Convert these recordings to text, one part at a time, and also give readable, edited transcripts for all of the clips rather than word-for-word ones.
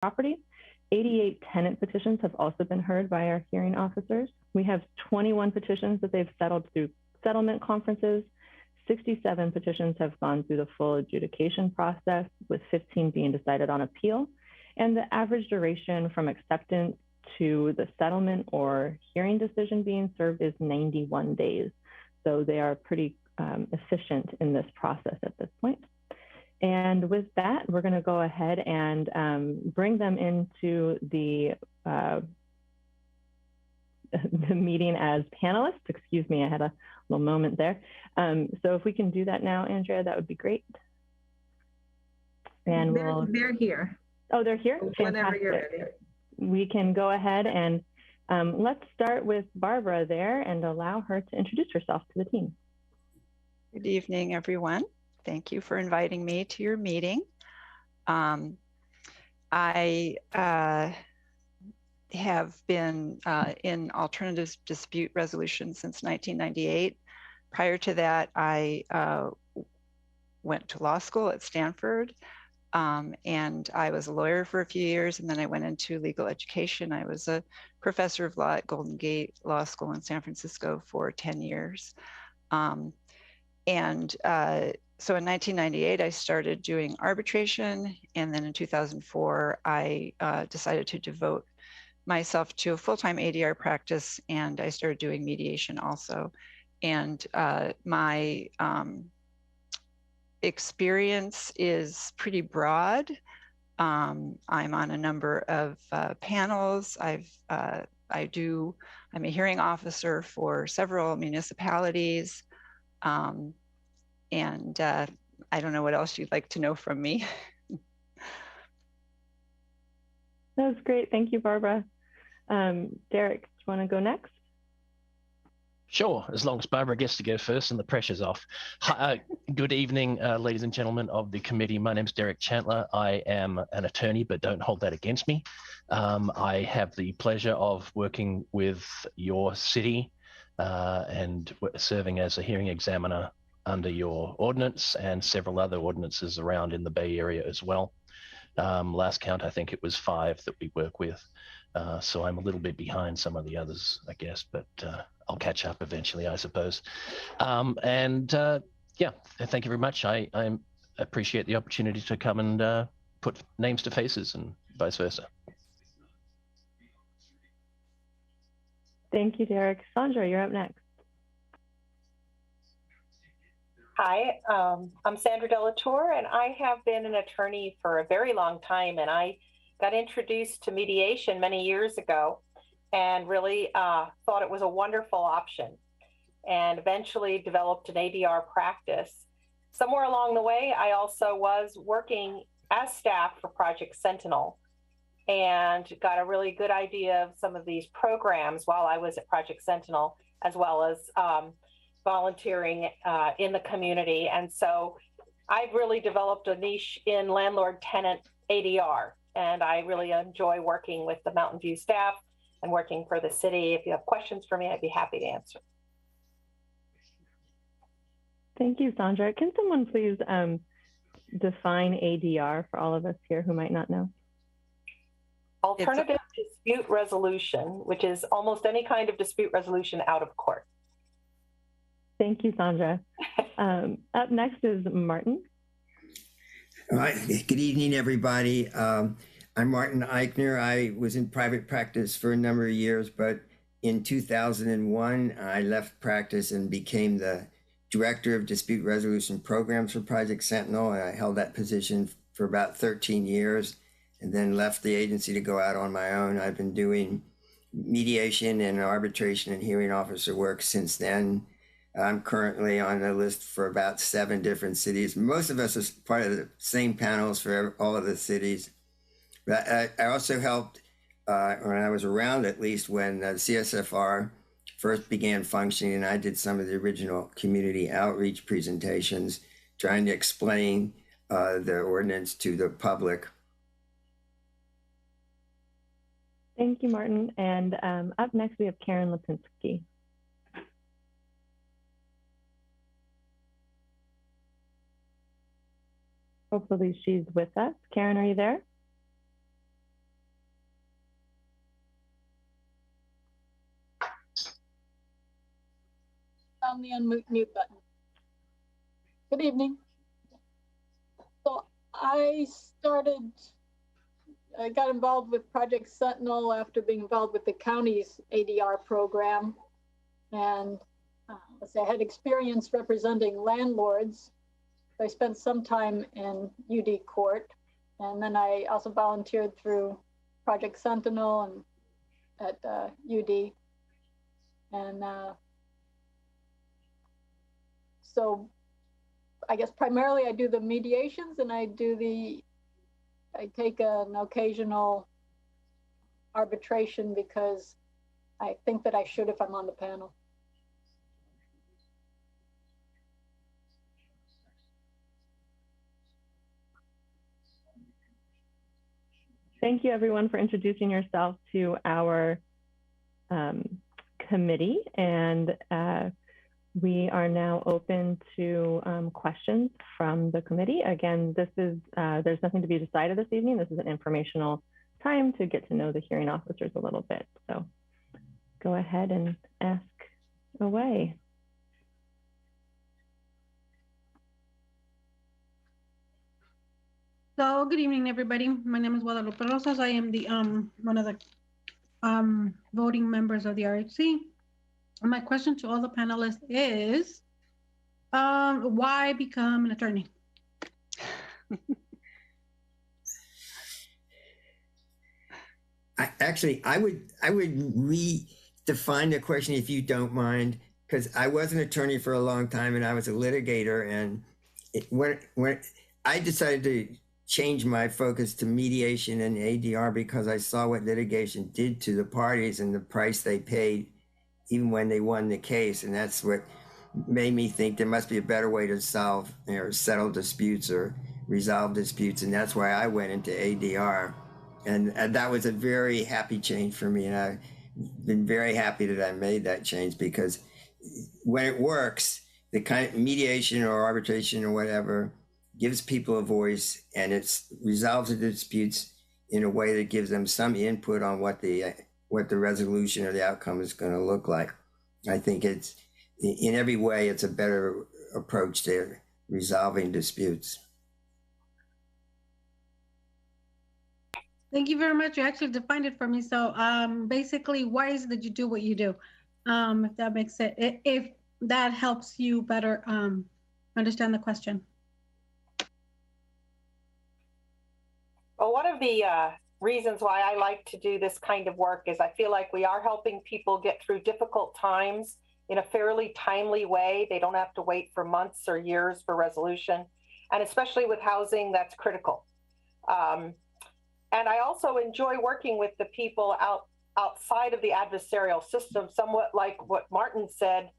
property. 88 tenant petitions have also been heard by our hearing officers. We have 21 petitions that they've settled through settlement conferences. 67 petitions have gone through the full adjudication process, with 15 being decided on appeal. And the average duration from acceptance to the settlement or hearing decision being served is 91 days. So they are pretty efficient in this process at this point. And with that, we're going to go ahead and bring them into the meeting as panelists. Excuse me, I had a little moment there. So if we can do that now, Andrea, that would be great. And they're here. Oh, they're here? Whenever you're ready. We can go ahead and let's start with Barbara there and allow her to introduce herself to the team. Good evening, everyone. Thank you for inviting me to your meeting. I have been in alternative dispute resolution since 1998. Prior to that, I went to law school at Stanford, and I was a lawyer for a few years, and then I went into legal education. I was a professor of law at Golden Gate Law School in San Francisco for 10 years. So in 1998, I started doing arbitration, and then in 2004, I decided to devote myself to a full-time ADR practice, and I started doing mediation also. And my experience is pretty broad. I'm on a number of panels. I'm a hearing officer for several municipalities. And I don't know what else you'd like to know from me. That was great. Thank you, Barbara. Derek, do you want to go next? Sure, as long as Barbara gets to go first and the pressure's off. Hi, good evening, ladies and gentlemen of the committee. My name's Derek Chandler. I am an attorney, but don't hold that against me. I have the pleasure of working with your city and serving as a hearing examiner under your ordinance and several other ordinances around in the Bay Area as well. Last count, I think it was 5 that we work with. So I'm a little bit behind some of the others, I guess, but I'll catch up eventually, I suppose. Yeah, thank you very much. I appreciate the opportunity to come and put names to faces and vice versa. Thank you, Derek. Sandra, you're up next. Hi, I'm Sandra Delatour, and I have been an attorney for a very long time, and I got introduced to mediation many years ago and really thought it was a wonderful option, and eventually developed an ADR practice. Somewhere along the way, I also was working as staff for Project Sentinel and got a really good idea of some of these programs while I was at Project Sentinel, as well as volunteering in the community. And so I've really developed a niche in landlord-tenant ADR, and I really enjoy working with the Mountain View staff and working for the city. If you have questions for me, I'd be happy to answer. Thank you, Sandra. Can someone please define ADR for all of us here who might not know? Alternative dispute resolution, which is almost any kind of dispute resolution out of court. Thank you, Sandra. Up next is Martin. All right. Good evening, everybody. I'm Martin Eichner. I was in private practice for a number of years, but in 2001, I left practice and became the Director of Dispute Resolution Programs for Project Sentinel, and I held that position for about 13 years and then left the agency to go out on my own. I've been doing mediation and arbitration and hearing officer work since then. I'm currently on a list for about 7 different cities. Most of us are part of the same panels for all of the cities. But I also helped, when I was around at least, when the CSFR first began functioning, and I did some of the original community outreach presentations trying to explain the ordinance to the public. Thank you, Martin. And up next, we have Karen Lipinski. Hopefully she's with us. Karen, are you there? found the unmute button. Good evening. So I got involved with Project Sentinel after being involved with the county's ADR program. And I had experience representing landlords. So I spent some time in UD court. And then I also volunteered through Project Sentinel and at UD. And so I guess primarily I do the mediations, and I take an occasional arbitration because I think that I should if I'm on the panel. Thank you, everyone, for introducing yourself to our committee. And we are now open to questions from the committee. Again, this is there's nothing to be decided this evening. This is an informational time to get to know the hearing officers a little bit. So go ahead and ask away. So good evening, everybody. My name is Guadalupe Rosas. I am the one of the voting members of the RHC. And my question to all the panelists is, why become an attorney? I would redefine the question if you don't mind, because I was an attorney for a long time and I was a litigator, and when I decided to change my focus to mediation and ADR because I saw what litigation did to the parties and the price they paid even when they won the case. And that's what made me think there must be a better way to solve or settle disputes or resolve disputes. And that's why I went into ADR. And that was a very happy change for me. And I've been very happy that I made that change, because when it works, the kind of mediation or arbitration or whatever gives people a voice, and it resolves the disputes in a way that gives them some input on what the resolution or the outcome is going to look like. I think it's, in every way, it's a better approach to resolving disputes. Thank you very much. You actually defined it for me. So basically, why is it that you do what you do? If that makes sense, if that helps you better understand the question. Well, one of the reasons why I like to do this kind of work is I feel like we are helping people get through difficult times in a fairly timely way. They don't have to wait for months or years for resolution, and especially with housing, that's critical. And I also enjoy working with the people outside of the adversarial system, somewhat like what Martin said.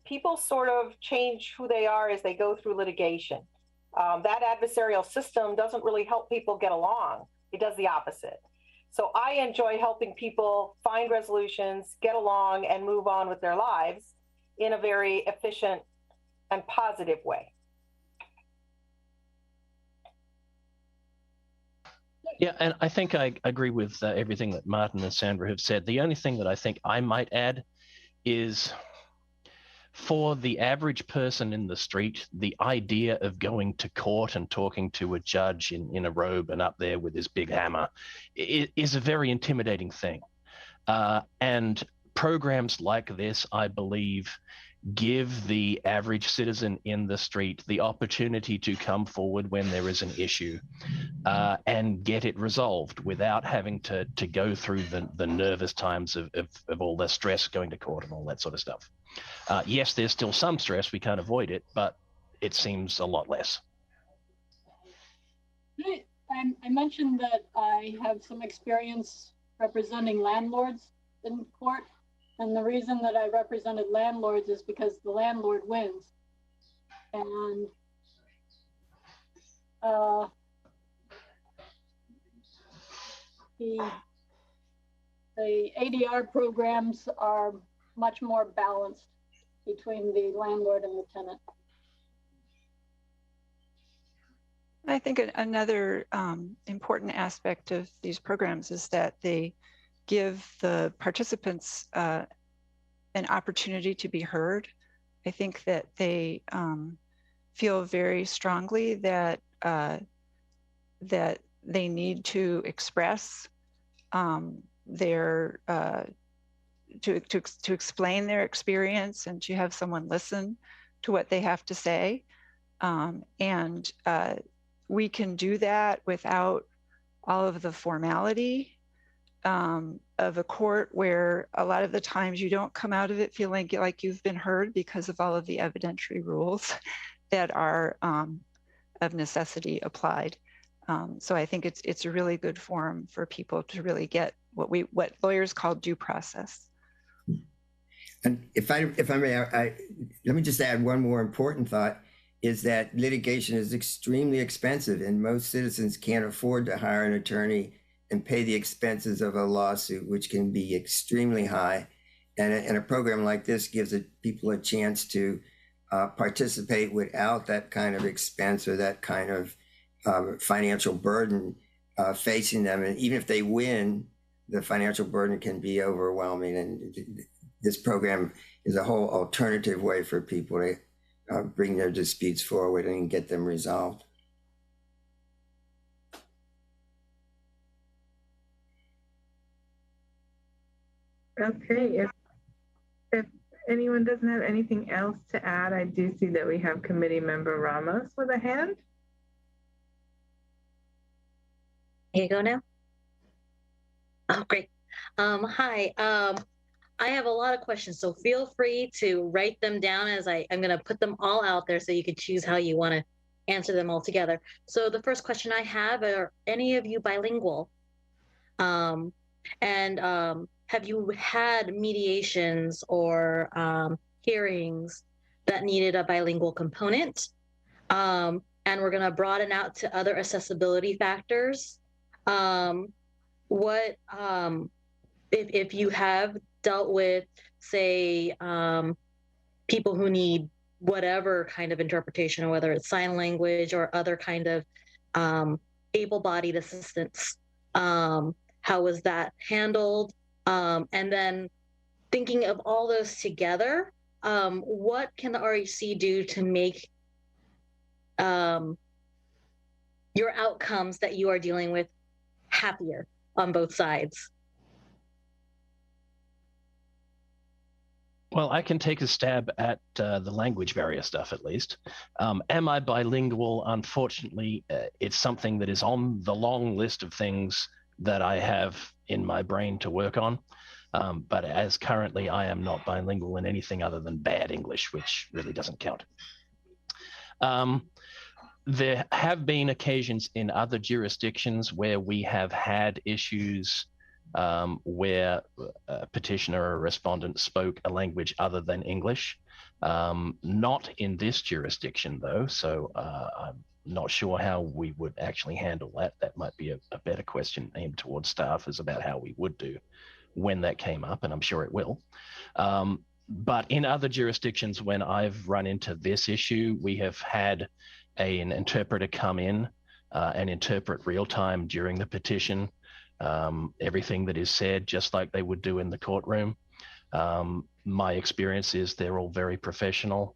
People sort of change who they are as they go through litigation. That adversarial system doesn't really help people get along. It does the opposite. So I enjoy helping people find resolutions, get along, and move on with their lives in a very efficient and positive way. Yeah, and I think I agree with everything that Martin and Sandra have said. The only thing that I think I might add is, for the average person in the street, the idea of going to court and talking to a judge in a robe and up there with his big hammer is a very intimidating thing. And programs like this, I believe, give the average citizen in the street the opportunity to come forward when there is an issue and get it resolved without having to go through the nervous times of all the stress going to court and all that sort of stuff. Yes, there's still some stress, we can't avoid it, but it seems a lot less. I mentioned that I have some experience representing landlords in court. And the reason that I represented landlords is because the landlord wins. And the ADR programs are much more balanced between the landlord and the tenant. I think another important aspect of these programs is that they give the participants an opportunity to be heard. I think that they feel very strongly that that they need to express their to explain their experience and to have someone listen to what they have to say. And we can do that without all of the formality of a court, where a lot of the times you don't come out of it feeling like you've been heard because of all of the evidentiary rules that are of necessity applied. So I think it's a really good forum for people to really get what lawyers call due process. And if I may, let me just add one more important thought, is that litigation is extremely expensive, and most citizens can't afford to hire an attorney and pay the expenses of a lawsuit, which can be extremely high. And a program like this gives people a chance to participate without that kind of expense or that kind of financial burden facing them. And even if they win, the financial burden can be overwhelming. And this program is a whole alternative way for people to bring their disputes forward and get them resolved. Okay, if anyone doesn't have anything else to add, I do see that we have Committee Member Ramos with a hand. Here you go now. Oh, great. Hi. I have a lot of questions, so feel free to write them down as I'm going to put them all out there so you can choose how you want to answer them all together. So the first question I have, are any of you bilingual? Have you had mediations or hearings that needed a bilingual component? And we're going to broaden out to other accessibility factors. If you have dealt with, say, people who need whatever kind of interpretation, whether it's sign language or other kind of able-bodied assistance, how was that handled? And then thinking of all those together, what can the RHC do to make your outcomes that you are dealing with happier on both sides? Well, I can take a stab at the language barrier stuff, at least. Am I bilingual? Unfortunately, it's something that is on the long list of things that I have in my brain to work on. But as currently, I am not bilingual in anything other than bad English, which really doesn't count. There have been occasions in other jurisdictions where we have had issues where a petitioner or a respondent spoke a language other than English. Not in this jurisdiction, though, so I'm not sure how we would actually handle that. That might be a better question aimed towards staff, is about how we would do when that came up, and I'm sure it will. But in other jurisdictions, when I've run into this issue, we have had an interpreter come in and interpret real time during the petition, everything that is said, just like they would do in the courtroom. My experience is they're all very professional.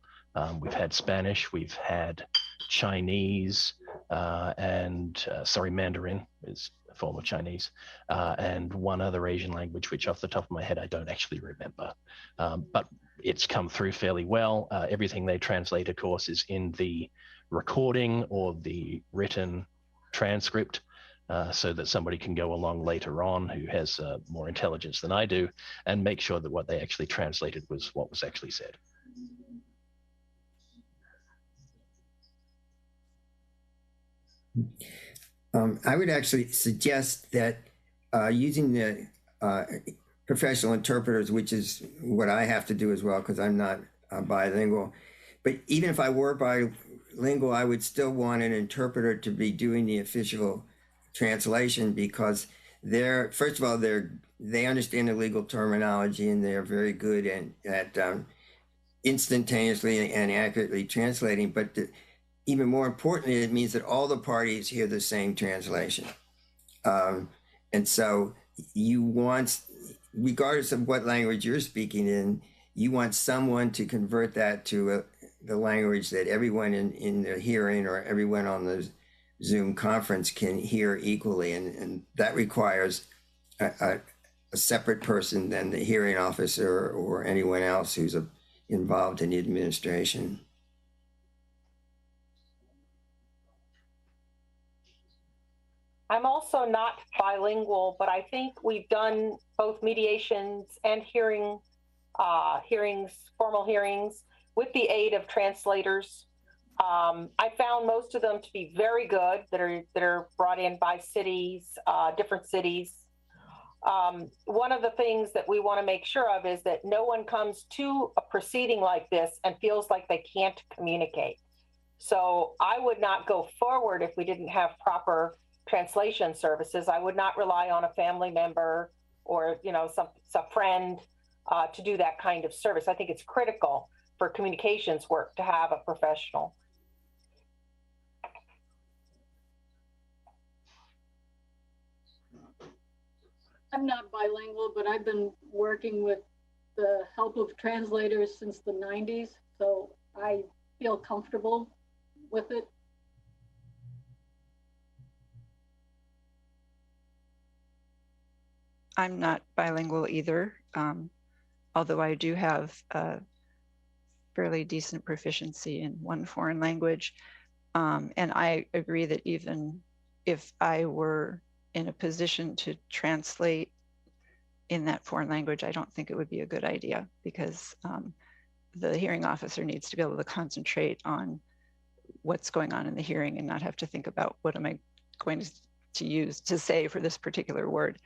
We've had Spanish, we've had Chinese, Mandarin is a form of Chinese, and one other Asian language, which off the top of my head, I don't actually remember. But it's come through fairly well. Everything they translate, of course, is in the recording or the written transcript, so that somebody can go along later on who has more intelligence than I do and make sure that what they actually translated was what was actually said. I would actually suggest that using the professional interpreters, which is what I have to do as well, because I'm not bilingual, but even if I were bilingual, I would still want an interpreter to be doing the official translation, because first of all, they understand the legal terminology and they're very good at instantaneously and accurately translating. But even more importantly, it means that all the parties hear the same translation. And so you want, regardless of what language you're speaking in, you want someone to convert that to the language that everyone in the hearing or everyone on the Zoom conference can hear equally. And that requires a separate person than the hearing officer or anyone else who's involved in the administration. I'm also not bilingual, but I think we've done both mediations and formal hearings with the aid of translators. I found most of them to be very good that are brought in by cities, different cities. One of the things that we want to make sure of is that no one comes to a proceeding like this and feels like they can't communicate. So I would not go forward if we didn't have proper translation services. I would not rely on a family member or some friend to do that kind of service. I think it's critical for communications work to have a professional. I'm not bilingual, but I've been working with the help of translators since the 90s, so I feel comfortable with it. I'm not bilingual either, although I do have a fairly decent proficiency in one foreign language. And I agree that even if I were in a position to translate in that foreign language, I don't think it would be a good idea, because the hearing officer needs to be able to concentrate on what's going on in the hearing and not have to think about what am I going to use to say for this particular word.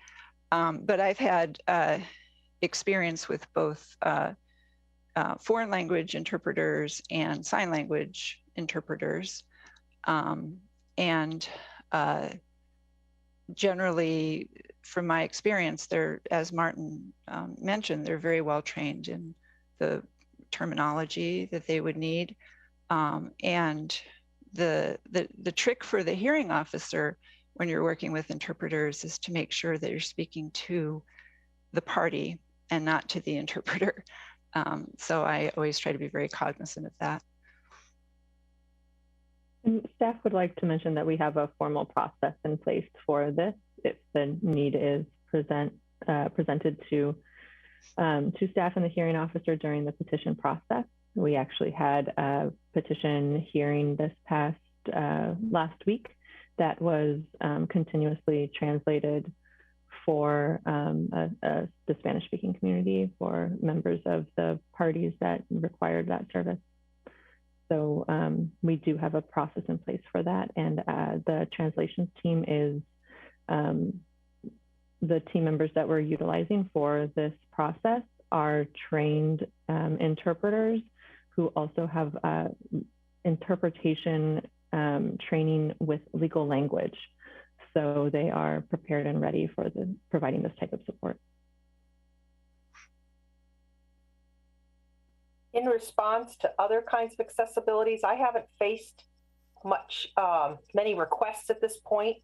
But I've had experience with both foreign language interpreters and sign language interpreters. Generally, from my experience, they're, as Martin mentioned, they're very well trained in the terminology that they would need. And the trick for the hearing officer when you're working with interpreters is to make sure that you're speaking to the party and not to the interpreter. So I always try to be very cognizant of that. And staff would like to mention that we have a formal process in place for this if the need is presented to staff and the hearing officer during the petition process. We actually had a petition hearing this past last week that was continuously translated for the Spanish-speaking community for members of the parties that required that service. So we do have a process in place for that. And the translations team is the team members that we're utilizing for this process are trained interpreters who also have interpretation training with legal language. So they are prepared and ready for providing this type of support. In response to other kinds of accessibilities, I haven't faced many requests at this point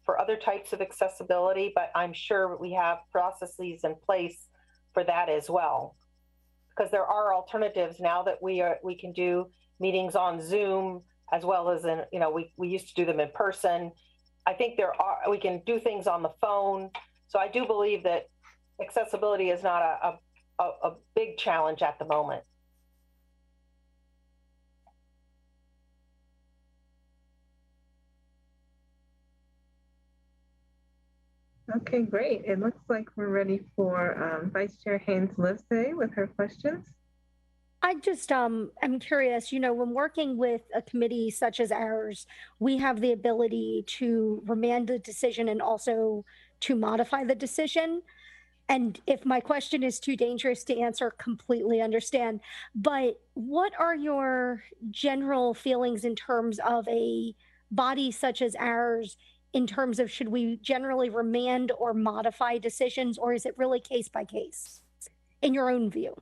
for other types of accessibility, but I'm sure we have processes in place for that as well. Because there are alternatives now that we can do meetings on Zoom as well as we used to do them in person. I think we can do things on the phone. So I do believe that accessibility is not a big challenge at the moment. Okay, great. It looks like we're ready for Vice Chair Haynes-Livesay with her questions. I just, I'm curious, when working with a committee such as ours, we have the ability to remand the decision and also to modify the decision. And if my question is too dangerous to answer, completely understand. But what are your general feelings in terms of a body such as ours, in terms of should we generally remand or modify decisions, or is it really case by case, in your own view?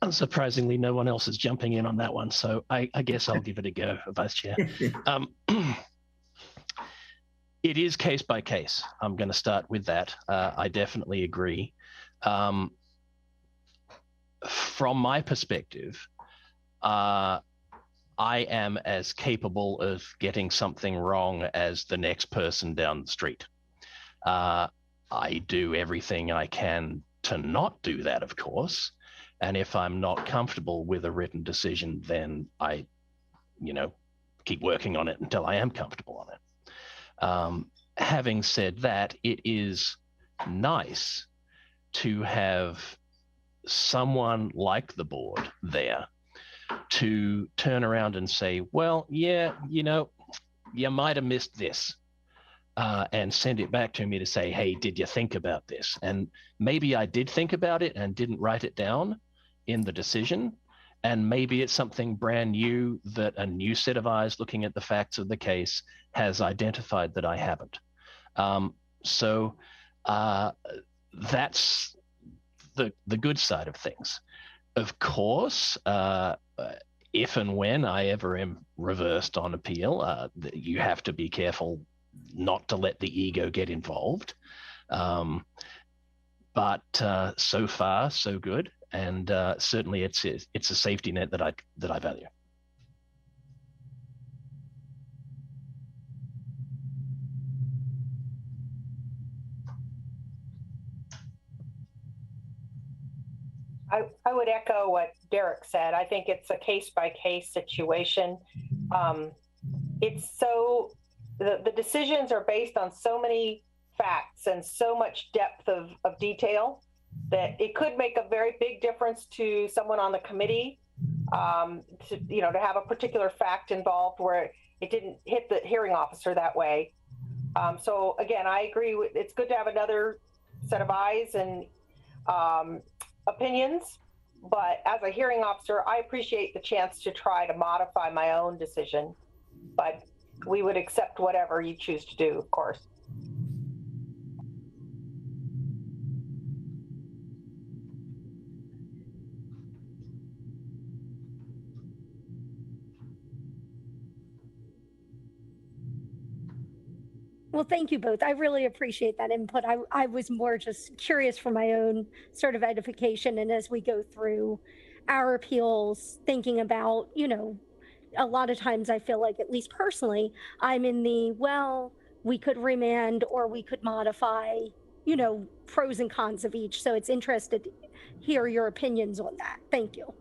Unsurprisingly, no one else is jumping in on that one, so I guess I'll give it a go, Vice Chair. It is case by case. I'm going to start with that. I definitely agree. From my perspective, I am as capable of getting something wrong as the next person down the street. I do everything I can to not do that, of course. And if I'm not comfortable with a written decision, then I, keep working on it until I am comfortable on it. Having said that, it is nice to have someone like the board there to turn around and say, well, yeah, you might have missed this, and send it back to me to say, hey, did you think about this? And maybe I did think about it and didn't write it down in the decision. And maybe it's something brand new that a new set of eyes looking at the facts of the case has identified that I haven't. So that's the good side of things. Of course, if and when I ever am reversed on appeal, you have to be careful not to let the ego get involved. But so far, so good. And certainly it's a safety net that I value. I would echo what Derek said. I think it's a case-by-case situation. The decisions are based on so many facts and so much depth of detail that it could make a very big difference to someone on the committee to have a particular fact involved where it didn't hit the hearing officer that way. So again, I agree it's good to have another set of eyes and opinions, but as a hearing officer, I appreciate the chance to try to modify my own decision, but we would accept whatever you choose to do, of course. Well, thank you both. I really appreciate that input. I was more just curious for my own sort of edification. And as we go through our appeals, thinking about, a lot of times I feel like, at least personally, I'm in we could remand or we could modify, pros and cons of each. So it's interesting to hear your opinions on that. Thank you.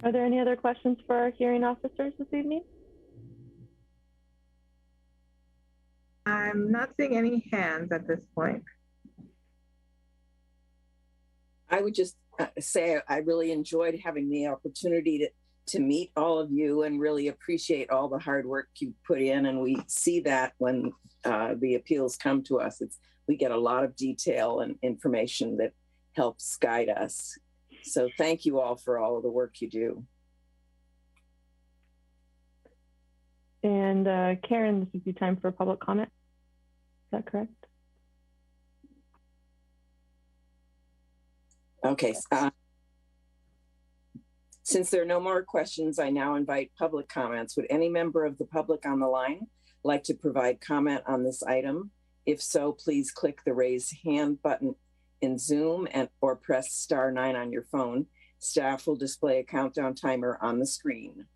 Are there any other questions for our hearing officers this evening? I'm not seeing any hands at this point. I would just say I really enjoyed having the opportunity to meet all of you and really appreciate all the hard work you put in. And we see that when the appeals come to us, we get a lot of detail and information that helps guide us. So thank you all for all of the work you do. And Karen, this would be time for public comment. Is that correct? Okay. Since there are no more questions, I now invite public comments. Would any member of the public on the line like to provide comment on this item? If so, please click the raise hand button in Zoom or press *9 on your phone. Staff will display a countdown timer on the screen.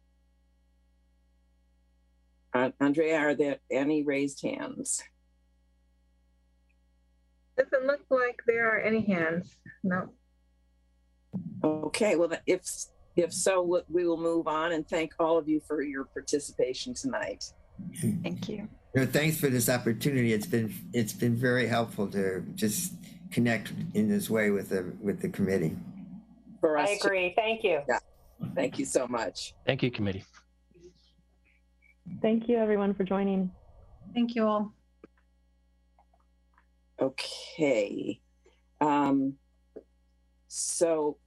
Andrea, are there any raised hands? Doesn't look like there are any hands. No. Okay, well, if so, we will move on and thank all of you for your participation tonight. Thank you. Thanks for this opportunity. It's been very helpful to just connect in this way with the committee. For us I agree. Thank you. Yeah. Thank you so much. Thank you, committee. Thank you, everyone, for joining. Thank you all. Okay. So,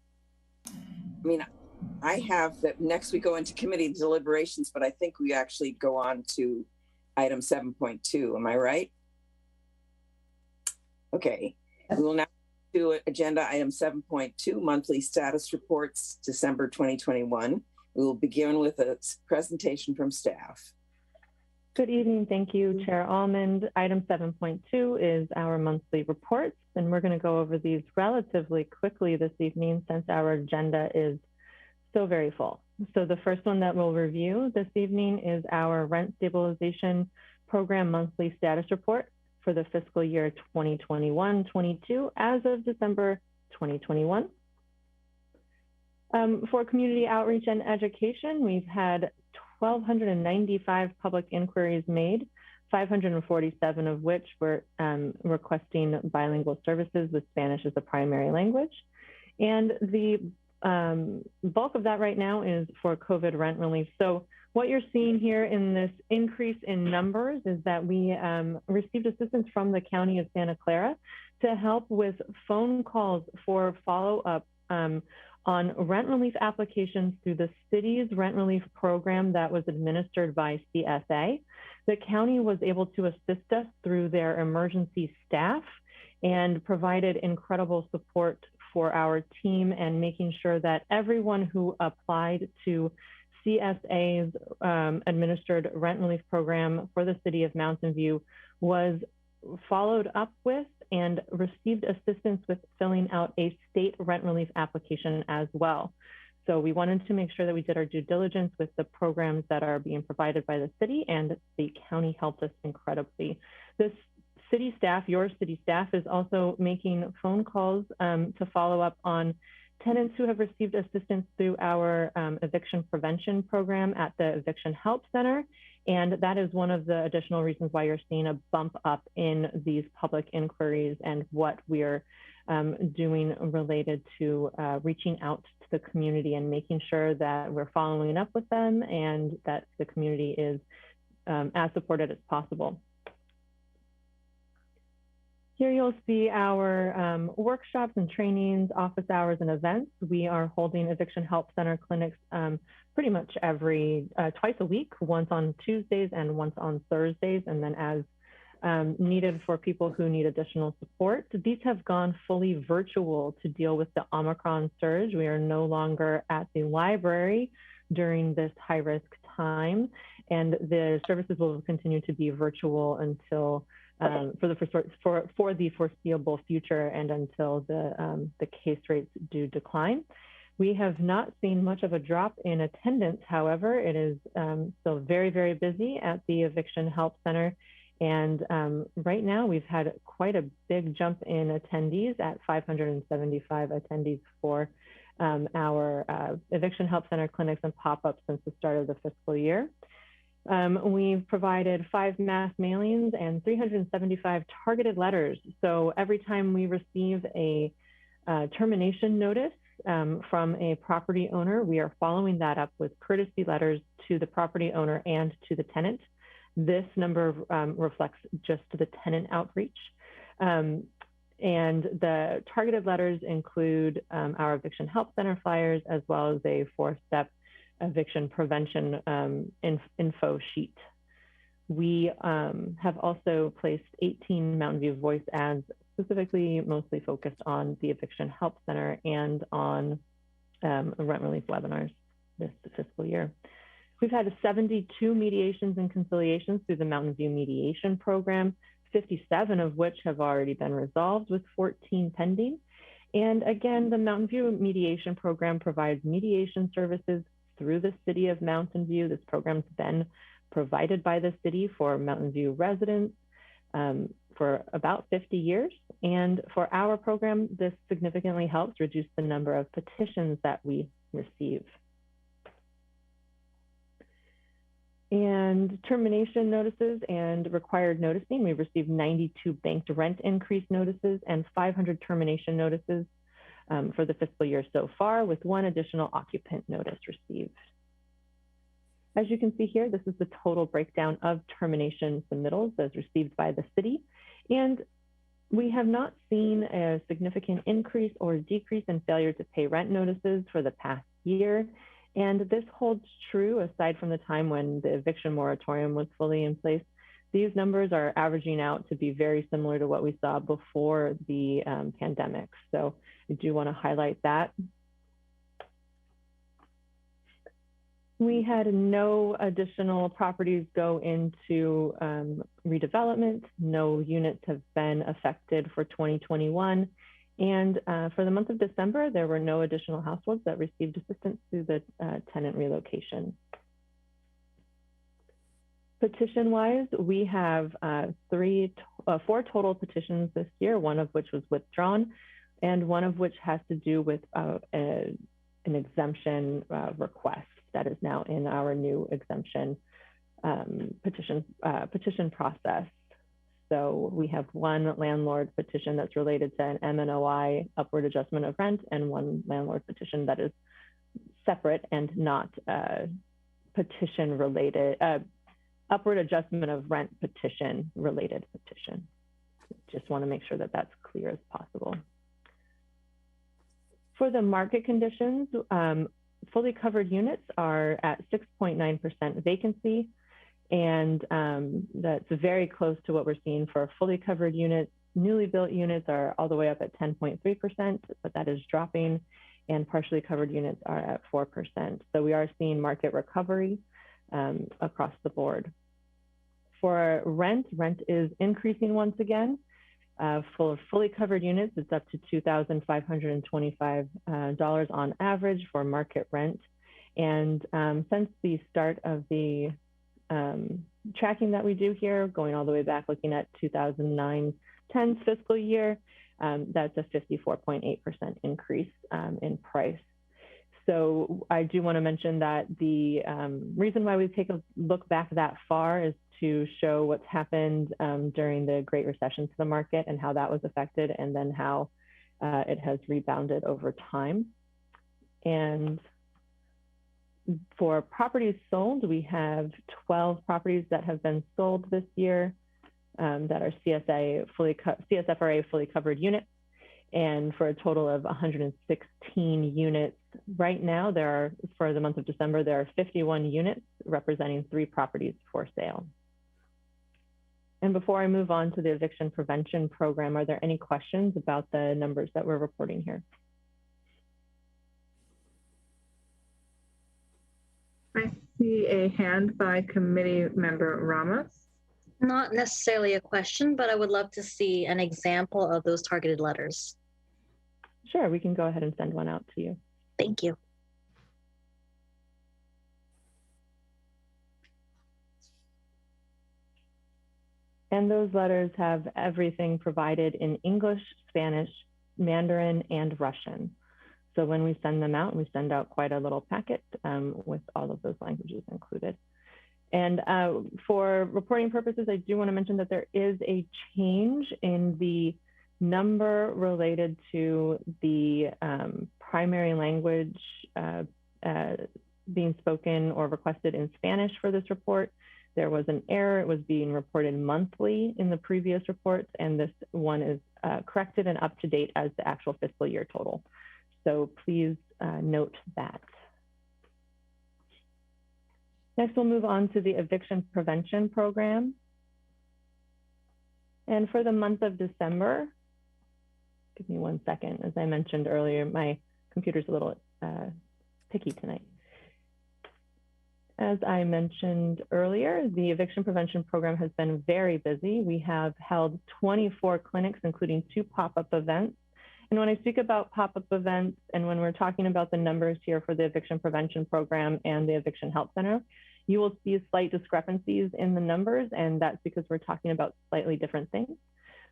I have that next we go into committee deliberations, but I think we actually go on to item 7.2. Am I right? Okay, we will now do agenda item 7.2, monthly status reports, December 2021. We will begin with a presentation from staff. Good evening. Thank you, Chair Almond. Item 7.2 is our monthly reports, and we're going to go over these relatively quickly this evening since our agenda is so very full. So the first one that we'll review this evening is our Rent Stabilization Program monthly status report for the fiscal year 2021-22 as of December 2021. For community outreach and education, we've had 1,295 public inquiries made, 547 of which were requesting bilingual services with Spanish as a primary language. And the bulk of that right now is for COVID rent relief. So what you're seeing here in this increase in numbers is that we received assistance from the County of Santa Clara to help with phone calls for follow-up on rent relief applications through the city's rent relief program that was administered by CSA. The county was able to assist us through their emergency staff and provided incredible support for our team and making sure that everyone who applied to CSA's administered rent relief program for the city of Mountain View was followed up with and received assistance with filling out a state rent relief application as well. So we wanted to make sure that we did our due diligence with the programs that are being provided by the city, and the county helped us incredibly. This city staff, your city staff, is also making phone calls to follow up on tenants who have received assistance through our eviction prevention program at the Eviction Help Center. And that is one of the additional reasons why you're seeing a bump up in these public inquiries and what we're doing related to reaching out to the community and making sure that we're following up with them and that the community is as supported as possible. Here you'll see our workshops and trainings, office hours, and events. We are holding Eviction Help Center clinics pretty much twice a week, once on Tuesdays and once on Thursdays, and then as needed for people who need additional support. These have gone fully virtual to deal with the Omicron surge. We are no longer at the library during this high-risk time, and the services will continue to be virtual until for the foreseeable future and until the case rates do decline. We have not seen much of a drop in attendance. However, it is still very, very busy at the Eviction Help Center. And right now we've had quite a big jump in attendees at 575 attendees for our Eviction Help Center clinics and pop-ups since the start of the fiscal year. We've provided 5 mass mailings and 375 targeted letters. So every time we receive a termination notice from a property owner, we are following that up with courtesy letters to the property owner and to the tenant. This number reflects just the tenant outreach. And the targeted letters include our Eviction Help Center flyers, as well as a 4-step eviction prevention info sheet. We have also placed 18 Mountain View voice ads, specifically mostly focused on the Eviction Help Center and on rent relief webinars this fiscal year. We've had 72 mediations and conciliations through the Mountain View Mediation Program, 57 of which have already been resolved, with 14 pending. And again, the Mountain View Mediation Program provides mediation services through the city of Mountain View. This program's been provided by the city for Mountain View residents for about 50 years. And for our program, this significantly helps reduce the number of petitions that we receive. And termination notices and required noticing, we received 92 banked rent increase notices and 500 termination notices for the fiscal year so far, with 1 additional occupant notice received. As you can see here, this is the total breakdown of termination submittals as received by the city. And we have not seen a significant increase or decrease in failure to pay rent notices for the past year. And this holds true aside from the time when the eviction moratorium was fully in place. These numbers are averaging out to be very similar to what we saw before the pandemic. So I do want to highlight that. We had no additional properties go into redevelopment. No units have been affected for 2021. And for the month of December, there were no additional households that received assistance through the tenant relocation. Petition-wise, we have 4 total petitions this year, one of which was withdrawn, and one of which has to do with an exemption request that is now in our new exemption petition process. So we have one landlord petition that's related to an MNOI upward adjustment of rent, and one landlord petition that is separate and not petition related, upward adjustment of rent petition related petition. Just want to make sure that that's clear as possible. For the market conditions, fully covered units are at 6.9% vacancy. And that's very close to what we're seeing for fully covered units. Newly built units are all the way up at 10.3%, but that is dropping, and partially covered units are at 4%. So we are seeing market recovery across the board. For rent is increasing once again. For fully covered units, it's up to $2,525 on average for market rent. And since the start of the tracking that we do here, going all the way back, looking at 2009-10 fiscal year, that's a 54.8% increase in price. So I do want to mention that the reason why we take a look back that far is to show what's happened during the Great Recession to the market and how that was affected, and then how it has rebounded over time. And for properties sold, we have 12 properties that have been sold this year that are CSFRA fully covered units, and for a total of 116 units. Right now, for the month of December, there are 51 units representing 3 properties for sale. And before I move on to the eviction prevention program, are there any questions about the numbers that we're reporting here? I see a hand by committee member Ramos. Not necessarily a question, but I would love to see an example of those targeted letters. Sure, we can go ahead and send one out to you. Thank you. And those letters have everything provided in English, Spanish, Mandarin, and Russian. So when we send them out, we send out quite a little packet with all of those languages included. And for reporting purposes, I do want to mention that there is a change in the number related to the primary language being spoken or requested in Spanish for this report. There was an error. It was being reported monthly in the previous reports, and this one is corrected and up to date as the actual fiscal year total. So please note that. Next, we'll move on to the eviction prevention program. And for the month of December, give me one second. As I mentioned earlier, my computer's a little picky tonight. As I mentioned earlier, the eviction prevention program has been very busy. We have held 24 clinics, including 2 pop-up events. And when I speak about pop-up events, and when we're talking about the numbers here for the eviction prevention program and the eviction help center, you will see slight discrepancies in the numbers, and that's because we're talking about slightly different things.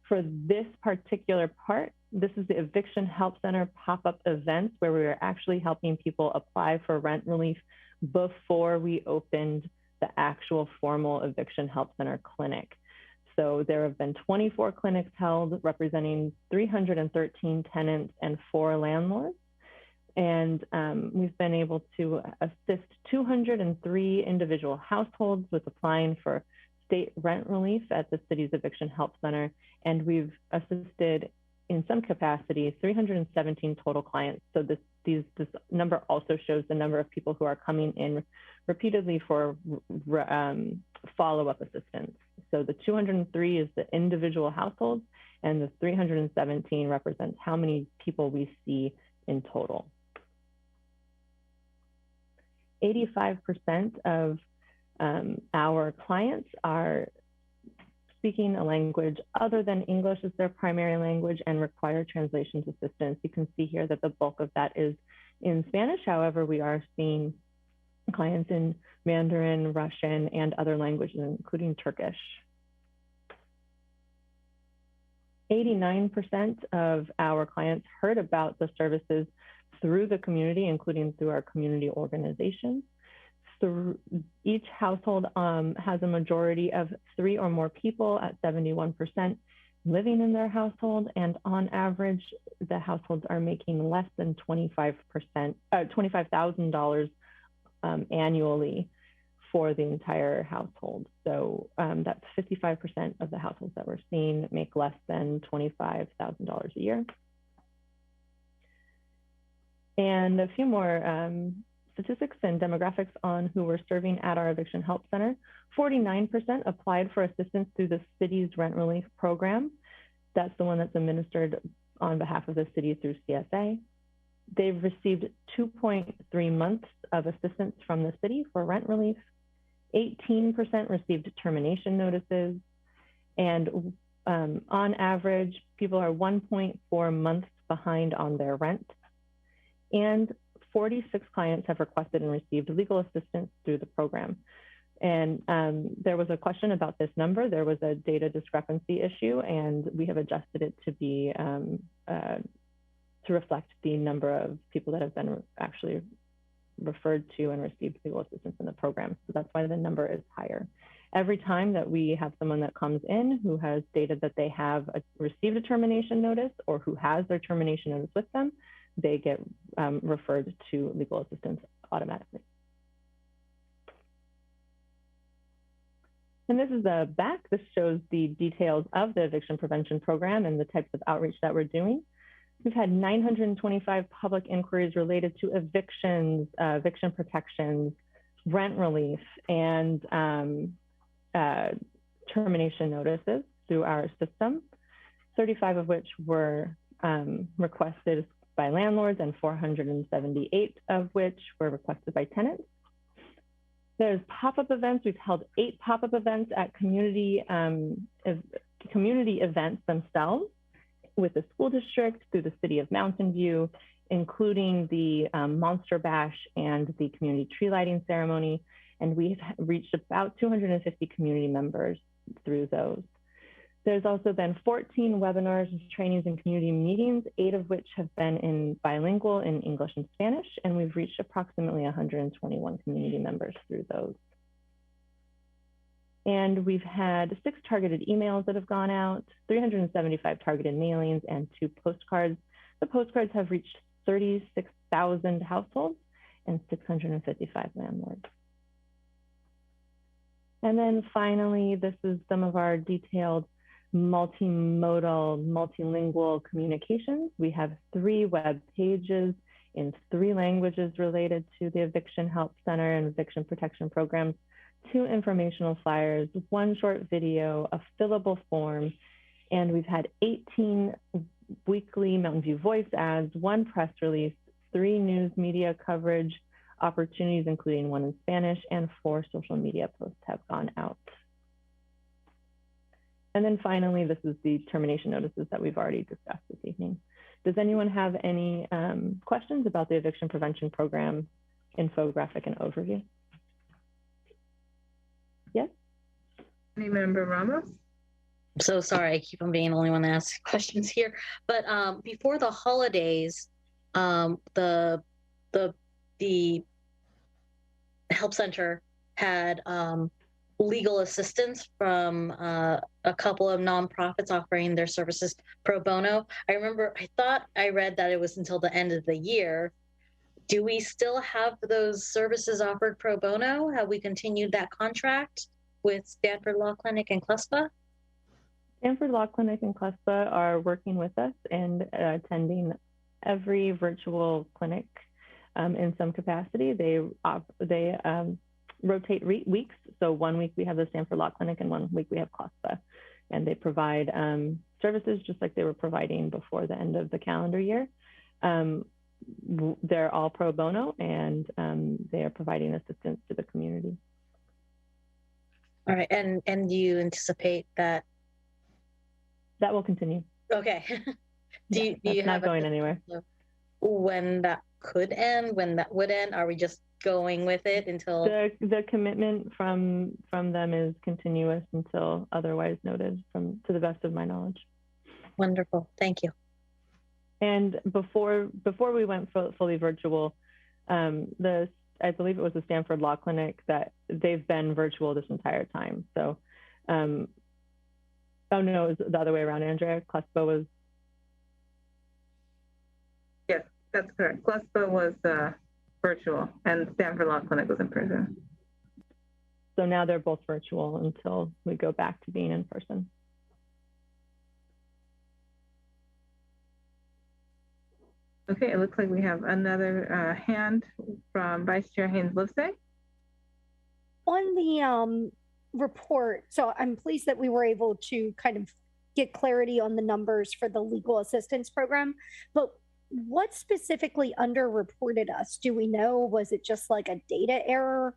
For this particular part, this is the eviction help center pop-up events where we are actually helping people apply for rent relief before we opened the actual formal eviction help center clinic. So there have been 24 clinics held representing 313 tenants and 4 landlords. And we've been able to assist 203 individual households with applying for state rent relief at the city's eviction help center. And we've assisted in some capacity 317 total clients. So this number also shows the number of people who are coming in repeatedly for follow-up assistance. So the 203 is the individual households, and the 317 represents how many people we see in total. 85% of our clients are speaking a language other than English as their primary language and require translations assistance. You can see here that the bulk of that is in Spanish. However, we are seeing clients in Mandarin, Russian, and other languages, including Turkish. 89% of our clients heard about the services through the community, including through our community organizations. So each household has a majority of 3 or more people at 71% living in their household, and on average, the households are making less than $25,000 annually for the entire household. So that's 55% of the households that we're seeing make less than $25,000 a year. And a few more statistics and demographics on who we're serving at our Eviction Help Center. 49% applied for assistance through the city's rent relief program. That's the one that's administered on behalf of the city through CSA. They've received 2.3 months of assistance from the city for rent relief. 18% received termination notices. And on average, people are 1.4 months behind on their rent. And 46 clients have requested and received legal assistance through the program. And there was a question about this number. There was a data discrepancy issue, and we have adjusted it to be to reflect the number of people that have been actually referred to and received legal assistance in the program. So that's why the number is higher. Every time that we have someone that comes in who has stated that they have received a termination notice or who has their termination notice with them, they get referred to legal assistance automatically. And this is the back. This shows the details of the eviction prevention program and the types of outreach that we're doing. We've had 925 public inquiries related to evictions, eviction protections, rent relief, and termination notices through our system, 35 of which were requested by landlords and 478 of which were requested by tenants. There's pop-up events. We've held 8 pop-up events at community events themselves with the school district through the city of Mountain View, including the Monster Bash and the community tree lighting ceremony. And we've reached about 250 community members through those. There's also been 14 webinars, trainings, and community meetings, 8 of which have been in bilingual in English and Spanish, and we've reached approximately 121 community members through those. And we've had 6 targeted emails that have gone out, 375 targeted mailings, and 2 postcards. The postcards have reached 36,000 households and 655 landlords. And then finally, this is some of our detailed multimodal, multilingual communications. We have 3 web pages in 3 languages related to the Eviction Help Center and Eviction Protection Programs, 2 informational flyers, 1 short video, a fillable form, and we've had 18 weekly Mountain View Voice ads, 1 press release, 3 news media coverage opportunities, including 1 in Spanish, and 4 social media posts have gone out. And then finally, this is the termination notices that we've already discussed this evening. Does anyone have any questions about the Eviction Prevention Program infographic and overview? Yes? Any member Ramos? I'm so sorry, I keep on being the only one that asks questions here. But before the holidays, the help center had legal assistance from a couple of nonprofits offering their services pro bono. I thought I read that it was until the end of the year. Do we still have those services offered pro bono? Have we continued that contract with Stanford Law Clinic and CLESPA? Stanford Law Clinic and CLESPA are working with us and attending every virtual clinic in some capacity. They rotate weeks. So 1 week we have the Stanford Law Clinic and 1 week we have CLASPA. And they provide services just like they were providing before the end of the calendar year. They're all pro bono, and they are providing assistance to the community. All right, and do you anticipate that? That will continue. Okay. do you not have going anywhere? When that could end, when that would end? Are we just going with it until the commitment from them is continuous until otherwise noted, to the best of my knowledge. Wonderful, thank you. And before we went fully virtual, I believe it was the Stanford Law Clinic that they've been virtual this entire time. So, oh no, it was the other way around, Andrea. CLASPA was. Yes, that's correct. CLASPA was virtual, and Stanford Law Clinic was in person. So now they're both virtual until we go back to being in person. Okay, it looks like we have another hand from Vice Chair Haynes-Livesay. On the report, so I'm pleased that we were able to kind of get clarity on the numbers for the legal assistance program, but what specifically underreported us? Do we know? Was it just like a data error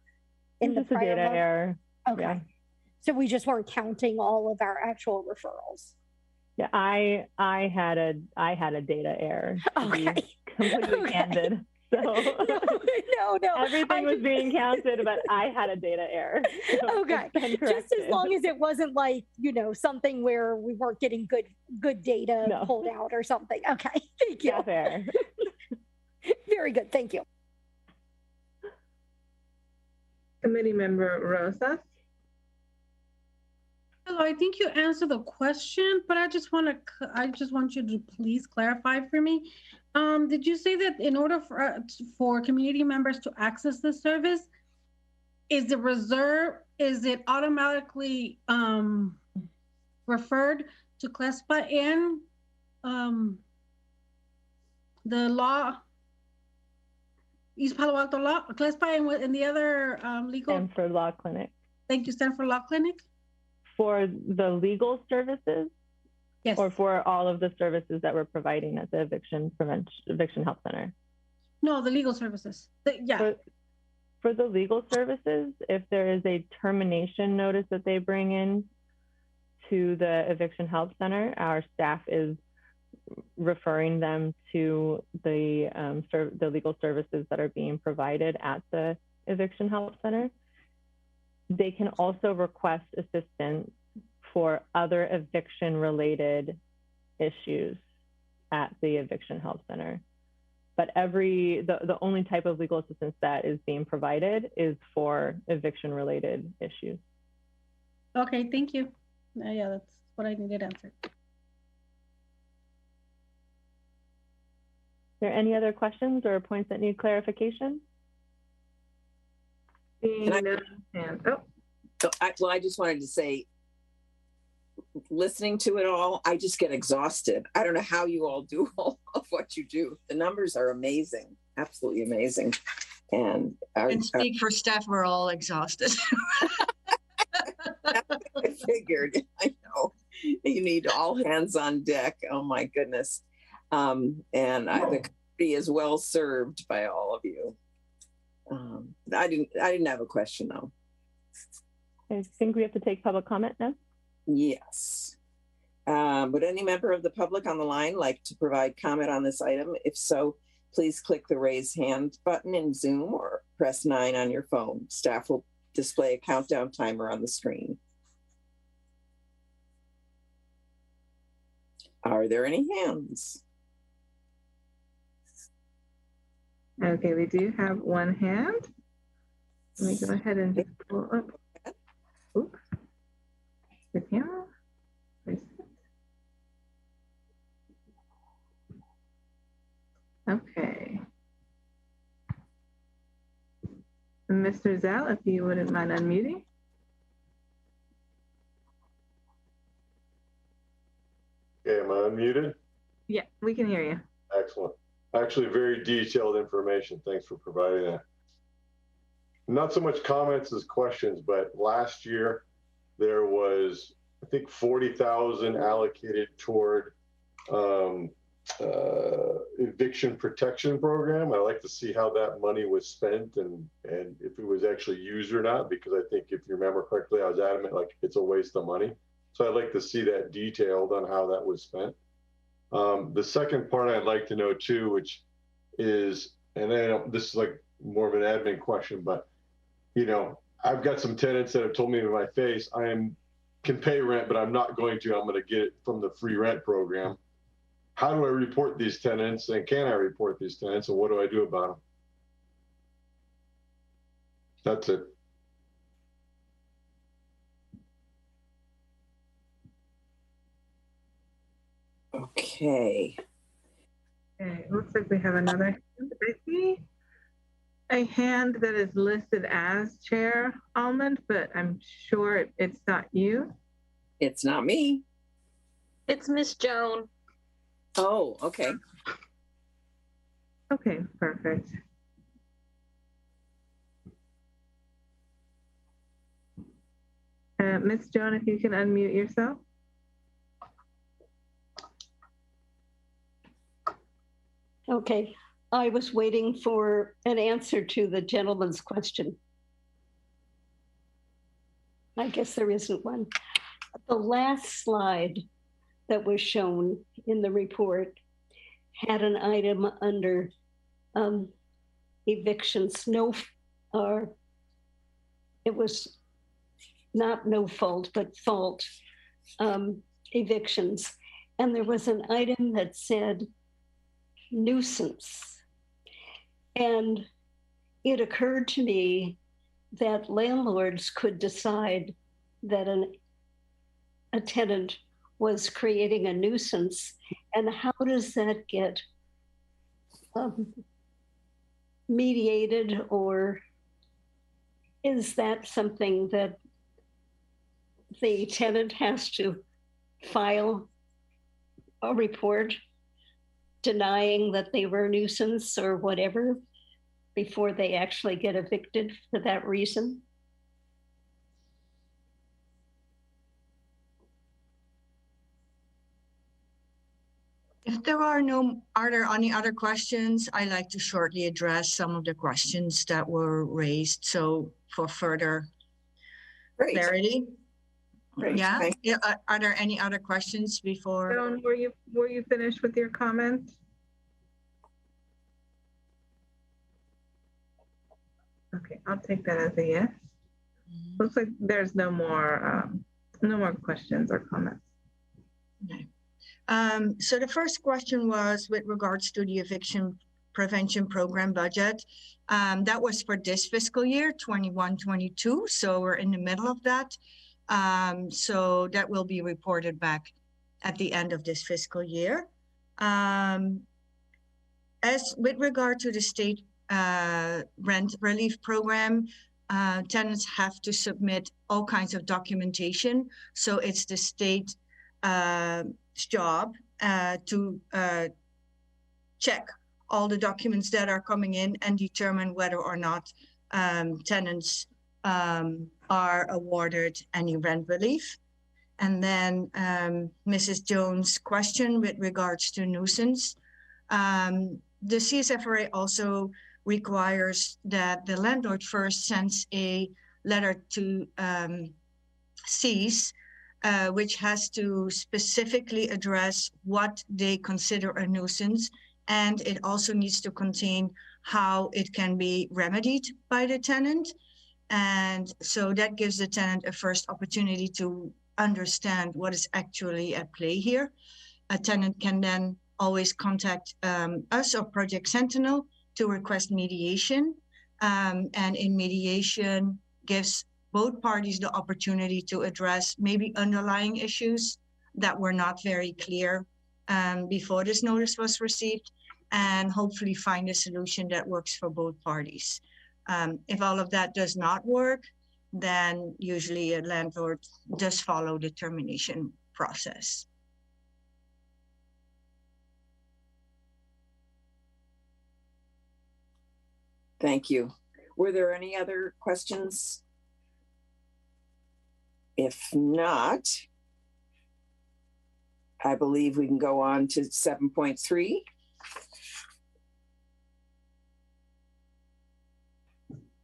in the prior data month? error? Okay, yeah. So we just weren't counting all of our actual referrals. Yeah, I had a data error. Okay. Completely candid. So no. Everything was being counted, but I had a data error. So okay. Just as long as it wasn't like, something where we weren't getting good data pulled out or something. Okay. Thank you. Yeah, fair. Very good. Thank you. Committee Member Rosas. Hello, I think you answered the question, but I just want you to please clarify for me. Did you say that in order for community members to access the service, is it automatically referred to CLASPA and the law, East Palo Alto Law, CLASPA and the other legal? Stanford Law Clinic. Thank you, Stanford Law Clinic. For the legal services? Yes. Or for all of the services that we're providing at the Eviction Help Center? No, the legal services. For the legal services, if there is a termination notice that they bring in to the Eviction Help Center, our staff is referring them to the legal services that are being provided at the Eviction Help Center. They can also request assistance for other eviction-related issues at the Eviction Help Center. But the only type of legal assistance that is being provided is for eviction-related issues. Okay, thank you. Yeah, that's what I needed answered. Is there any other questions or points that need clarification? I just wanted to say, listening to it all, I just get exhausted. I don't know how you all do all of what you do. The numbers are amazing, absolutely amazing. And speak for staff, we're all exhausted. I figured, I know. You need all hands on deck. Oh my goodness. The community is well served by all of you. I didn't have a question though. I think we have to take public comment now. Yes. Would any member of the public on the line like to provide comment on this item? If so, please click the raise hand button in Zoom or press 9 on your phone. Staff will display a countdown timer on the screen. Are there any hands? Okay, we do have one hand. Let me go ahead and just pull up. Oops. The camera. Okay. Mr. Zell, if you wouldn't mind unmuting. Okay, am I unmuted? Yeah, we can hear you. Excellent. Actually, very detailed information. Thanks for providing that. not so much comments as questions, but last year there was, I think, 40,000 allocated toward eviction protection program. I like to see how that money was spent and if it was actually used or not, because I think if you remember correctly, I was adamant like it's a waste of money. So I'd like to see that detailed on how that was spent. The second part I'd like to know too, which is, and then this is like more of an admin question, but you know, I've got some tenants that have told me to my face, can pay rent, but I'm not going to. I'm going to get it from the free rent program. How do I report these tenants, and can I report these tenants, and what do I do about them? That's it. Okay. Okay, looks like we have another hand. I see a hand that is listed as Chair Almond, but I'm sure it's not you. It's not me. It's Miss Joan. Oh, okay. Okay, perfect. Miss Joan, if you can unmute yourself. Okay, I was waiting for an answer to the gentleman's question. I guess there isn't one. The last slide that was shown in the report had an item under evictions, it was not no fault, but fault evictions. And there was an item that said nuisance. And it occurred to me that landlords could decide that a tenant was creating a nuisance, and how does that get mediated, or is that something that the tenant has to file a report denying that they were a nuisance or whatever before they actually get evicted for that reason? If there are there any other questions, I'd like to shortly address some of the questions that were raised. So for further clarity. Great. Yeah. Are there any other questions before? Joan, were you finished with your comments? Okay, I'll take that as a yes. Looks like there's no more questions or comments. Okay. So the first question was with regards to the eviction prevention program budget. That was for this fiscal year, 21-22. So we're in the middle of that. So that will be reported back at the end of this fiscal year. As with regard to the state rent relief program, tenants have to submit all kinds of documentation. So it's the state job to check all the documents that are coming in and determine whether or not tenants are awarded any rent relief. And then Mrs. Jones' question with regards to nuisance. The CSFRA also requires that the landlord first sends a letter to cease, which has to specifically address what they consider a nuisance. And it also needs to contain how it can be remedied by the tenant. And so that gives the tenant a first opportunity to understand what is actually at play here. A tenant can then always contact us or Project Sentinel to request mediation. And in mediation gives both parties the opportunity to address maybe underlying issues that were not very clear before this notice was received, and hopefully find a solution that works for both parties. If all of that does not work, then usually a landlord does follow the termination process. Thank you. Were there any other questions? If not, I believe we can go on to 7.3.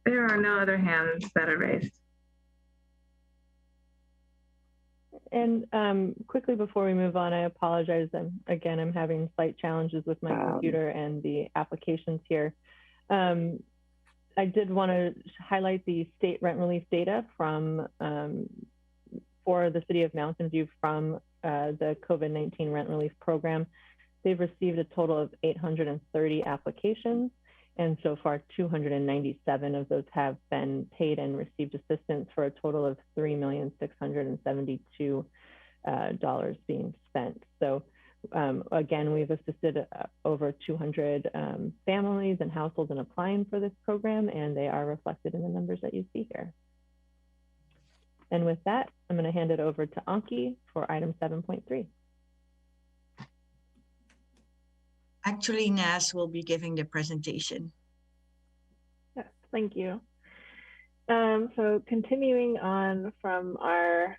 There are no other hands that are raised. And quickly before we move on, I apologize. I'm having slight challenges with my computer and the applications here. I did want to highlight the state rent relief data from for the city of Mountain View from the COVID-19 rent relief program. They've received a total of 830 applications, and so far 297 of those have been paid and received assistance for a total of $3,672 being spent. So again, we've assisted over 200 families and households in applying for this program, and they are reflected in the numbers that you see here. And with that, I'm going to hand it over to Anki for item 7.3. Actually, Nas will be giving the presentation. Yes, thank you. So continuing on from our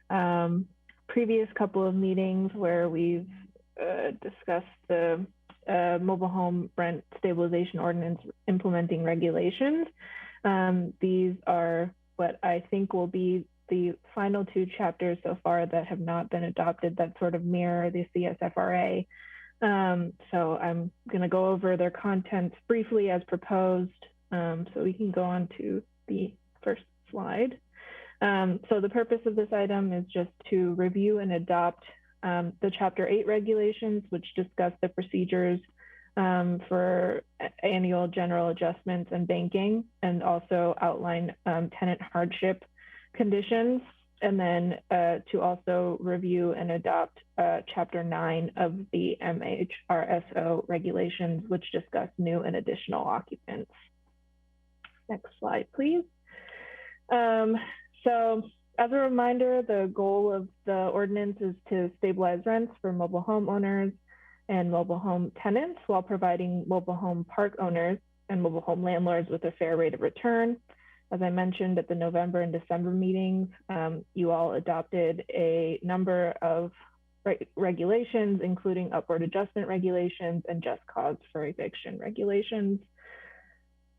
previous couple of meetings where we've discussed the mobile home rent stabilization ordinance implementing regulations. These are what I think will be the final two chapters so far that have not been adopted that sort of mirror the CSFRA. So I'm going to go over their contents briefly as proposed, so we can go on to the first slide. So the purpose of this item is just to review and adopt the Chapter 8 regulations, which discuss the procedures for annual general adjustments and banking, and also outline tenant hardship conditions, and then to also review and adopt Chapter 9 of the MHRSO regulations, which discuss new and additional occupants. Next slide, please. So as a reminder, the goal of the ordinance is to stabilize rents for mobile home owners and mobile home tenants while providing mobile home park owners and mobile home landlords with a fair rate of return. As I mentioned at the November and December meetings, you all adopted a number of regulations, including upward adjustment regulations and just cause for eviction regulations.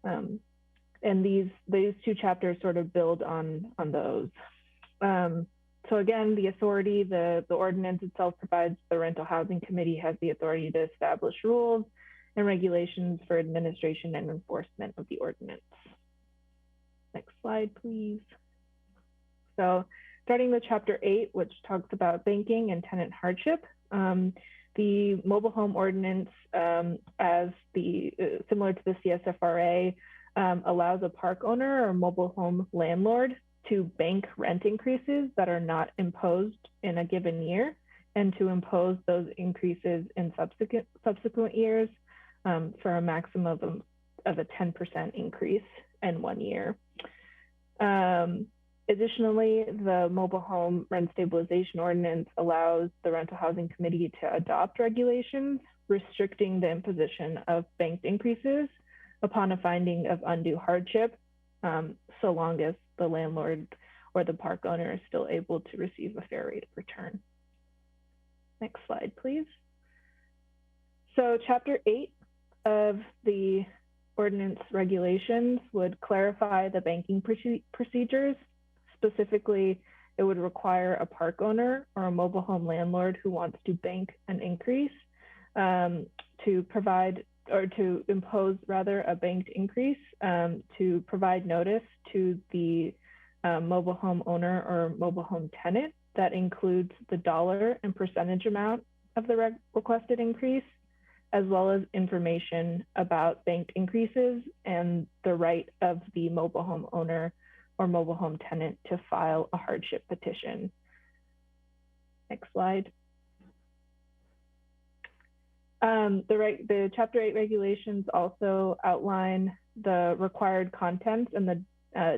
And these two chapters sort of build on those. So again, the authority, the ordinance itself provides the Rental Housing Committee has the authority to establish rules and regulations for administration and enforcement of the ordinance. Next slide, please. So starting with Chapter 8, which talks about banking and tenant hardship, the mobile home ordinance, as similar to the CSFRA, allows a park owner or mobile home landlord to bank rent increases that are not imposed in a given year, and to impose those increases in subsequent years for a maximum of a 10% increase in 1 year. Additionally, the mobile home rent stabilization ordinance allows the Rental Housing Committee to adopt regulations restricting the imposition of banked increases upon a finding of undue hardship, so long as the landlord or the park owner is still able to receive a fair rate of return. Next slide, please. So Chapter 8 of the ordinance regulations would clarify the banking procedures. Specifically, it would require a park owner or a mobile home landlord who wants to bank an increase to provide, or to impose rather, a banked increase to provide notice to the mobile home owner or mobile home tenant that includes the dollar and percentage amount of the requested increase, as well as information about banked increases and the right of the mobile home owner or mobile home tenant to file a hardship petition. Next slide. The Chapter 8 regulations also outline the required contents and the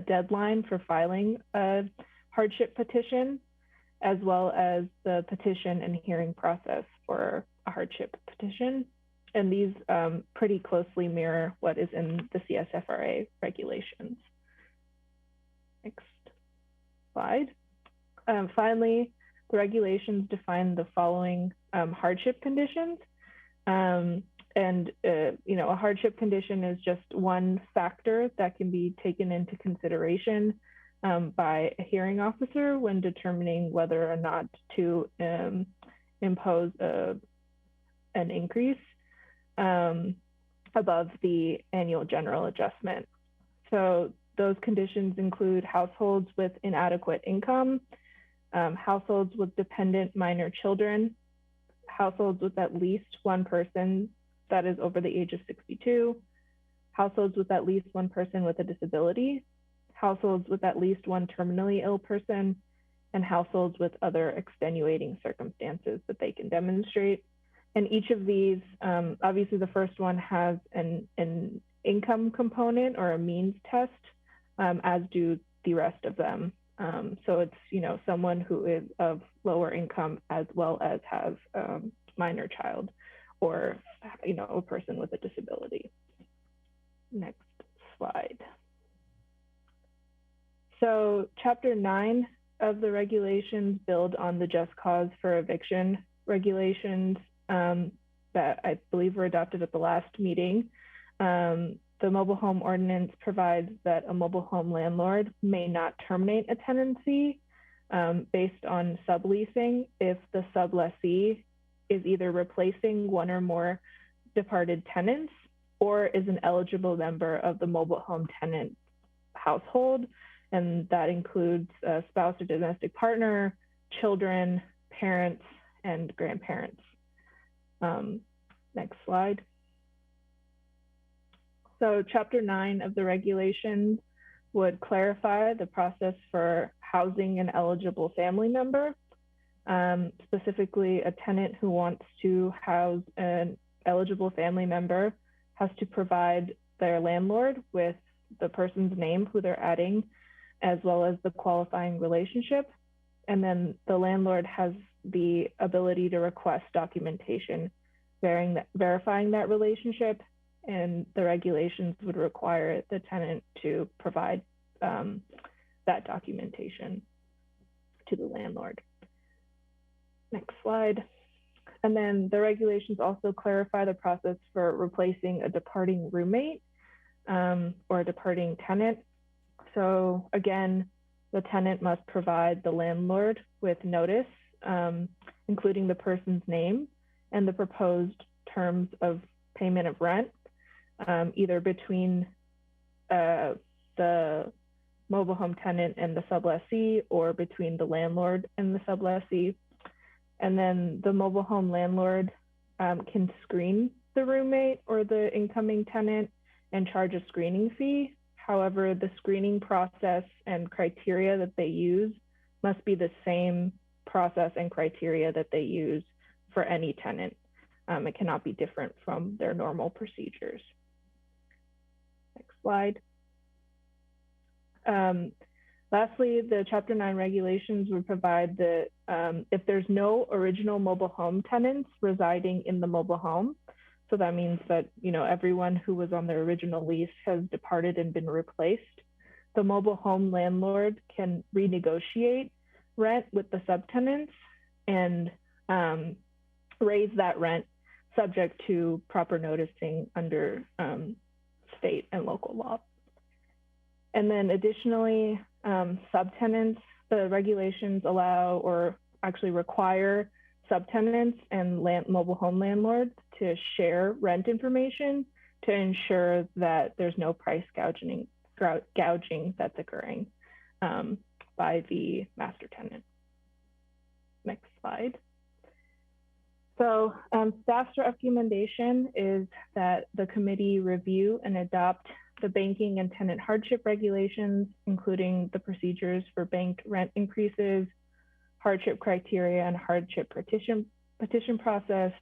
deadline for filing a hardship petition, as well as the petition and hearing process for a hardship petition. And these pretty closely mirror what is in the CSFRA regulations. Next slide. Finally, the regulations define the following hardship conditions. A hardship condition is just one factor that can be taken into consideration by a hearing officer when determining whether or not to impose an increase above the annual general adjustment. So those conditions include households with inadequate income, households with dependent minor children, households with at least one person that is over the age of 62, households with at least one person with a disability, households with at least one terminally ill person, and households with other extenuating circumstances that they can demonstrate. And each of these, obviously the first one has an income component or a means test, as do the rest of them. So it's, someone who is of lower income as well as has a minor child or, a person with a disability. Next slide. So Chapter 9 of the regulations build on the just cause for eviction regulations that I believe were adopted at the last meeting. The mobile home ordinance provides that a mobile home landlord may not terminate a tenancy based on subleasing if the sublessee is either replacing one or more departed tenants or is an eligible member of the mobile home tenant household. And that includes a spouse or domestic partner, children, parents, and grandparents. Next slide. So Chapter 9 of the regulations would clarify the process for housing an eligible family member. Specifically, a tenant who wants to house an eligible family member has to provide their landlord with the person's name who they're adding, as well as the qualifying relationship. And then the landlord has the ability to request documentation verifying that relationship, and the regulations would require the tenant to provide that documentation to the landlord. Next slide. And then the regulations also clarify the process for replacing a departing roommate or a departing tenant. So again, the tenant must provide the landlord with notice, including the person's name and the proposed terms of payment of rent, either between the mobile home tenant and the sublessee or between the landlord and the sublessee. And then the mobile home landlord can screen the roommate or the incoming tenant and charge a screening fee. However, the screening process and criteria that they use must be the same process and criteria that they use for any tenant. It cannot be different from their normal procedures. Next slide. Lastly, the Chapter 9 regulations would provide that if there's no original mobile home tenants residing in the mobile home, so that means that everyone who was on their original lease has departed and been replaced, the mobile home landlord can renegotiate rent with the subtenants and raise that rent subject to proper noticing under state and local law. And then additionally, subtenants, the regulations allow or actually require subtenants and mobile home landlords to share rent information to ensure that there's no price gouging that's occurring by the master tenant. Next slide. So staff's recommendation is that the committee review and adopt the banking and tenant hardship regulations, including the procedures for banked rent increases, hardship criteria, and hardship petition process,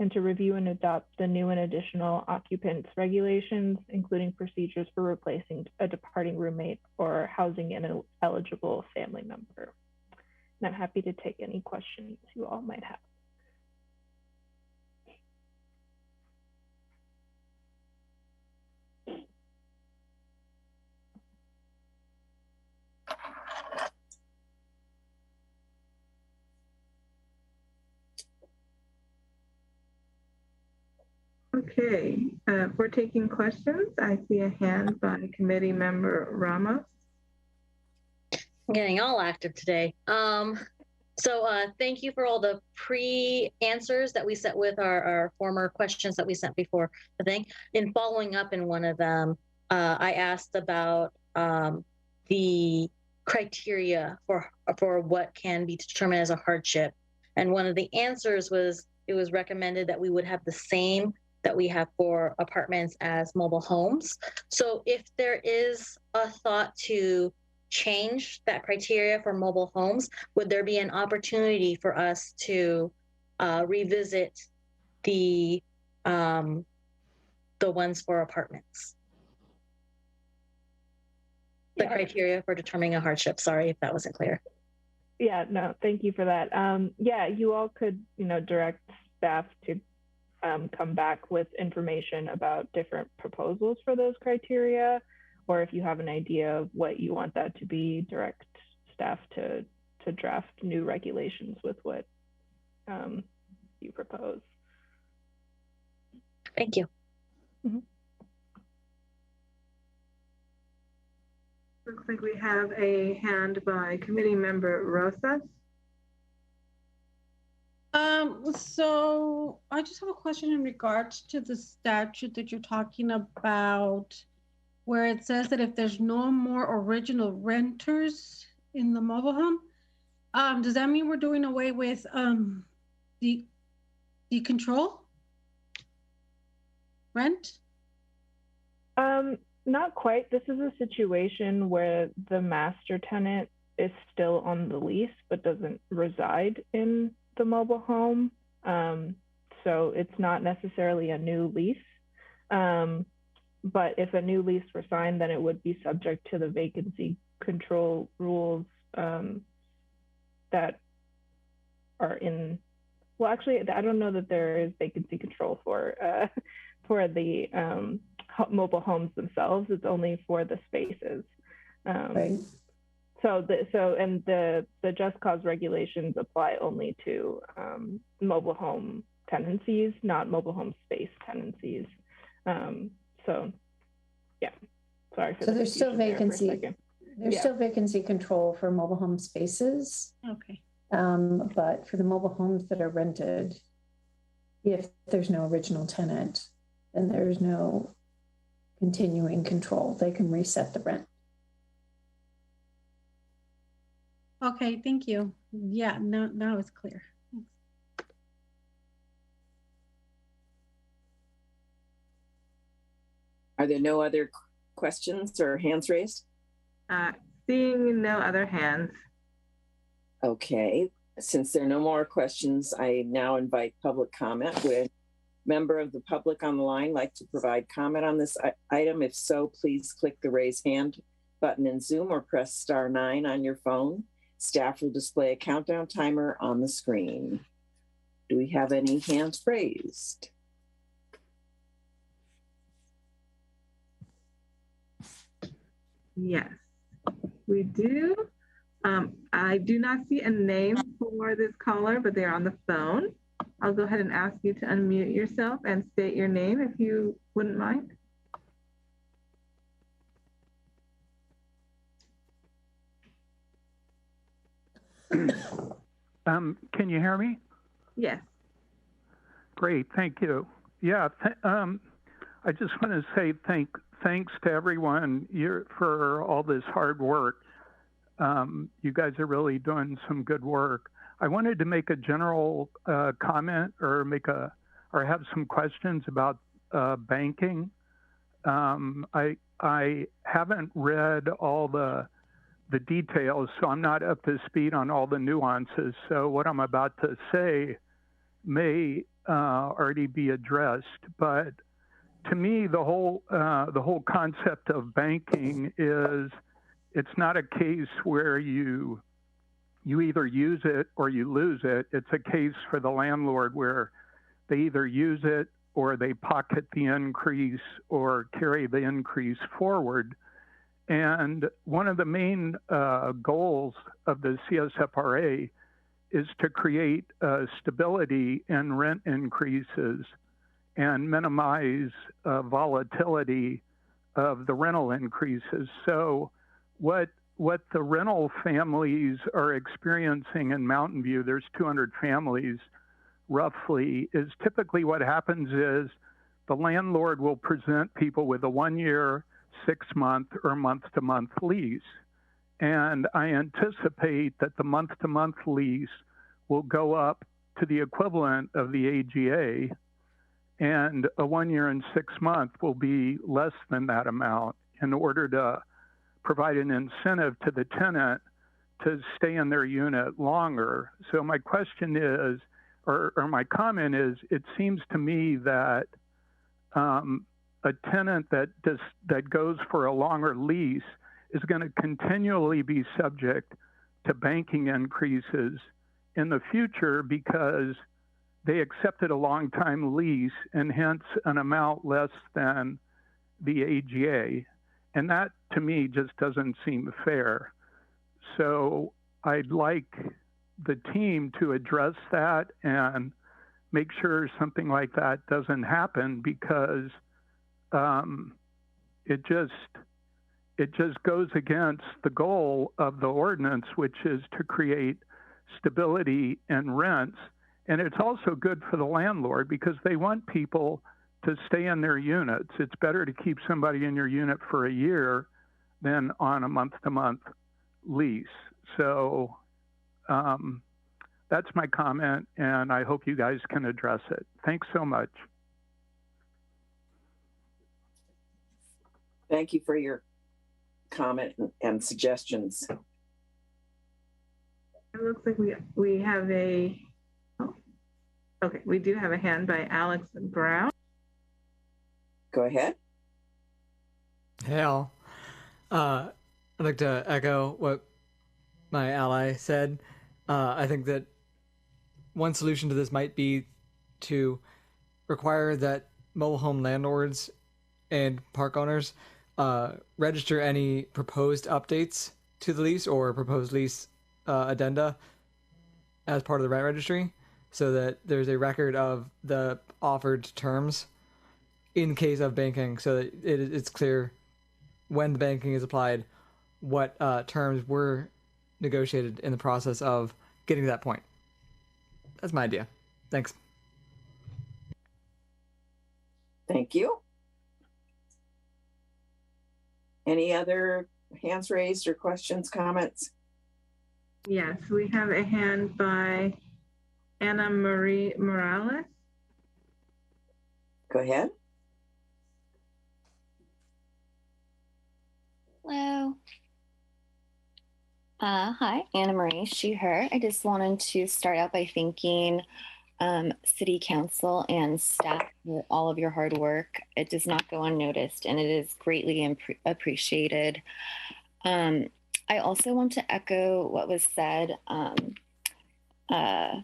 and to review and adopt the new and additional occupants regulations, including procedures for replacing a departing roommate or housing an eligible family member. And I'm happy to take any questions you all might have. Okay, we're taking questions. I see a hand by committee member Ramos. I'm getting all active today. Thank you for all the pre-answers that we set with our former questions that we sent before the thing. In following up in one of them, I asked about the criteria for what can be determined as a hardship. And one of the answers was, it was recommended that we would have the same that we have for apartments as mobile homes. So if there is a thought to change that criteria for mobile homes, would there be an opportunity for us to revisit the ones for apartments? The criteria for determining a hardship. Sorry if that wasn't clear. Yeah, no, thank you for that. Yeah, you all could, direct staff to come back with information about different proposals for those criteria, or if you have an idea of what you want that to be, direct staff to draft new regulations with what you propose. Thank you. Mm-hmm. Looks like we have a hand by committee member Rosas. So I just have a question in regards to the statute that you're talking about, where it says that if there's no more original renters in the mobile home, does that mean we're doing away with the control rent? Not quite. This is a situation where the master tenant is still on the lease but doesn't reside in the mobile home. So it's not necessarily a new lease. But if a new lease were signed, then it would be subject to the vacancy control rules that are in, well, actually, I don't know that there is vacancy control for the mobile homes themselves. It's only for the spaces. Right. So the just cause regulations apply only to mobile home tenancies, not mobile home space tenancies. So yeah, sorry for so the there's still vacancy. There's still vacancy control for mobile home spaces. Okay. But for the mobile homes that are rented, if there's no original tenant, then there's no continuing control. They can reset the rent. Okay, thank you. Yeah, now it's clear. Are there no other questions or hands raised? Seeing no other hands. Okay, since there are no more questions, I now invite public comment. Would a member of the public on the line like to provide comment on this item? If so, please click the raise hand button in Zoom or press *9 on your phone. Staff will display a countdown timer on the screen. Do we have any hands raised? Yes, we do. I do not see a name for this caller, but they're on the phone. I'll go ahead and ask you to unmute yourself and state your name if you wouldn't mind. Can you hear me? Yes. Great, thank you. Yeah, I just want to say thanks to everyone for all this hard work. You guys are really doing some good work. I wanted to make a general comment or have some questions about banking. I haven't read all the details, so I'm not up to speed on all the nuances. So what I'm about to say may already be addressed, but to me, the whole concept of banking is it's not a case where you either use it or you lose it. It's a case for the landlord where they either use it or they pocket the increase or carry the increase forward. And one of the main goals of the CSFRA is to create stability in rent increases and minimize volatility of the rental increases. So what the rental families are experiencing in Mountain View, there's 200 families roughly, is typically what happens is the landlord will present people with a 1-year, 6-month, or month-to-month lease. And I anticipate that the month-to-month lease will go up to the equivalent of the AGA, and a 1-year and 6-month will be less than that amount in order to provide an incentive to the tenant to stay in their unit longer. So my question is, or my comment is, it seems to me that a tenant that goes for a longer lease is going to continually be subject to banking increases in the future because they accepted a long-time lease and hence an amount less than the AGA. And that, to me, just doesn't seem fair. So I'd like the team to address that and make sure something like that doesn't happen, because it just goes against the goal of the ordinance, which is to create stability in rents. And it's also good for the landlord because they want people to stay in their units. It's better to keep somebody in your unit for a year than on a month-to-month lease. So that's my comment, and I hope you guys can address it. Thanks so much. Thank you for your comment and suggestions. It looks like we have we do have a hand by Alex Brown. Go ahead. Hey, Al. I'd like to echo what my ally said. I think that one solution to this might be to require that mobile home landlords and park owners register any proposed updates to the lease or proposed lease addenda as part of the rent registry, so that there's a record of the offered terms in case of banking, so that it's clear when the banking is applied, what terms were negotiated in the process of getting to that point. That's my idea. Thanks. Thank you. Any other hands raised or questions, comments? Yes, we have a hand by Anna Marie Morales. Go ahead. Hello. Hi, Anna Marie, she, her. I just wanted to start out by thanking City Council and staff for all of your hard work. It does not go unnoticed, and it is greatly appreciated. I also want to echo what was said. I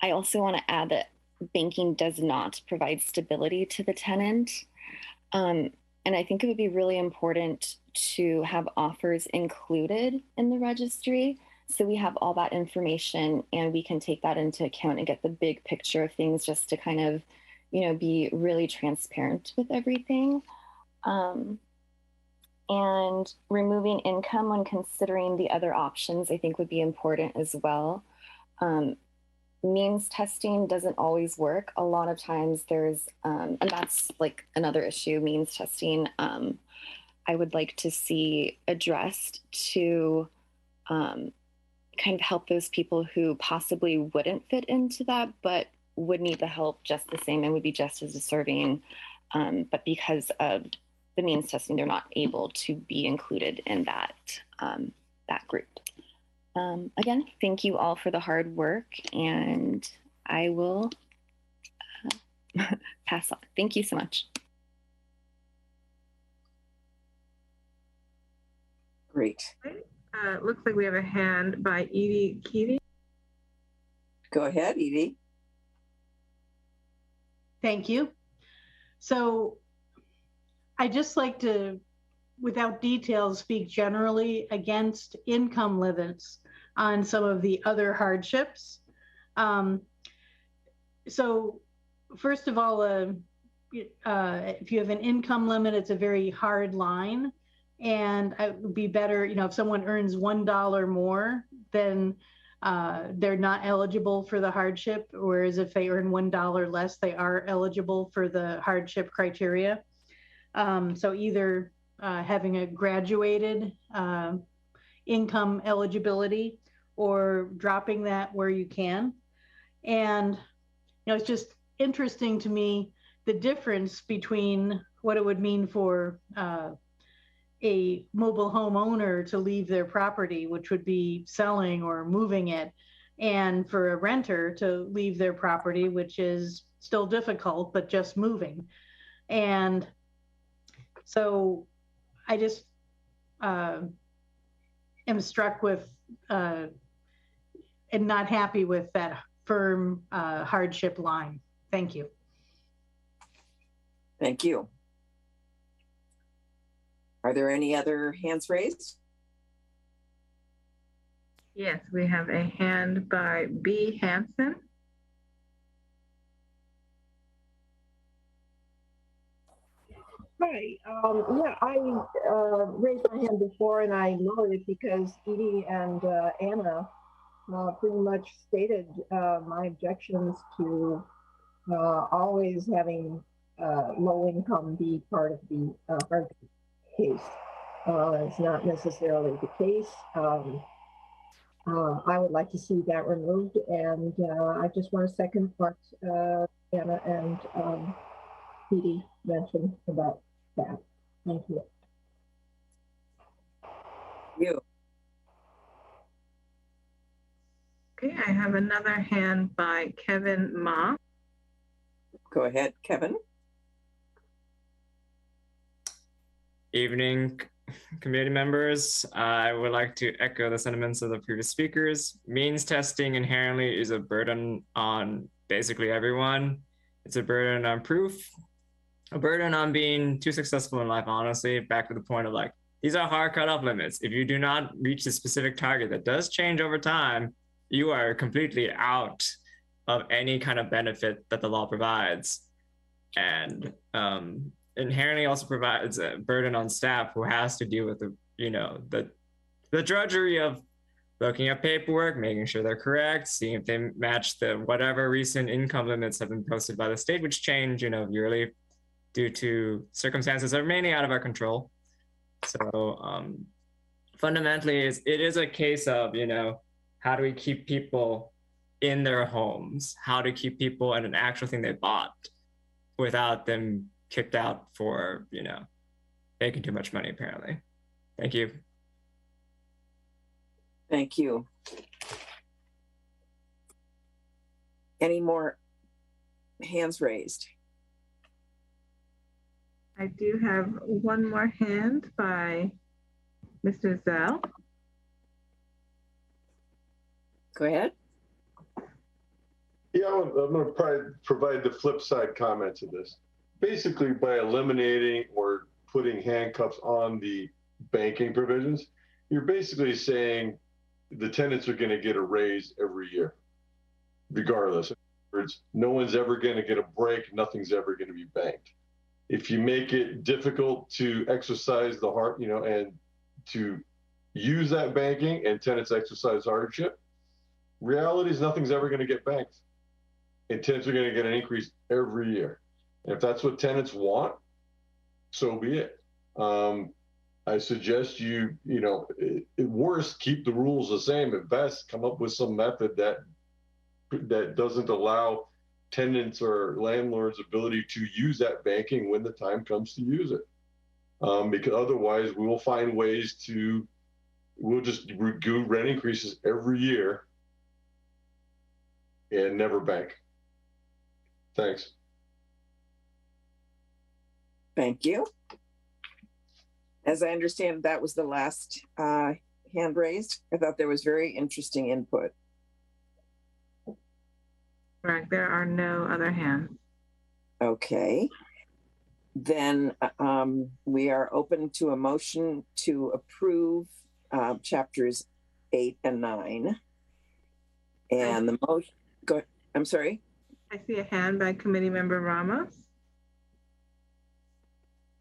also want to add that banking does not provide stability to the tenant. And I think it would be really important to have offers included in the registry, so we have all that information and we can take that into account and get the big picture of things, just to kind of, you know, be really transparent with everything. And removing income when considering the other options, I think, would be important as well. Means testing doesn't always work. A lot of times there's, and that's like another issue, means testing. I would like to see addressed to kind of help those people who possibly wouldn't fit into that, but would need the help just the same and would be just as deserving. But because of the means testing, they're not able to be included in that, that group. Again, thank you all for the hard work, and I will pass on. Thank you so much. Great. Looks like we have a hand by Edie Keating. Go ahead, Edie. Thank you. So I just like to, without details, speak generally against income limits on some of the other hardships. So first of all, if you have an income limit, it's a very hard line. And it would be better, if someone earns $1 more, then they're not eligible for the hardship. Whereas if they earn $1 less, they are eligible for the hardship criteria. So either having a graduated income eligibility or dropping that where you can. And, it's just interesting to me, the difference between what it would mean for a mobile home owner to leave their property, which would be selling or moving it, and for a renter to leave their property, which is still difficult, but just moving. And so I just am struck with and not happy with that firm hardship line. Thank you. Thank you. Are there any other hands raised? Yes, we have a hand by B. Hansen. Hi. Yeah, I raised my hand before and I lowered it because Edie and Anna pretty much stated my objections to always having low income be part of the hardship case. It's not necessarily the case. I would like to see that removed, and I just want to second what Anna and Edie mentioned about that. Thank you. You. Okay, I have another hand by Kevin Ma. Go ahead, Kevin. Evening, community members. I would like to echo the sentiments of the previous speakers. Means testing inherently is a burden on basically everyone. It's a burden on proof, a burden on being too successful in life, honestly. Back to the point of like, these are hard cutoff limits. If you do not reach a specific target that does change over time, you are completely out of any kind of benefit that the law provides. And inherently also provides a burden on staff who has to deal with the drudgery of looking at paperwork, making sure they're correct, seeing if they match the whatever recent income limits have been posted by the state, which change yearly due to circumstances that are mainly out of our control. So fundamentally, it is a case of how do we keep people in their homes? How to keep people in an actual thing they bought without them kicked out for, making too much money, apparently. Thank you. Thank you. Any more hands raised? I do have one more hand by Mr. Zell. Go ahead. Yeah, I'm going to provide the flip side comment to this. Basically, by eliminating or putting handcuffs on the banking provisions, you're basically saying the tenants are going to get a raise every year, regardless. In other words, no one's ever going to get a break. Nothing's ever going to be banked. If you make it difficult to exercise the heart, and to use that banking, and tenants exercise hardship, reality is nothing's ever going to get banked. And tenants are going to get an increase every year. And if that's what tenants want, so be it. I suggest you, at worst, keep the rules the same. At best, come up with some method that doesn't allow tenants or landlords' ability to use that banking when the time comes to use it. Because otherwise, we will find ways we'll just do rent increases every year and never bank. Thanks. Thank you. As I understand, that was the last hand raised. I thought there was very interesting input. Correct. There are no other hands. Okay. Then we are open to a motion to approve chapters 8 and 9. And the motion, I'm sorry. I see a hand by Committee Member Ramos.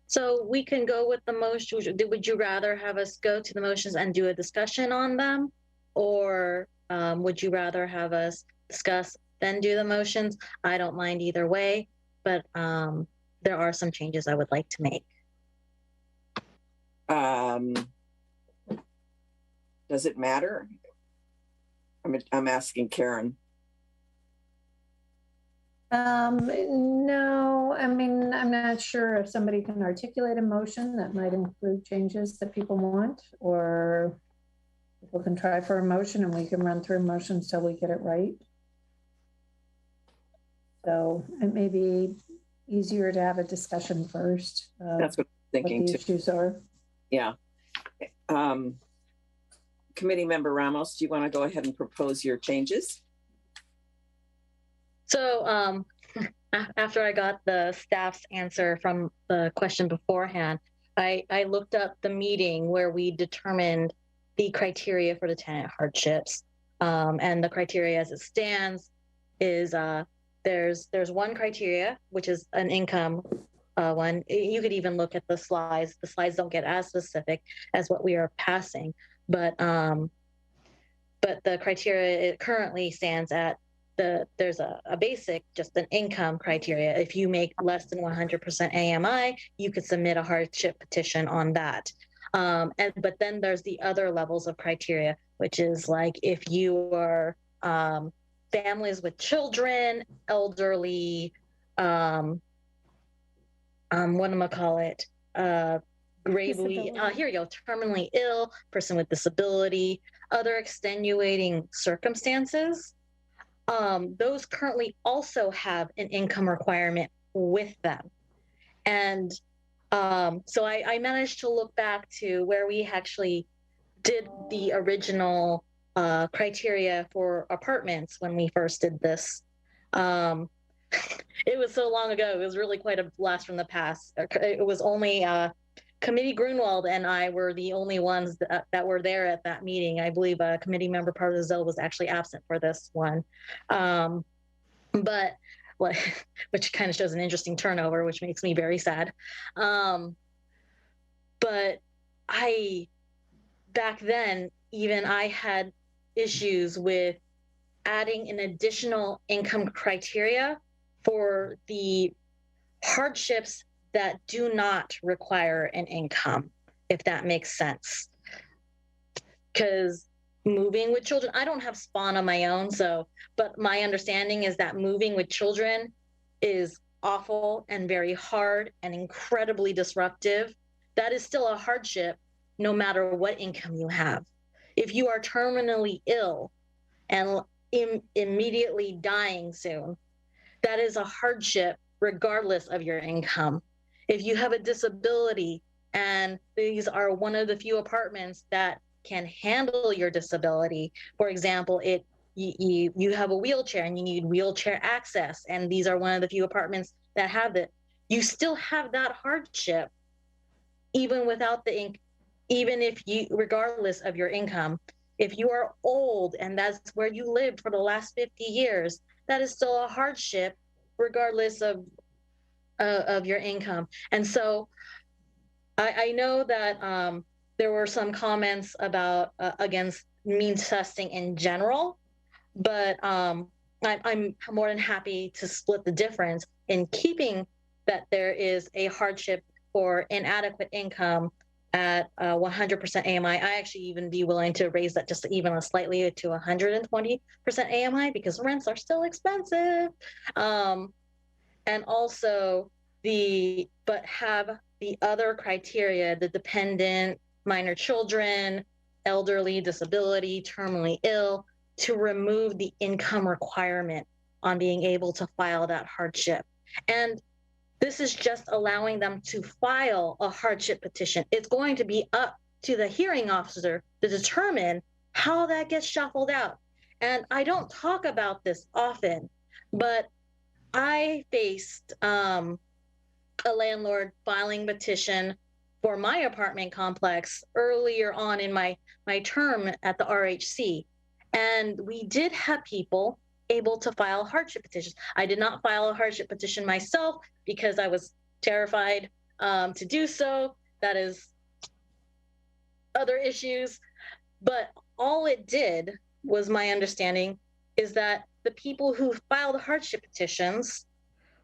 So we can go with the motion. Would you rather have us go to the motions and do a discussion on them? Or would you rather have us discuss, then do the motions? I don't mind either way, but there are some changes I would like to make. Does it matter? I'm asking Karen. No, I mean, I'm not sure if somebody can articulate a motion that might include changes that people want, or people can try for a motion and we can run through motions till we get it right. So it may be easier to have a discussion first. That's what I'm thinking what the too. issues are. Yeah. Committee Member Ramos, do you want to go ahead and propose your changes? So after I got the staff's answer from the question beforehand, I looked up the meeting where we determined the criteria for the tenant hardships. And the criteria as it stands is there's one criteria, which is an income one. You could even look at the slides. The slides don't get as specific as what we are passing, but the criteria, it currently stands at there's a basic, just an income criteria. If you make less than 100% AMI, you could submit a hardship petition on that. But then there's the other levels of criteria, which is like if you are families with children, elderly, gravely, here you go, terminally ill, person with disability, other extenuating circumstances. Those currently also have an income requirement with them. And so I managed to look back to where we actually did the original criteria for apartments when we first did this. It was so long ago, it was really quite a blast from the past. It was only Committee Grunwald and I were the only ones that were there at that meeting. I believe Committee Member Parzell was actually absent for this one. But which kind of shows an interesting turnover, which makes me very sad. But back then, even I had issues with adding an additional income criteria for the hardships that do not require an income, if that makes sense. Because moving with children, I don't have spawn on my own, but my understanding is that moving with children is awful and very hard and incredibly disruptive. That is still a hardship no matter what income you have. If you are terminally ill and immediately dying soon, that is a hardship regardless of your income. If you have a disability and these are one of the few apartments that can handle your disability, for example, you have a wheelchair and you need wheelchair access, and these are one of the few apartments that have it, you still have that hardship even without even if you, regardless of your income. If you are old and that's where you lived for the last 50 years, that is still a hardship regardless of your income. And so I know that there were some comments about against means testing in general, but I'm more than happy to split the difference in keeping that there is a hardship for inadequate income at 100% AMI. I actually even be willing to raise that just even slightly to 120% AMI because rents are still expensive. And also but have the other criteria, the dependent, minor children, elderly, disability, terminally ill, to remove the income requirement on being able to file that hardship. And this is just allowing them to file a hardship petition. It's going to be up to the hearing officer to determine how that gets shuffled out. And I don't talk about this often, but I faced a landlord filing petition for my apartment complex earlier on in my term at the RHC. And we did have people able to file hardship petitions. I did not file a hardship petition myself because I was terrified to do so. That is other issues. But all it did was, my understanding is that the people who filed hardship petitions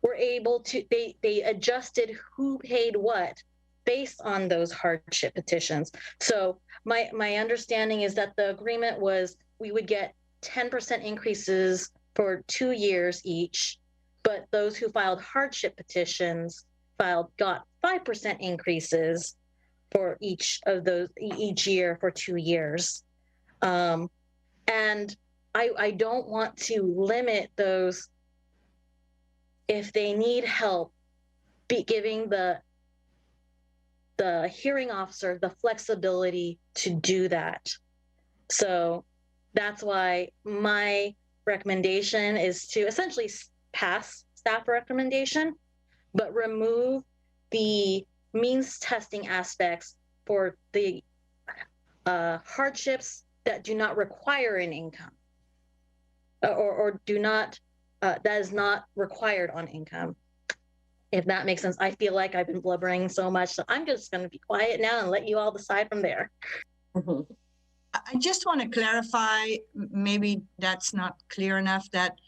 were able to, they adjusted who paid what based on those hardship petitions. So my understanding is that the agreement was we would get 10% increases for 2 years each, but those who filed hardship petitions got 5% increases for each of those each year for 2 years. And I don't want to limit those if they need help, giving the hearing officer the flexibility to do that. So that's why my recommendation is to essentially pass staff recommendation, but remove the means testing aspects for the hardships that do not require an income or do not, that is not required on income. If that makes sense. I feel like I've been blubbering so much, so I'm just going to be quiet now and let you all decide from there. I just want to clarify, maybe that's not clear enough, that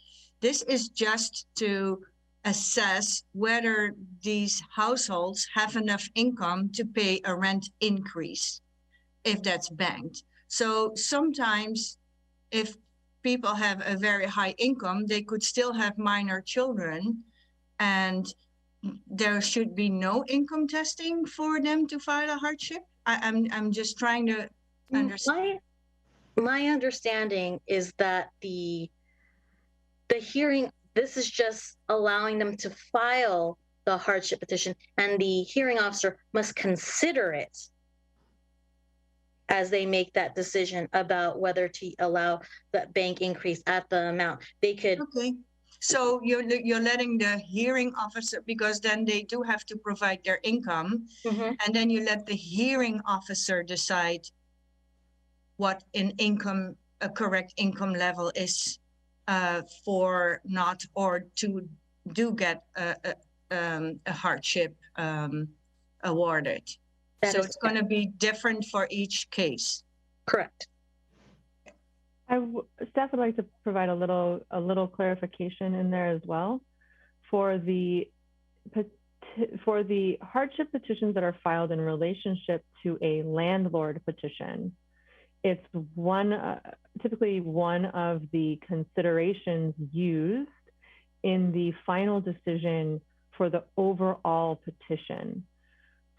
this is just to assess whether these households have enough income to pay a rent increase, if that's banked. So sometimes if people have a very high income, they could still have minor children, and there should be no income testing for them to file a hardship. I'm just trying to understand. My understanding is that the hearing, this is just allowing them to file the hardship petition, and the hearing officer must consider it as they make that decision about whether to allow that bank increase at the amount. They could. Okay. So you're letting the hearing officer, because then they do have to provide their income, and then you let the hearing officer decide what a correct income level is for not, or to do get a hardship awarded. So it's going to be different for each case. Correct. Staff would like to provide a little clarification in there as well. For the hardship petitions that are filed in relationship to a landlord petition, it's typically one of the considerations used in the final decision for the overall petition.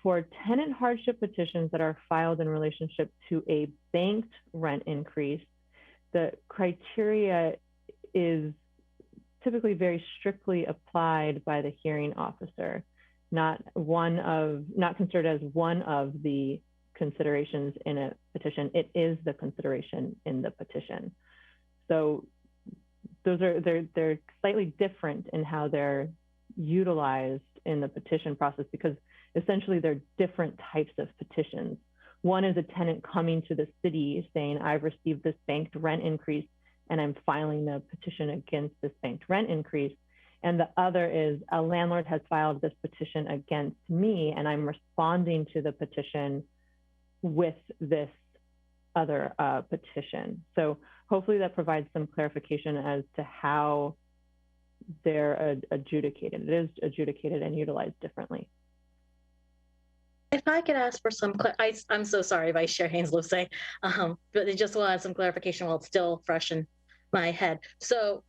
For tenant hardship petitions that are filed in relationship to a banked rent increase, the criteria is typically very strictly applied by the hearing officer, not considered as one of the considerations in a petition. It is the consideration in the petition. So they're slightly different in how they're utilized in the petition process, because essentially they're different types of petitions. One is a tenant coming to the city saying, I've received this banked rent increase and I'm filing the petition against this banked rent increase. And the other is a landlord has filed this petition against me and I'm responding to the petition with this other petition. So hopefully that provides some clarification as to how they're adjudicated. It is adjudicated and utilized differently. If I could ask for some, I'm so sorry, Vice Chair Haynes-Lucey, but I just want some clarification while it's still fresh in my head. So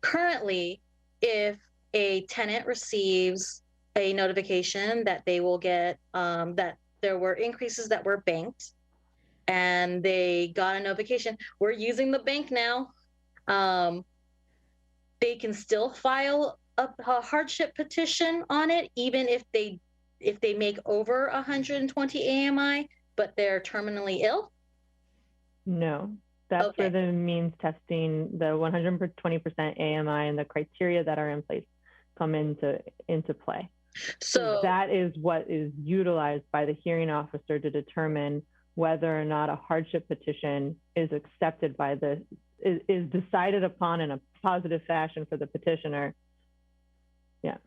currently, if a tenant receives a notification that they will get, that there were increases that were banked, and they got a notification, we're using the bank now, they can still file a hardship petition on it, even if they make over 120 AMI, but they're terminally ill? No, that's where the means testing, the 120% AMI and the criteria that are in place come into play. So that is what is utilized by the hearing officer to determine whether or not a hardship petition is accepted by is decided upon and positive fashion for the petitioner. Yeah.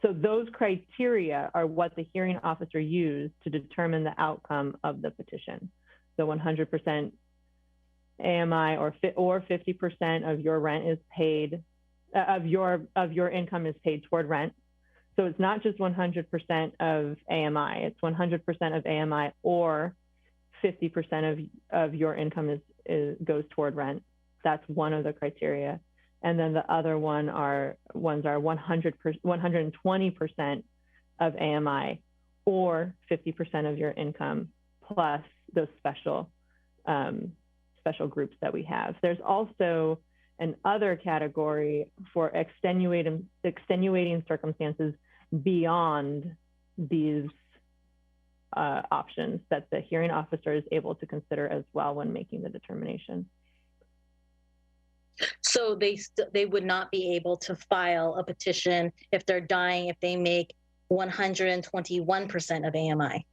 So those criteria are what the hearing officer used to determine the outcome of the petition. So 100% AMI or 50% of your rent is paid, of your income is paid toward rent. So it's not just 100% of AMI, it's 100% of AMI or 50% of your income goes toward rent. That's one of the criteria. And then the other ones are 120% of AMI or 50% of your income plus those special groups that we have. There's also an other category for extenuating circumstances beyond these options that the hearing officer is able to consider as well when making the determination. So they would not be able to file a petition if they're dying if they make 121% of AMI.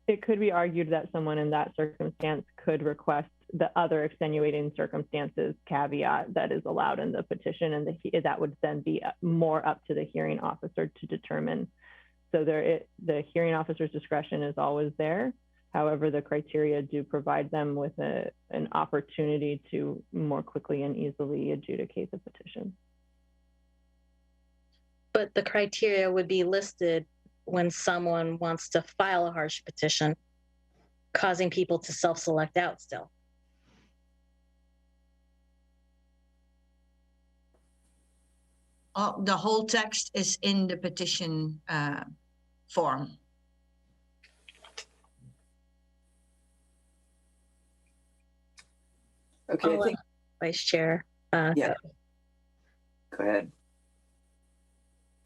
It could be argued that someone in that circumstance could request the other extenuating circumstances caveat that is allowed in the petition, and that would then be more up to the hearing officer to determine. So the hearing officer's discretion is always there. However, the criteria do provide them with an opportunity to more quickly and easily adjudicate the petition. But the criteria would be listed when someone wants to file a hardship petition, causing people to self-select out still. The whole text is in the petition form. Okay, I think Vice Chair. Yeah. Go ahead.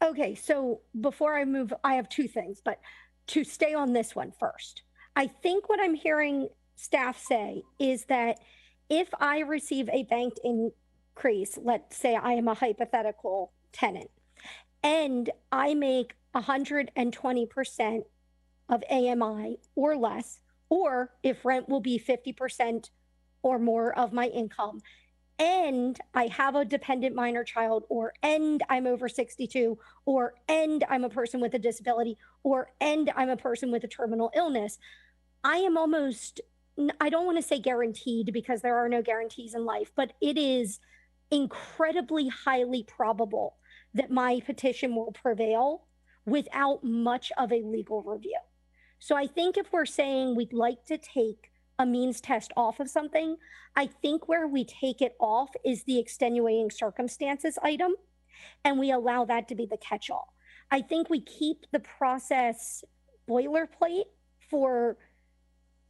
Okay, so before I move, I have two things, but to stay on this one first. I think what I'm hearing staff say is that if I receive a banked increase, let's say I am a hypothetical tenant, and I make 120% of AMI or less, or if rent will be 50% or more of my income, and I have a dependent minor child, and I'm over 62, and I'm a person with a disability, and I'm a person with a terminal illness, I am almost, I don't want to say guaranteed because there are no guarantees in life, but it is incredibly highly probable that my petition will prevail without much of a legal review. So I think if we're saying we'd like to take a means test off of something, I think where we take it off is the extenuating circumstances item, and we allow that to be the catch-all. I think we keep the process boilerplate for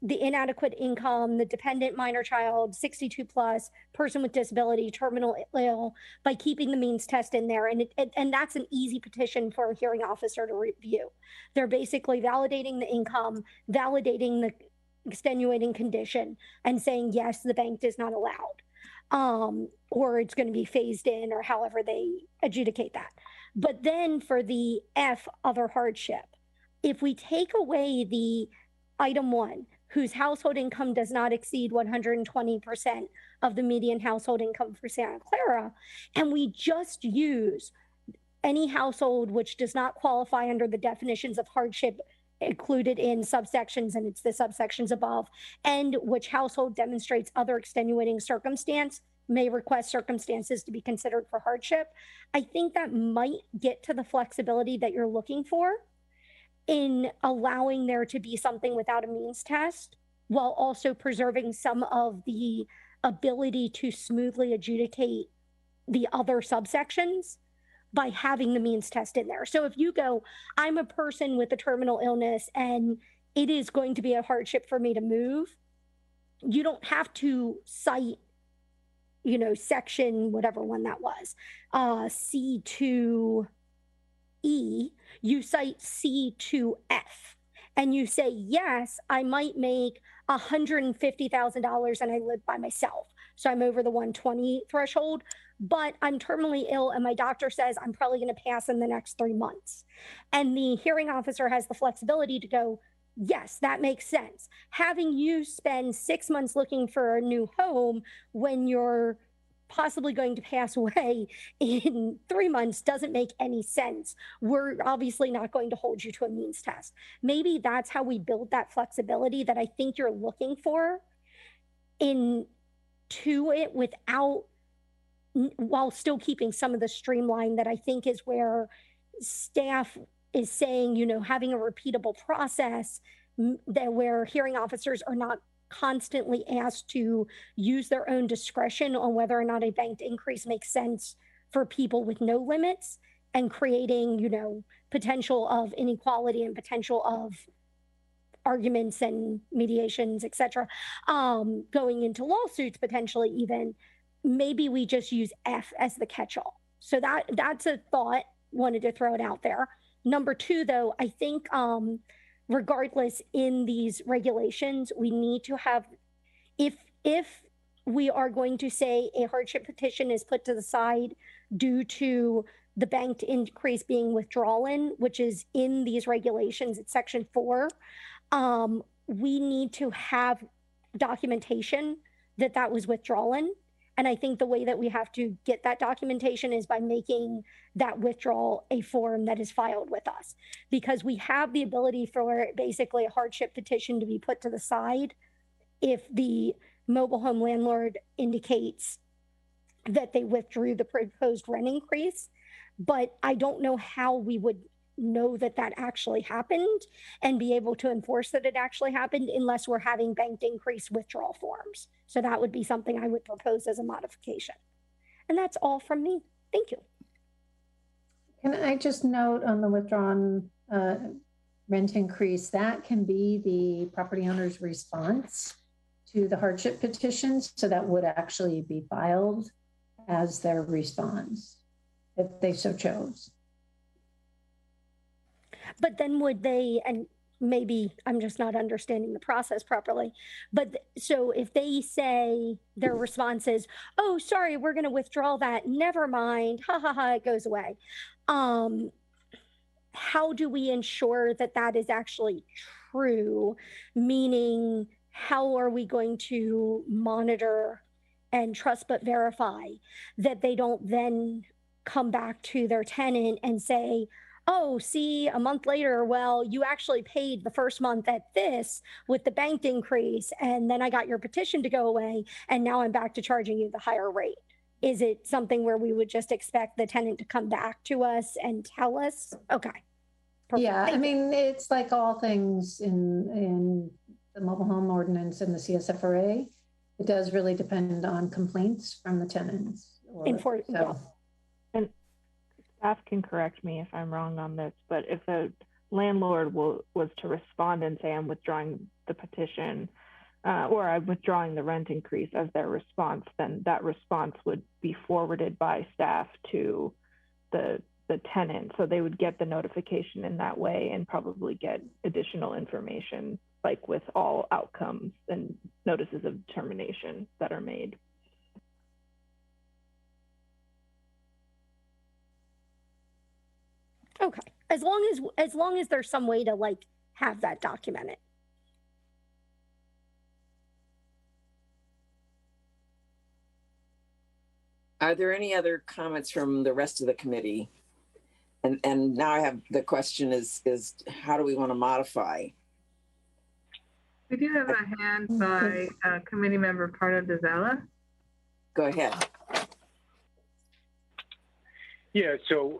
the inadequate income, the dependent minor child, 62 plus, person with disability, terminal ill, by keeping the means test in there. And that's an easy petition for a hearing officer to review. They're basically validating the income, validating the extenuating condition, and saying, yes, the bank is not allowed, or it's going to be phased in, or however they adjudicate that. But then for the F, other hardship, if we take away the item 1, whose household income does not exceed 120% of the median household income for Santa Clara, and we just use any household which does not qualify under the definitions of hardship included in subsections, and it's the subsections above, and which household demonstrates other extenuating circumstance, may request circumstances to be considered for hardship, I think that might get to the flexibility that you're looking for in allowing there to be something without a means test, while also preserving some of the ability to smoothly adjudicate the other subsections by having the means test in there. So if you go, I'm a person with a terminal illness and it is going to be a hardship for me to move, you don't have to cite, section, whatever one that was, C2E, you cite C2F, and you say, yes, I might make $150,000 and I live by myself, so I'm over the 120 threshold, but I'm terminally ill and my doctor says I'm probably going to pass in the next 3 months. And the hearing officer has the flexibility to go, yes, that makes sense. Having you spend 6 months looking for a new home when you're possibly going to pass away in 3 months doesn't make any sense. We're obviously not going to hold you to a means test. Maybe that's how we build that flexibility that I think you're looking for into it without, while still keeping some of the streamline that I think is where staff is saying, you know, having a repeatable process that where hearing officers are not constantly asked to use their own discretion on whether or not a banked increase makes sense for people with no limits, and creating, you know, potential of inequality and potential of arguments and mediations, et cetera, going into lawsuits potentially even. Maybe we just use F as the catch-all. So that's a thought, wanted to throw it out there. Number two, though, I think regardless in these regulations, we need to have, if we are going to say a hardship petition is put to the side due to the banked increase being withdrawn, which is in these regulations, it's section 4, we need to have documentation that that was withdrawn. And I think the way that we have to get that documentation is by making that withdrawal a form that is filed with us, because we have the ability for basically a hardship petition to be put to the side if the mobile home landlord indicates that they withdrew the proposed rent increase. But I don't know how we would know that that actually happened and be able to enforce that it actually happened unless we're having banked increase withdrawal forms. So that would be something I would propose as a modification. And that's all from me. Thank you. Can I just note on the withdrawn rent increase, that can be the property owner's response to the hardship petitions. So that would actually be filed as their response if they so chose. But then would they, and maybe I'm just not understanding the process properly, but so if they say their response is, oh, sorry, we're going to withdraw that, never mind, ha ha ha, it goes away. How do we ensure that that is actually true? Meaning, how are we going to monitor and trust but verify that they don't then come back to their tenant and say, oh, see, a month later, well, you actually paid the first month at this with the banked increase, and then I got your petition to go away, and now I'm back to charging you the higher rate. Is it something where we would just expect the tenant to come back to us and tell us? Okay. Perfect. Yeah, I mean, it's like all things in the mobile home ordinance and the CSFRA. It does really depend on complaints from the tenants. And staff can correct me if I'm wrong on this, but if the landlord was to respond and say, I'm withdrawing the petition, or I'm withdrawing the rent increase as their response, then that response would be forwarded by staff to the tenant. So they would get the notification in that way and probably get additional information, like with all outcomes and notices of determination that are made. Okay, as long as there's some way to like have that documented. Are there any other comments from the rest of the committee? And now I have the question is how do we want to modify? We do have a hand by committee member Pardo Dazella. Go ahead. Yeah, so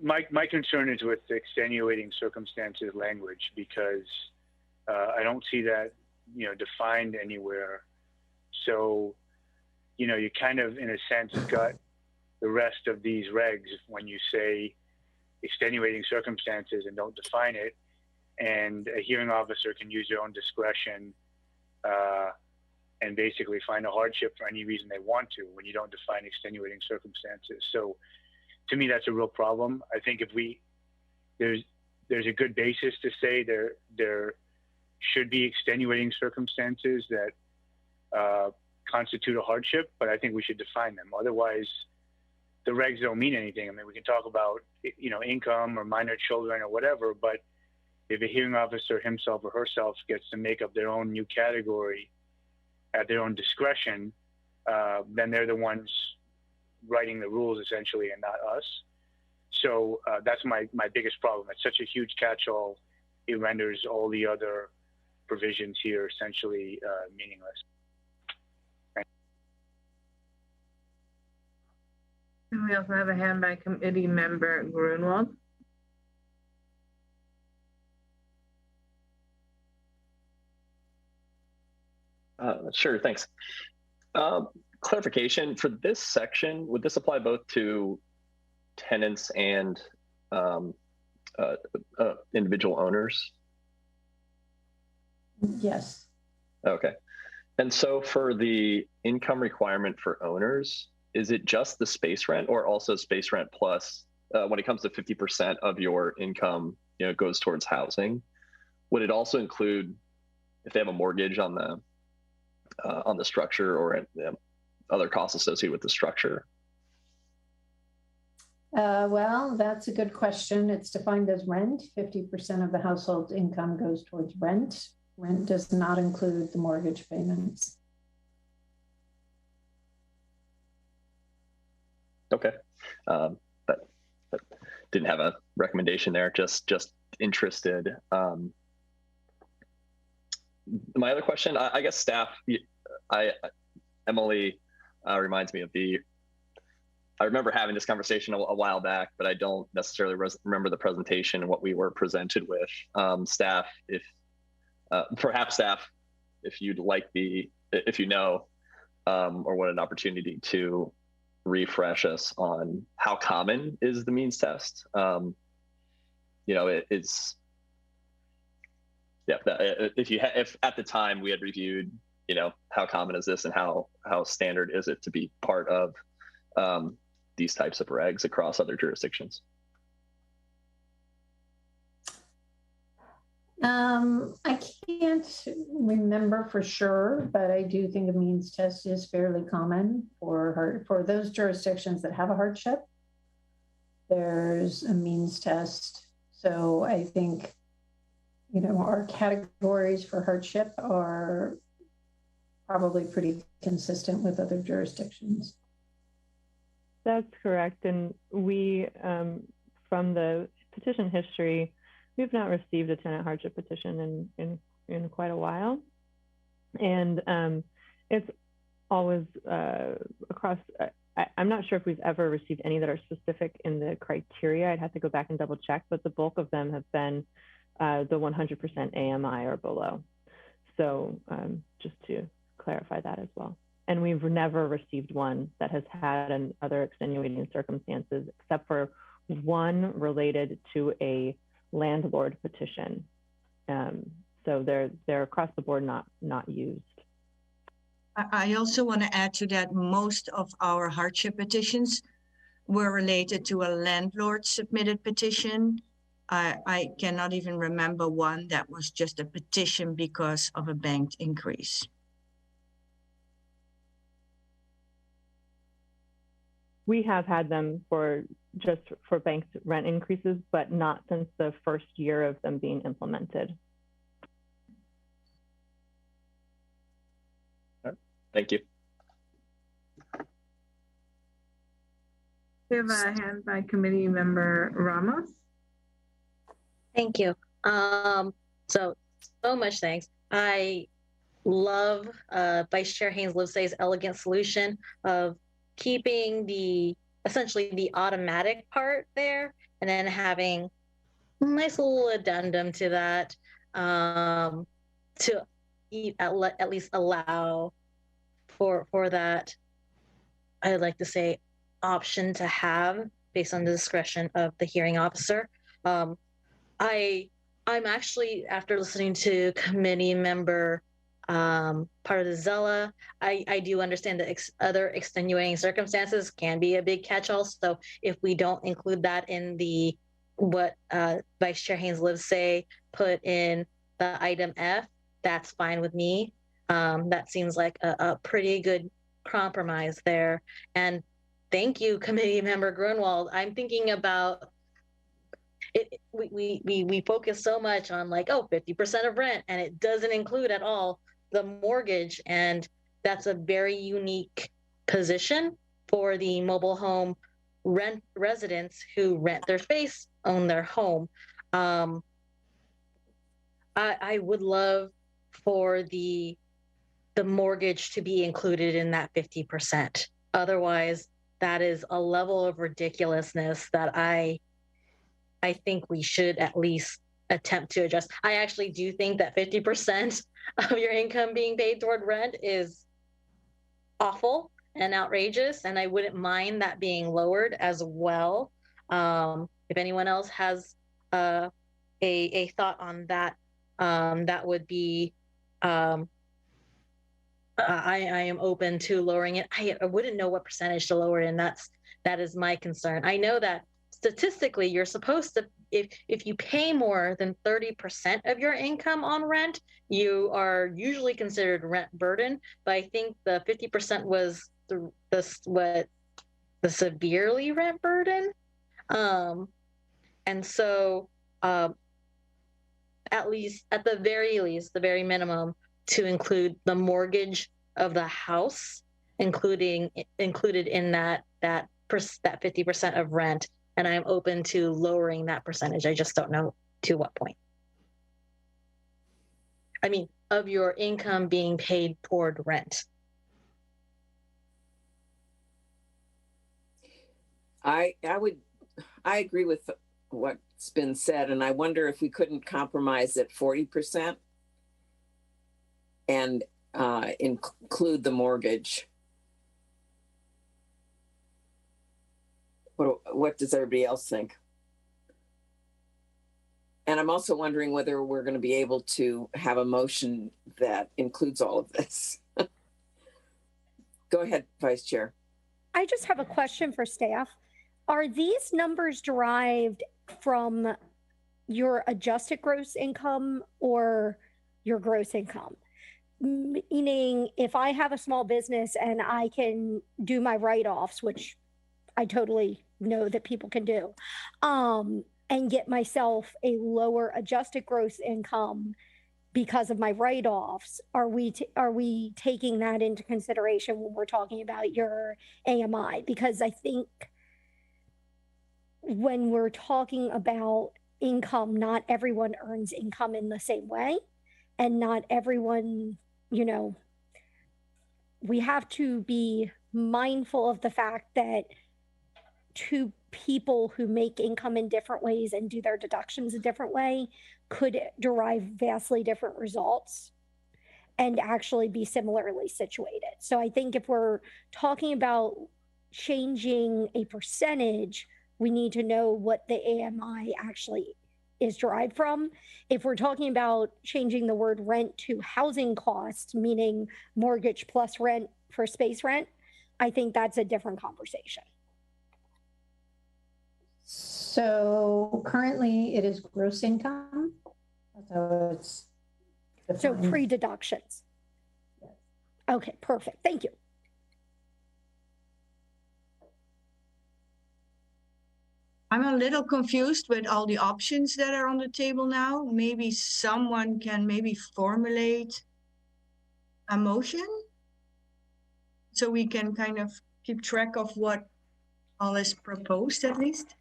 my concern is with the extenuating circumstances language, because I don't see that, defined anywhere. So, you kind of, in a sense, got the rest of these regs when you say extenuating circumstances and don't define it, and a hearing officer can use their own discretion and basically find a hardship for any reason they want to when you don't define extenuating circumstances. So to me, that's a real problem. I think if there's a good basis to say there should be extenuating circumstances that constitute a hardship, but I think we should define them. Otherwise, the regs don't mean anything. I mean, we can talk about, income or minor children or whatever, but if a hearing officer himself or herself gets to make up their own new category at their own discretion, then they're the ones writing the rules essentially and not us. So that's my biggest problem. It's such a huge catch-all. It renders all the other provisions here essentially meaningless. And we also have a hand by committee member Grunwald. Sure, thanks. Clarification, for this section, would this apply both to tenants and individual owners? Yes. Okay. And so for the income requirement for owners, is it just the space rent or also space rent plus when it comes to 50% of your income, goes towards housing? Would it also include if they have a mortgage on the structure or other costs associated with the structure? Well, that's a good question. It's defined as rent. 50% of the household's income goes towards rent. Rent does not include the mortgage payments. Okay, but didn't have a recommendation there. Just interested. My other question, I guess staff. Emily reminds me of I remember having this conversation a while back, but I don't necessarily remember the presentation and what we were presented with. Staff, perhaps staff, if you'd like if you know, or want an opportunity to refresh us on how common is the means test. It's if at the time we had reviewed, how common is this and how standard is it to be part of these types of regs across other jurisdictions? I can't remember for sure, but I do think a means test is fairly common for those jurisdictions that have a hardship. There's a means test. So I think, our categories for hardship are probably pretty consistent with other jurisdictions. That's correct. And we, from the petition history, we've not received a tenant hardship petition in quite a while. And it's always across, I'm not sure if we've ever received any that are specific in the criteria. I'd have to go back and double check, but the bulk of them have been the 100% AMI or below. So just to clarify that as well. And we've never received one that has had other extenuating circumstances, except for one related to a landlord petition. So they're across the board not used. I also want to add to that most of our hardship petitions were related to a landlord submitted petition. I cannot even remember one that was just a petition because of a banked increase. We have had them just for banked rent increases, but not since the first year of them being implemented. Thank you. We have a hand by committee member Ramos. Thank you. So much thanks. I love Vice Chair Haynes-Livesay's elegant solution of keeping essentially the automatic part there and then having a nice little addendum to that to at least allow for that, I'd like to say, option to have based on the discretion of the hearing officer. I'm actually, after listening to committee member part of the Zella, I do understand that other extenuating circumstances can be a big catch-all. So if we don't include that in what Vice Chair Haynes-Livesay put in the item F, that's fine with me. That seems like a pretty good compromise there. And thank you, committee member Grunwald. I'm thinking about we focus so much on like, oh, 50% of rent, and it doesn't include at all the mortgage. And that's a very unique position for the mobile home residents who rent their space, own their home. I would love for the mortgage to be included in that 50%. Otherwise, that is a level of ridiculousness that I think we should at least attempt to address. I actually do think that 50% of your income being paid toward rent is awful and outrageous, and I wouldn't mind that being lowered as well. If anyone else has a thought on that, that would be, I am open to lowering it. I wouldn't know what percentage to lower it, and that is my concern. I know that statistically you're supposed to, if you pay more than 30% of your income on rent, you are usually considered rent burden. But I think the 50% was the severely rent burden. And so at the very least, the very minimum, to include the mortgage of the house, included in that 50% of rent. And I'm open to lowering that percentage. I just don't know to what point. I mean, of your income being paid toward rent. I agree with what's been said, and I wonder if we couldn't compromise at 40% and include the mortgage. What does everybody else think? And I'm also wondering whether we're going to be able to have a motion that includes all of this. Go ahead, Vice Chair. I just have a question for staff. Are these numbers derived from your adjusted gross income or your gross income? Meaning, if I have a small business and I can do my write-offs, which I totally know that people can do, and get myself a lower adjusted gross income because of my write-offs, are we taking that into consideration when we're talking about your AMI? Because I think when we're talking about income, not everyone earns income in the same way, and not everyone, we have to be mindful of the fact that two people who make income in different ways and do their deductions a different way could derive vastly different results and actually be similarly situated. So I think if we're talking about changing a percentage, we need to know what the AMI actually is derived from. If we're talking about changing the word rent to housing costs, meaning mortgage plus rent for space rent, I think that's a different conversation. So currently it is gross income. So it's defined. Pre-deductions. Yes. Okay, perfect. Thank you. I'm a little confused with all the options that are on the table now. Maybe someone can formulate a motion so we can kind of keep track of what all is proposed at least.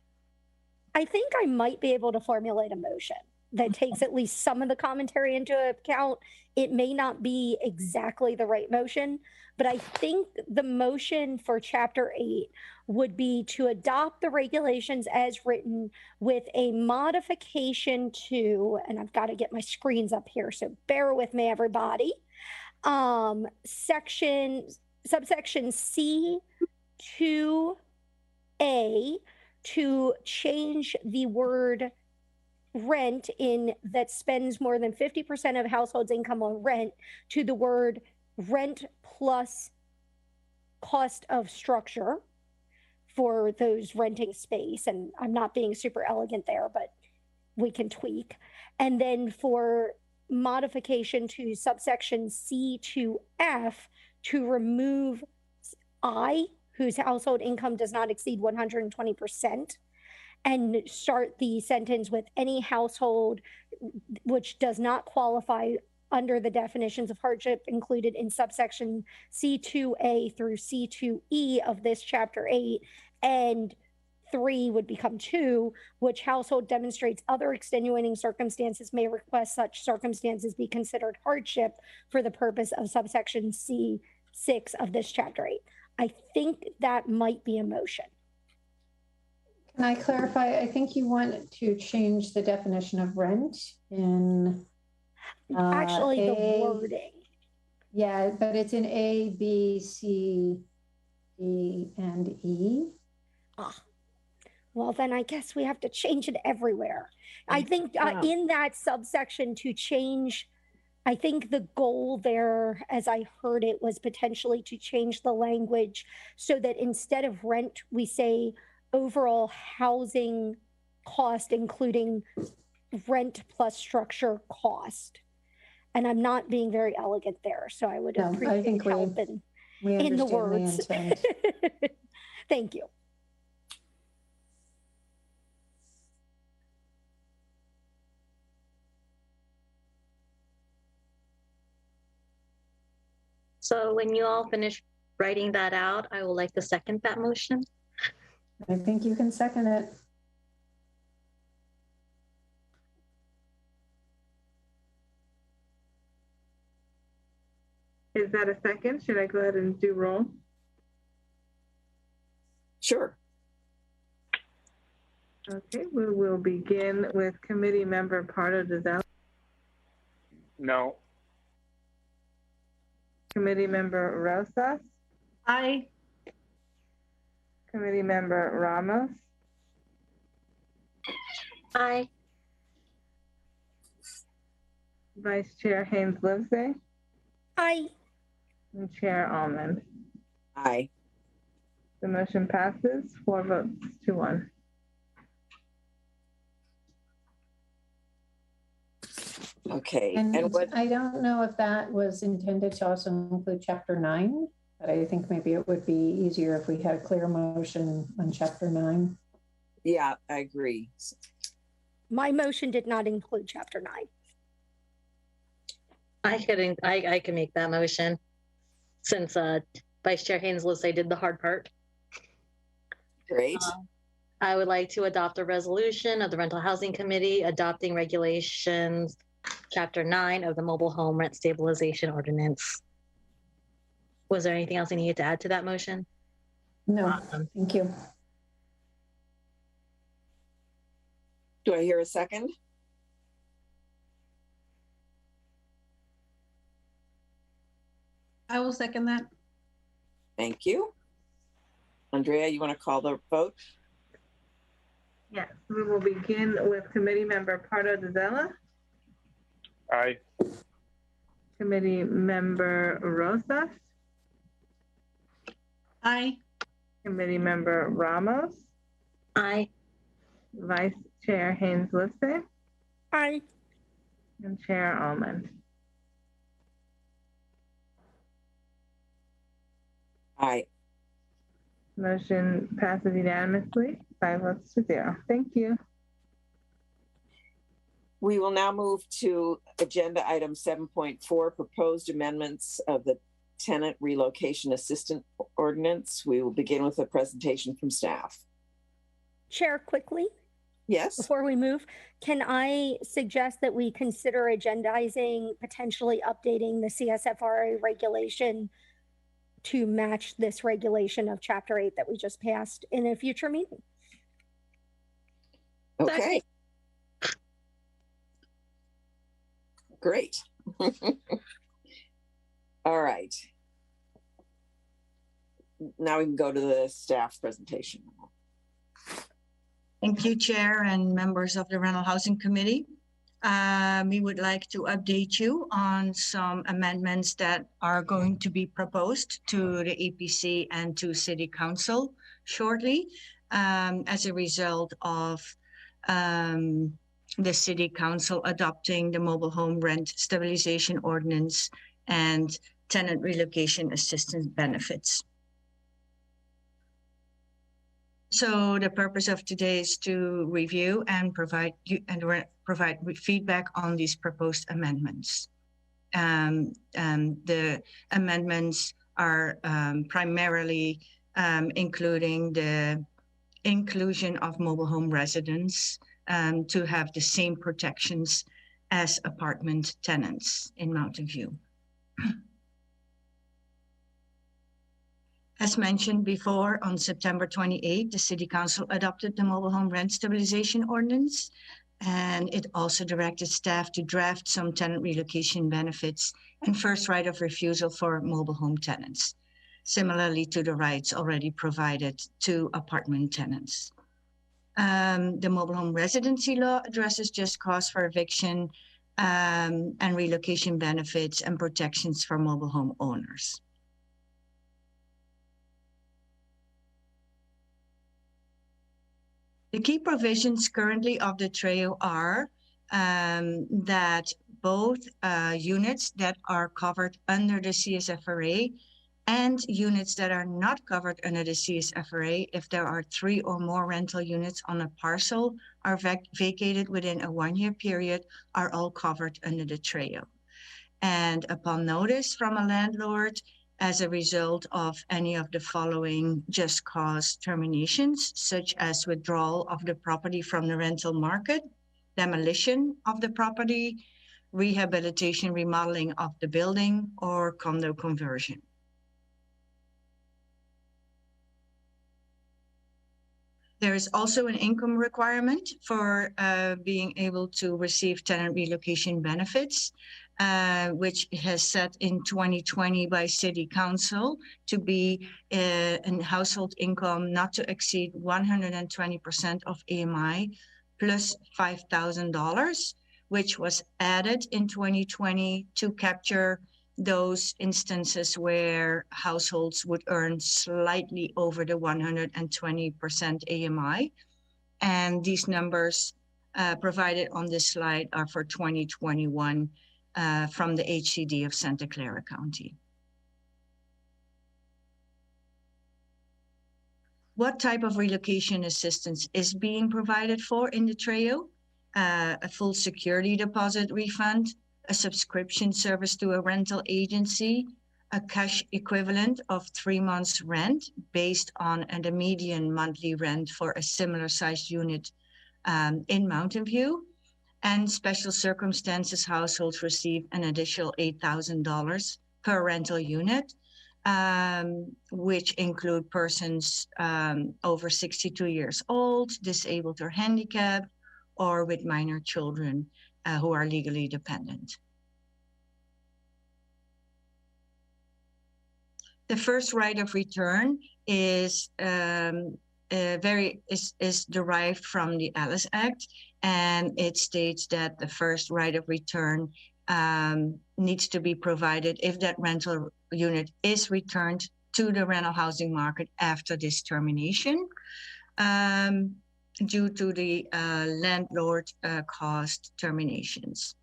I think I might be able to formulate a motion that takes at least some of the commentary into account. It may not be exactly the right motion, but I think the motion for Chapter 8 would be to adopt the regulations as written with a modification to, and I've got to get my screens up here, so bear with me, everybody. Subsection C2A, to change the word rent in that spends more than 50% of households' income on rent to the word rent plus cost of structure for those renting space. And I'm not being super elegant there, but we can tweak. And then for modification to subsection C2F to remove I, whose household income does not exceed 120%, and start the sentence with any household which does not qualify under the definitions of hardship included in subsection C2A through C2E of this chapter 8, and 3 would become 2, which household demonstrates other extenuating circumstances may request such circumstances be considered hardship for the purpose of subsection C6 of this chapter 8. I think that might be a motion. Can I clarify? I think you want to change the definition of rent in actually the wording. Yeah, but it's in A, B, C, D, and E. Ah, well, then I guess we have to change it everywhere. I think in that subsection to change, I think the goal there, as I heard it, was potentially to change the language so that instead of rent, we say overall housing cost, including rent plus structure cost. And I'm not being very elegant there, so I would appreciate help in the words. Thank you. So when you all finish writing that out, I would like to second that motion. I think you can second it. Is that a second? Should I go ahead and do roll? Sure. Okay, we will begin with Committee Member Pardo Dizella. No. Committee Member Rosas. Aye. Committee Member Ramos. Aye. Vice Chair Haynes-Livesey. Aye. And Chair Almond. Aye. The motion passes 4 votes to 1. Okay. And what? I don't know if that was intended to also include chapter 9, but I think maybe it would be easier if we had a clear motion on chapter 9. Yeah, I agree. My motion did not include chapter 9. I can make that motion since Vice Chair Haynes-Livesey did the hard part. Great. I would like to adopt a resolution of the Rental Housing Committee adopting regulations, chapter 9 of the Mobile Home Rent Stabilization Ordinance. Was there anything else I needed to add to that motion? No, thank you. Do I hear a second? I will second that. Thank you. Andrea, you want to call the vote? Yes, we will begin with Committee Member Pardo Dizella. Aye. Committee Member Rosas. Aye. Committee Member Ramos. Aye. Vice Chair Haynes-Livesey. Aye. And Chair Almond. Aye. Motion passes unanimously, 5 votes to 0. Thank you. We will now move to agenda item 7.4, proposed amendments of the Tenant Relocation Assistant Ordinance. We will begin with a presentation from staff. Chair, quickly. Yes. Before we move, can I suggest that we consider agendizing, potentially updating the CSFRA regulation to match this regulation of Chapter 8 that we just passed in a future meeting? Okay. Great. All right. Now we can go to the staff presentation. Thank you, Chair and members of the Rental Housing Committee. We would like to update you on some amendments that are going to be proposed to the APC and to City Council shortly as a result of the City Council adopting the Mobile Home Rent Stabilization Ordinance and Tenant Relocation Assistance Benefits. So the purpose of today is to review and provide feedback on these proposed amendments. The amendments are primarily including the inclusion of mobile home residents to have the same protections as apartment tenants in Mountain View. As mentioned before, on September 28, the City Council adopted the Mobile Home Rent Stabilization Ordinance, and it also directed staff to draft some tenant relocation benefits and first right of refusal for mobile home tenants, similarly to the rights already provided to apartment tenants. The mobile home residency law addresses just cause for eviction and relocation benefits and protections for mobile home owners. The key provisions currently of the TREO are that both units that are covered under the CSFRA and units that are not covered under the CSFRA, if there are 3 or more rental units on a parcel, are vacated within a 1-year period, are all covered under the TREO. And upon notice from a landlord, as a result of any of the following just cause terminations, such as withdrawal of the property from the rental market, demolition of the property, rehabilitation, remodeling of the building, or condo conversion. There is also an income requirement for being able to receive tenant relocation benefits, which has set in 2020 by City Council to be a household income not to exceed 120% of AMI plus $5,000, which was added in 2020 to capture those instances where households would earn slightly over the 120% AMI. And these numbers provided on this slide are for 2021 from the HCD of Santa Clara County. What type of relocation assistance is being provided for in the TREO? A full security deposit refund, a subscription service to a rental agency, a cash equivalent of 3 months rent based on the median monthly rent for a similar sized unit in Mountain View. And special circumstances, households receive an additional $8,000 per rental unit, which include persons over 62 years old, disabled or handicapped, or with minor children who are legally dependent. The first right of return is derived from the Alice Act, and it states that the first right of return needs to be provided if that rental unit is returned to the rental housing market after this termination due to the landlord cost terminations.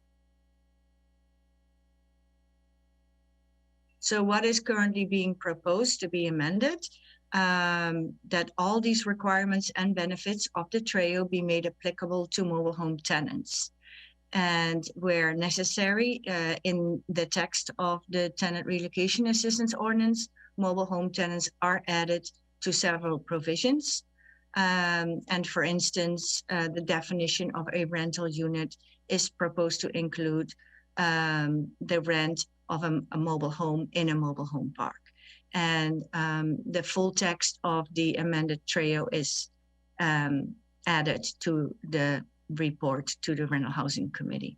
So what is currently being proposed to be amended? That all these requirements and benefits of the TREO be made applicable to mobile home tenants. And where necessary, in the text of the Tenant Relocation Assistance Ordinance, mobile home tenants are added to several provisions. And for instance, the definition of a rental unit is proposed to include the rent of a mobile home in a mobile home park. And the full text of the amended TREO is added to the report to the Rental Housing Committee.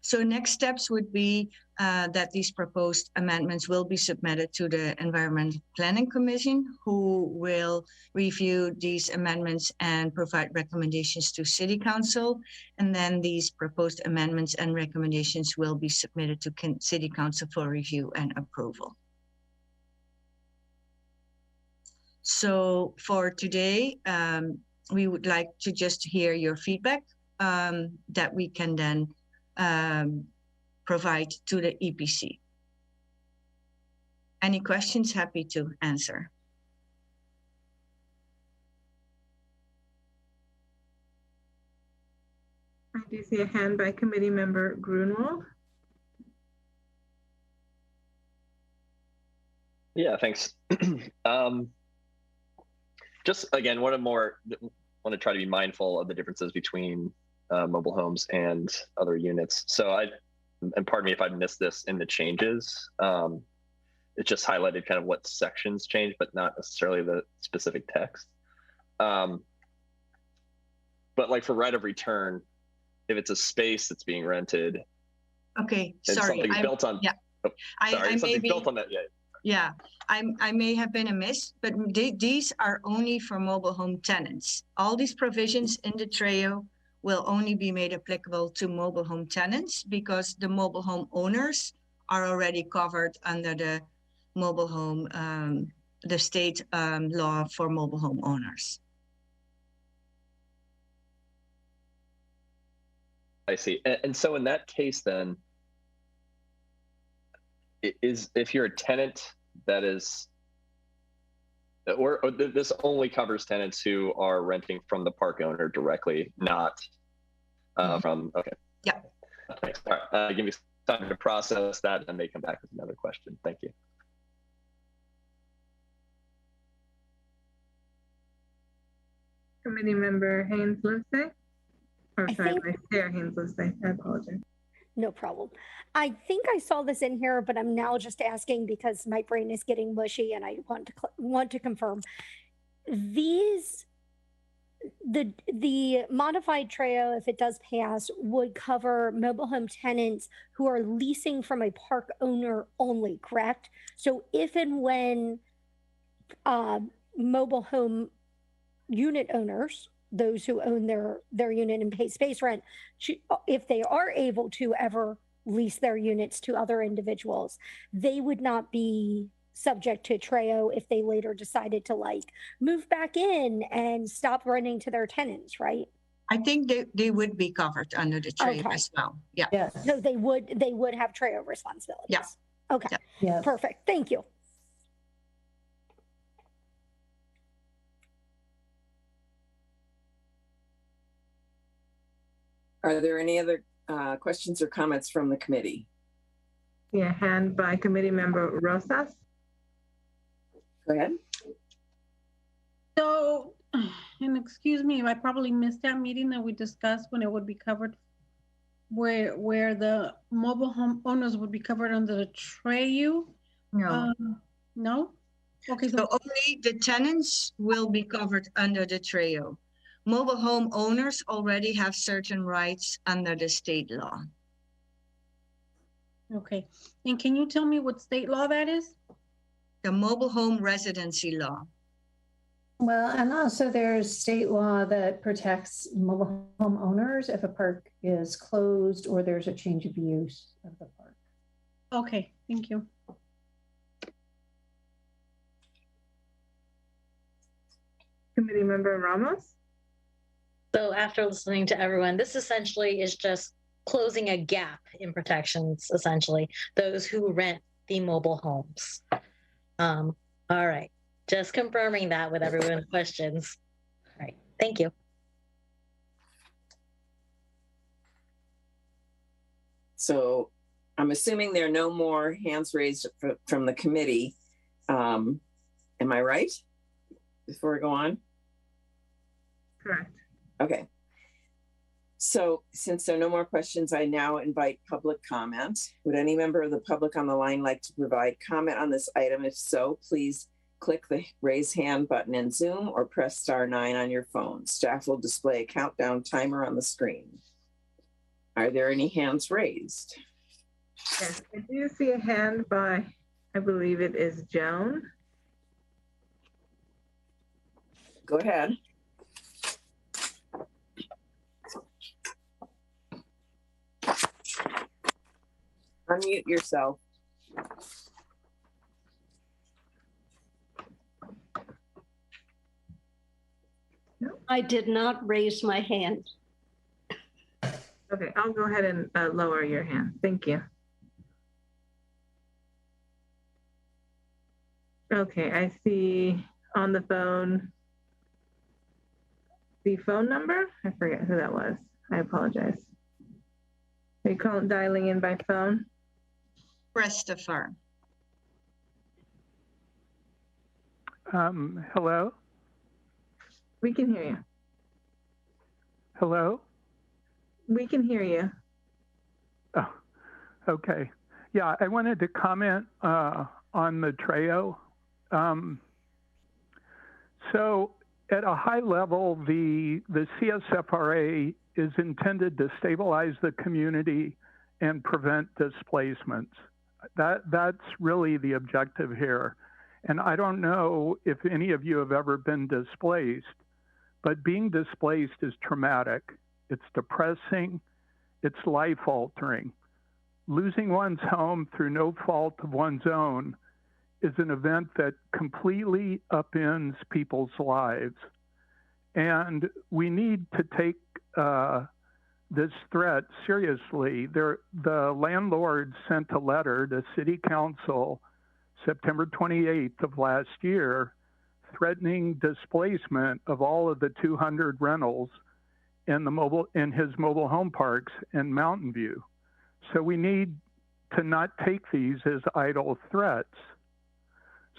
So next steps would be that these proposed amendments will be submitted to the Environmental Planning Commission, who will review these amendments and provide recommendations to City Council. And then these proposed amendments and recommendations will be submitted to City Council for review and approval. So for today, we would like to just hear your feedback that we can then provide to the EPC. Any questions? Happy to answer. I do see a hand by committee member Grunwald. Yeah, thanks. Just again, want to try to be mindful of the differences between mobile homes and other units. So and pardon me if I missed this in the changes. It just highlighted kind of what sections changed, but not necessarily the specific text. But like for right of return, if it's a space that's being rented. Okay, and sorry. something built on. Yeah. Oh, sorry, I something may be, built on that. Yeah. Yeah, I may have been amiss, but these are only for mobile home tenants. All these provisions in the TREO will only be made applicable to mobile home tenants because the mobile home owners are already covered under the mobile home, the state law for mobile home owners. I see. And so in that case, then, if you're a tenant that is, or this only covers tenants who are renting from the park owner directly, not from, okay. Yeah. Thanks. All right. Give me some time to process that and may come back with another question. Thank you. Committee member Haynes-Livesay. Or sorry, Vice Chair Haynes-Livesay. I apologize. No problem. I think I saw this in here, but I'm now just asking because my brain is getting mushy and I want to confirm. The modified TREO, if it does pass, would cover mobile home tenants who are leasing from a park owner only, correct? So if and when mobile home unit owners, those who own their unit and pay space rent, if they are able to ever lease their units to other individuals, they would not be subject to TREO if they later decided to like move back in and stop renting to their tenants, right? I think they would be covered under the TREO as well. Yeah. Yes. So they would have TREO responsibilities. Yeah. Okay. Yeah. Perfect. Thank you. Are there any other questions or comments from the committee? Yeah, hand by committee member Rosas. Go ahead. So, and excuse me, I probably missed that meeting that we discussed when it would be covered, where the mobile home owners would be covered under the TREO. No. No? Okay. So only the tenants will be covered under the TREO. Mobile home owners already have certain rights under the state law. Okay. And can you tell me what state law that is? The mobile home residency law. Well, and also there's state law that protects mobile home owners if a park is closed or there's a change of use of the park. Okay, thank you. Committee member Ramos. So after listening to everyone, this essentially is just closing a gap in protections, essentially, those who rent the mobile homes. All right, just confirming that with everyone's questions. All right, thank you. So I'm assuming there are no more hands raised from the committee. Am I right? Before we go on? Correct. Okay. So since there are no more questions, I now invite public comment. Would any member of the public on the line like to provide comment on this item? If so, please click the raise hand button in Zoom or press *9 on your phone. Staff will display a countdown timer on the screen. Are there any hands raised? Yes, I do see a hand by, I believe it is Joan. Go ahead. Unmute yourself. I did not raise my hand. Okay, I'll go ahead and lower your hand. Thank you. Okay, I see on the phone the phone number. I forget who that was. I apologize. Are you dialing in by phone? Christopher. Hello? We can hear you. Hello? We can hear you. Oh, okay. Yeah, I wanted to comment on the TREO. So at a high level, the CSFRA is intended to stabilize the community and prevent displacements. That's really the objective here. And I don't know if any of you have ever been displaced, but being displaced is traumatic. It's depressing. It's life-altering. Losing one's home through no fault of one's own is an event that completely upends people's lives. And we need to take this threat seriously. The landlord sent a letter to City Council September 28th of last year, threatening displacement of all of the 200 rentals in his mobile home parks in Mountain View. So we need to not take these as idle threats.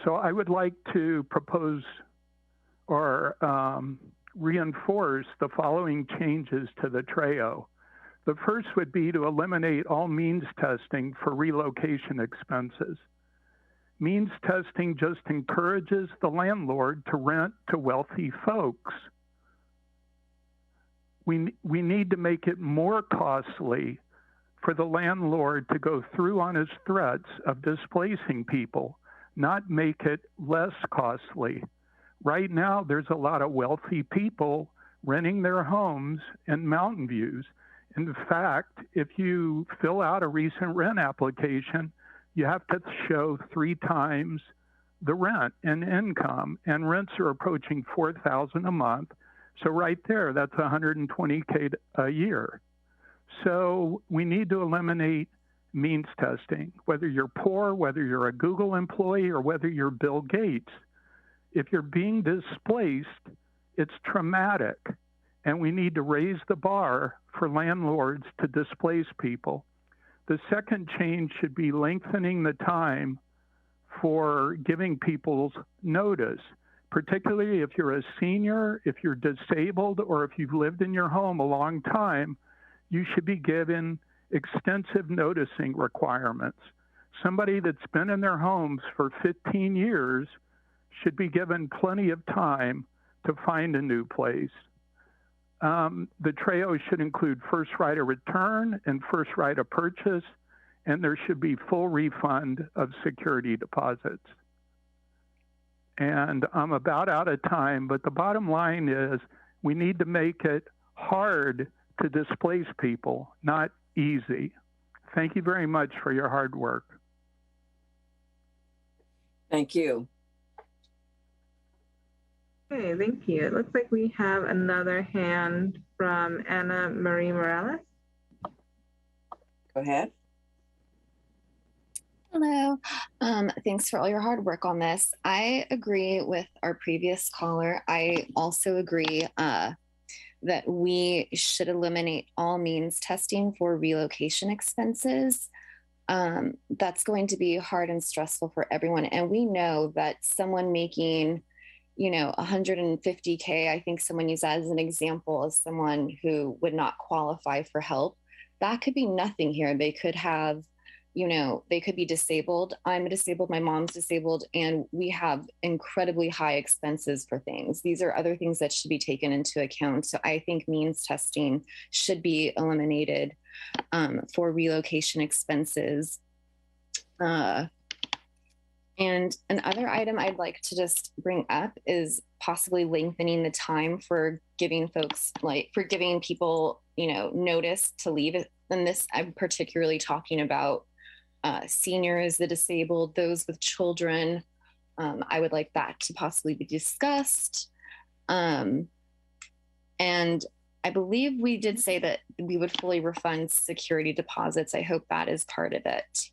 So I would like to propose or reinforce the following changes to the TREO. The first would be to eliminate all means testing for relocation expenses. Means testing just encourages the landlord to rent to wealthy folks. We need to make it more costly for the landlord to go through on his threats of displacing people, not make it less costly. Right now, there's a lot of wealthy people renting their homes in Mountain Views. In fact, if you fill out a recent rent application, you have to show 3 times the rent and income, and rents are approaching $4,000 a month. So right there, that's $120K a year. So we need to eliminate means testing, whether you're poor, whether you're a Google employee, or whether you're Bill Gates. If you're being displaced, it's traumatic, and we need to raise the bar for landlords to displace people. The second change should be lengthening the time for giving people's notice, particularly if you're a senior, if you're disabled, or if you've lived in your home a long time, you should be given extensive noticing requirements. Somebody that's been in their homes for 15 years should be given plenty of time to find a new place. The TREO should include first right of return and first right of purchase, and there should be full refund of security deposits. And I'm about out of time, but the bottom line is we need to make it hard to displace people, not easy. Thank you very much for your hard work. Thank you. Okay, thank you. It looks like we have another hand from Anna Marie Morales. Go ahead. Hello. Thanks for all your hard work on this. I agree with our previous caller. I also agree that we should eliminate all means testing for relocation expenses. That's going to be hard and stressful for everyone. And we know that someone making, 150K, I think someone used that as an example of someone who would not qualify for help. That could be nothing here. They could have, they could be disabled. I'm disabled, my mom's disabled, and we have incredibly high expenses for things. These are other things that should be taken into account. So I think means testing should be eliminated for relocation expenses. And another item I'd like to just bring up is possibly lengthening the time for giving folks, for giving people, notice to leave. And this, I'm particularly talking about seniors, the disabled, those with children. I would like that to possibly be discussed. And I believe we did say that we would fully refund security deposits. I hope that is part of it.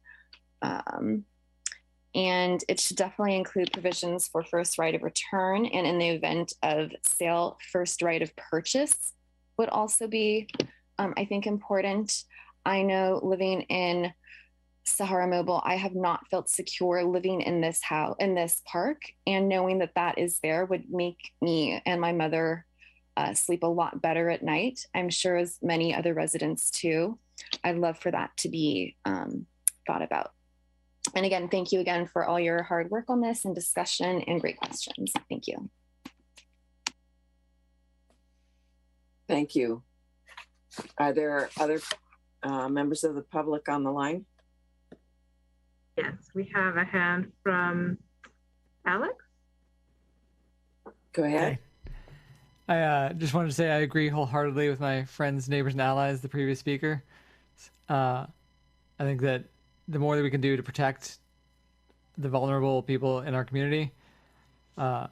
And it should definitely include provisions for first right of return, and in the event of sale, first right of purchase would also be, I think, important. I know living in Sahara Mobile, I have not felt secure living in this house, in this park, and knowing that that is there would make me and my mother sleep a lot better at night. I'm sure as many other residents too. I'd love for that to be thought about. And again, thank you again for all your hard work on this and discussion and great questions. Thank you. Thank you. Are there other members of the public on the line? Yes, we have a hand from Alex. Go ahead. I just wanted to say I agree wholeheartedly with my friends, neighbors, and allies, the previous speaker. I think that the more that we can do to protect the vulnerable people in our community, the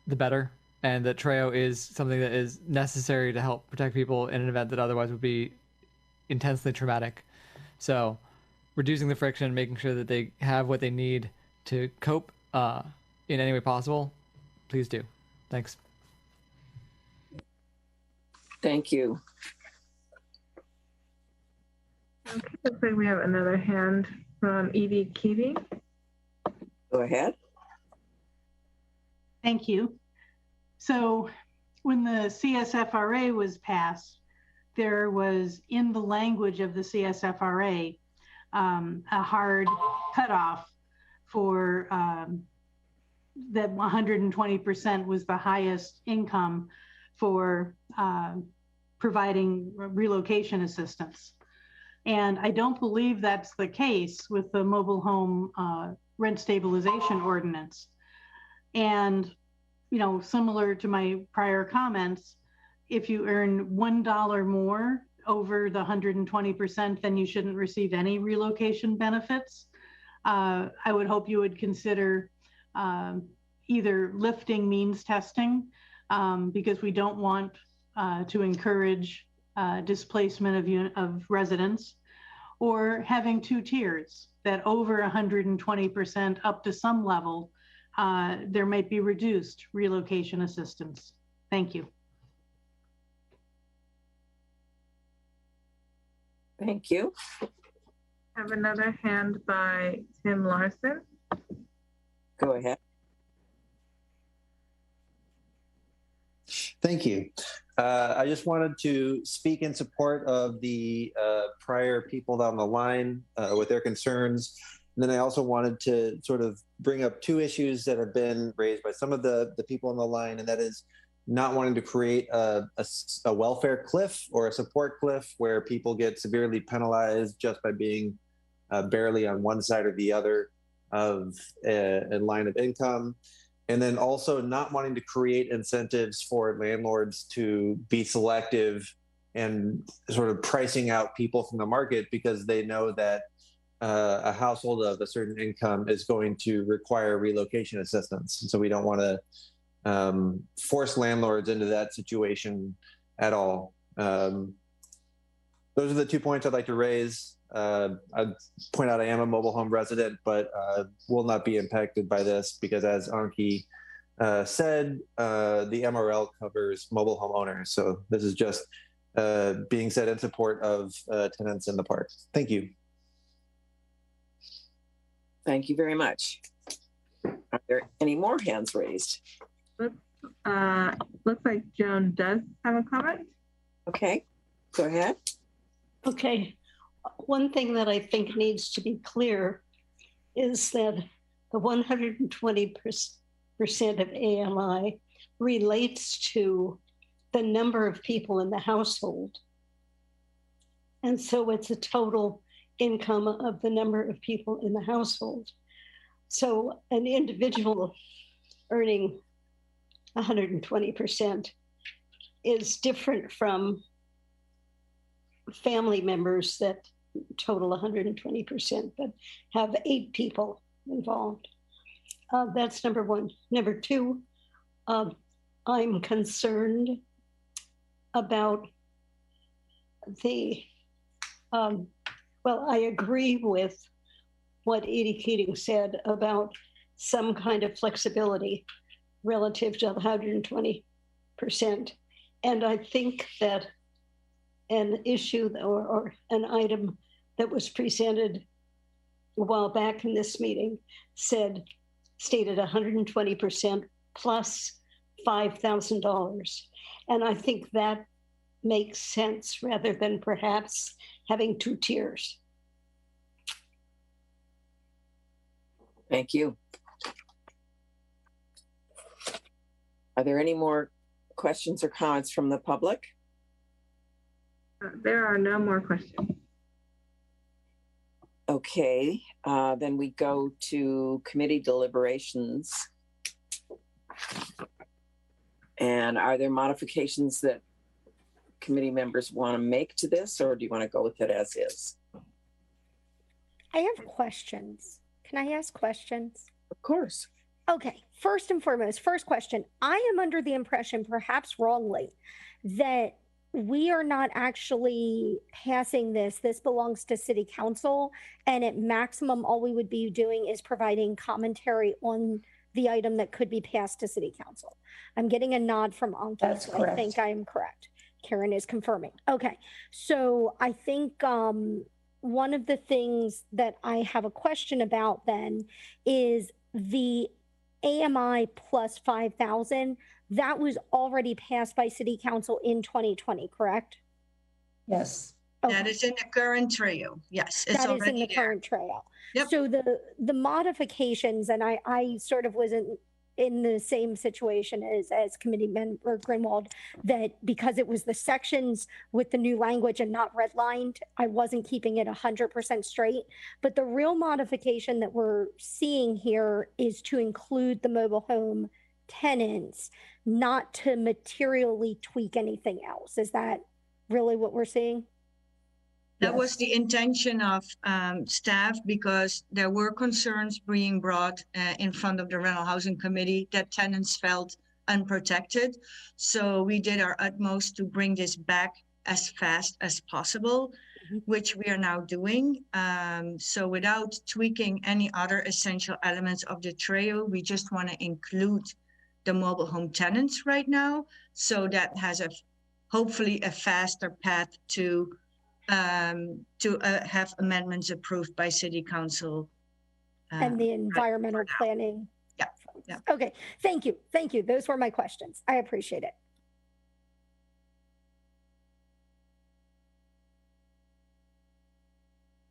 better. And that Treo is something that is necessary to help protect people in an event that otherwise would be intensely traumatic. So reducing the friction, making sure that they have what they need to cope in any way possible, please do. Thanks. Thank you. Okay, looks like we have another hand from Evie Keating. Go ahead. Thank you. So when the CSFRA was passed, there was in the language of the CSFRA a hard cutoff for that 120% was the highest income for providing relocation assistance. And I don't believe that's the case with the mobile home rent stabilization ordinance. And, you know, similar to my prior comments, if you earn $1 more over the 120%, then you shouldn't receive any relocation benefits. I would hope you would consider either lifting means testing because we don't want to encourage displacement of residents, or having two tiers that over 120% up to some level, there might be reduced relocation assistance. Thank you. Thank you. Have another hand by Tim Larson. Go ahead. Thank you. I just wanted to speak in support of the prior people down the line with their concerns. And then I also wanted to sort of bring up two issues that have been raised by some of the people on the line, and that is not wanting to create a welfare cliff or a support cliff where people get severely penalized just by being barely on one side or the other of a line of income. And then also not wanting to create incentives for landlords to be selective and sort of pricing out people from the market because they know that a household of a certain income is going to require relocation assistance. And so we don't want to force landlords into that situation at all. Those are the 2 points I'd like to raise. I'd point out I am a mobile home resident, but will not be impacted by this because, as Anki said, the MRL covers mobile home owners. So this is just being said in support of tenants in the park. Thank you. Thank you very much. Are there any more hands raised? Looks like Joan does have a comment. Okay, go ahead. Okay. One thing that I think needs to be clear is that the 120% of AMI relates to the number of people in the household. And so it's a total income of the number of people in the household. So an individual earning 120% is different from family members that total 120%, but have 8 people involved. That's number one. Number two, I'm concerned about the, well, I agree with what Edie Keating said about some kind of flexibility relative to the 120%. And I think that an issue or an item that was presented a while back in this meeting stated 120% plus $5,000. And I think that makes sense rather than perhaps having two tiers. Thank you. Are there any more questions or comments from the public? There are no more questions. Okay, then we go to committee deliberations. And are there modifications that committee members want to make to this, or do you want to go with it as is? I have questions. Can I ask questions? Of course. Okay, first and foremost, first question. I am under the impression, perhaps wrongly, that we are not actually passing this. This belongs to City Council, and at maximum, all we would be doing is providing commentary on the item that could be passed to City Council. I'm getting a nod from Anki. That's so correct. I think I am correct. Karen is confirming. Okay, so I think one of the things that I have a question about then is the AMI plus 5,000. That was already passed by City Council in 2020, correct? Yes. Okay. That is in the current trail. Yes, it's That is already in the there. current trail. Yep. So the modifications, and I sort of was in the same situation as Committee Member Greenwald, that because it was the sections with the new language and not redlined, I wasn't keeping it 100% straight. But the real modification that we're seeing here is to include the mobile home tenants, not to materially tweak anything else. Is that really what we're seeing? That was the intention of staff, because there were concerns being brought in front of the Rental Housing Committee that tenants felt unprotected. So we did our utmost to bring this back as fast as possible, which we are now doing. So without tweaking any other essential elements of the trail, we just want to include the mobile home tenants right now. So that has hopefully a faster path to have amendments approved by City Council. And the environmental planning. Yeah. Yeah. Okay, thank you. Thank you. Those were my questions. I appreciate it.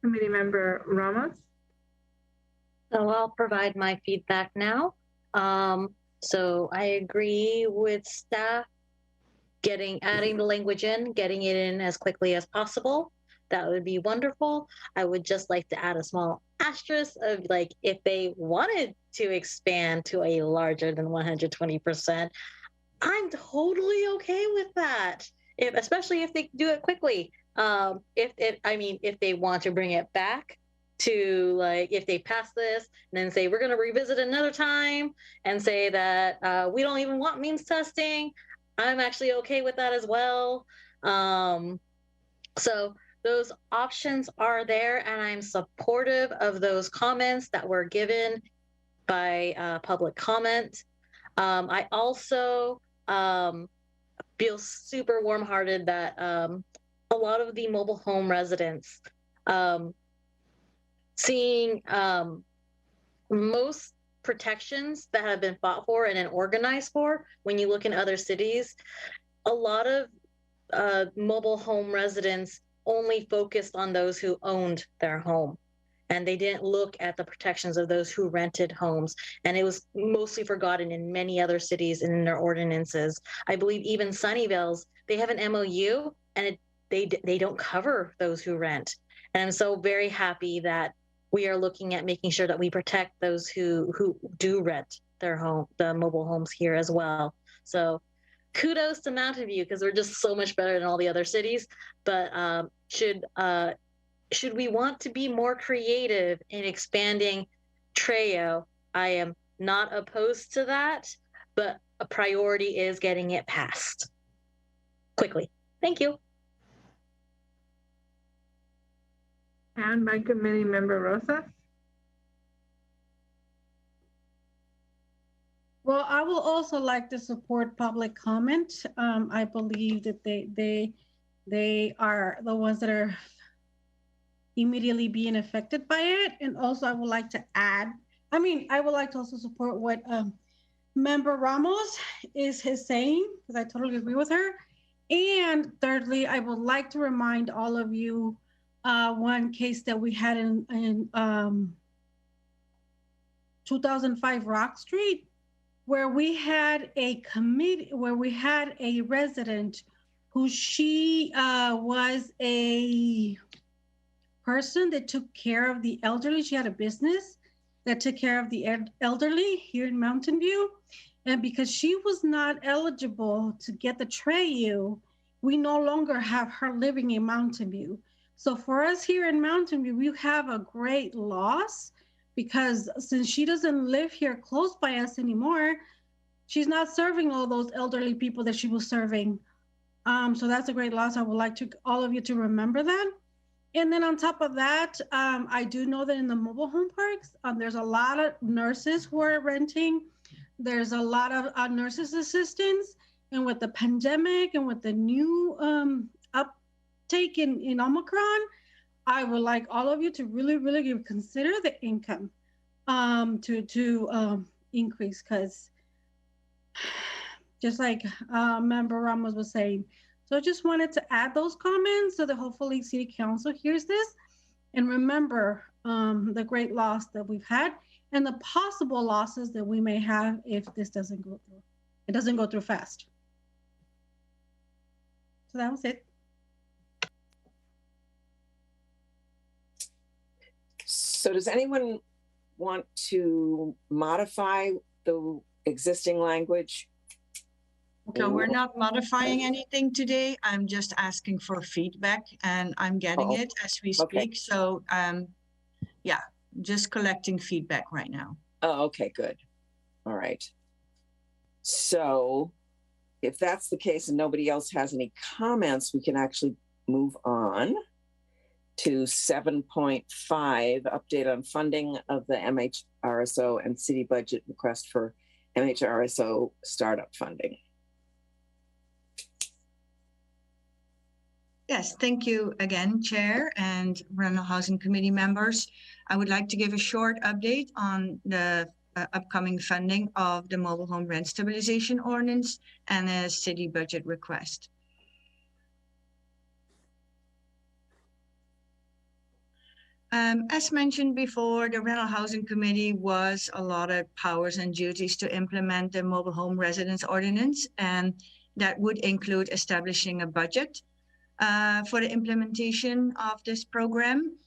Committee Member Ramos. So I'll provide my feedback now. So I agree with staff adding the language in, getting it in as quickly as possible. That would be wonderful. I would just like to add a small asterisk of, like, if they wanted to expand to a larger than 120%, I'm totally okay with that. Especially if they do it quickly. If they want to bring it back to, like, if they pass this and then say we're going to revisit another time and say that we don't even want means testing, I'm actually okay with that as well. So those options are there, and I'm supportive of those comments that were given by public comment. I also feel super warm-hearted that a lot of the mobile home residents, seeing most protections that have been fought for and then organized for, when you look in other cities, a lot of mobile home residents only focused on those who owned their home, and they didn't look at the protections of those who rented homes. And it was mostly forgotten in many other cities and in their ordinances. I believe even Sunnyvale's, they have an MOU, and they don't cover those who rent. And I'm so very happy that we are looking at making sure that we protect those who do rent their home, the mobile homes here as well. So kudos to Mountain View, because we're just so much better than all the other cities. But should we want to be more creative in expanding Treo, I am not opposed to that, but a priority is getting it passed quickly. Thank you. And by Committee Member Rosas. Well, I will also like to support public comment. I believe that they are the ones that are immediately being affected by it. And also I would like to add, I would like to also support what Member Ramos is saying, because I totally agree with her. And thirdly, I would like to remind all of you one case that we had in 2005 Rock Street, where we had a committee, where we had a resident who she was a person that took care of the elderly. She had a business that took care of the elderly here in Mountain View. And because she was not eligible to get the TRAU, we no longer have her living in Mountain View. So for us here in Mountain View, we have a great loss, because since she doesn't live here close by us anymore, she's not serving all those elderly people that she was serving. So that's a great loss. I would like to all of you to remember that. And then on top of that, I do know that in the mobile home parks, there's a lot of nurses who are renting. There's a lot of nurses assistants. And with the pandemic and with the new uptake in Omicron, I would like all of you to really consider the income to increase, because just like Member Ramos was saying. So I just wanted to add those comments so that hopefully City Council hears this and remember the great loss that we've had and the possible losses that we may have if this doesn't go through. It doesn't go through fast. So that was it. So does anyone want to modify the existing language? Okay, we're not modifying anything today. I'm just asking for feedback, and I'm getting it as we speak. Okay. So yeah, just collecting feedback right now. Oh, okay, good. All right. So if that's the case and nobody else has any comments, we can actually move on to 7.5, update on funding of the MHRSO and city budget request for MHRSO startup funding. Yes, thank you again, Chair and Rental Housing Committee members. I would like to give a short update on the upcoming funding of the Mobile Home Rent Stabilization Ordinance and a city budget request. As mentioned before, the Rental Housing Committee was allotted powers and duties to implement the Mobile Home Residence Ordinance, and that would include establishing a budget for the implementation of this program,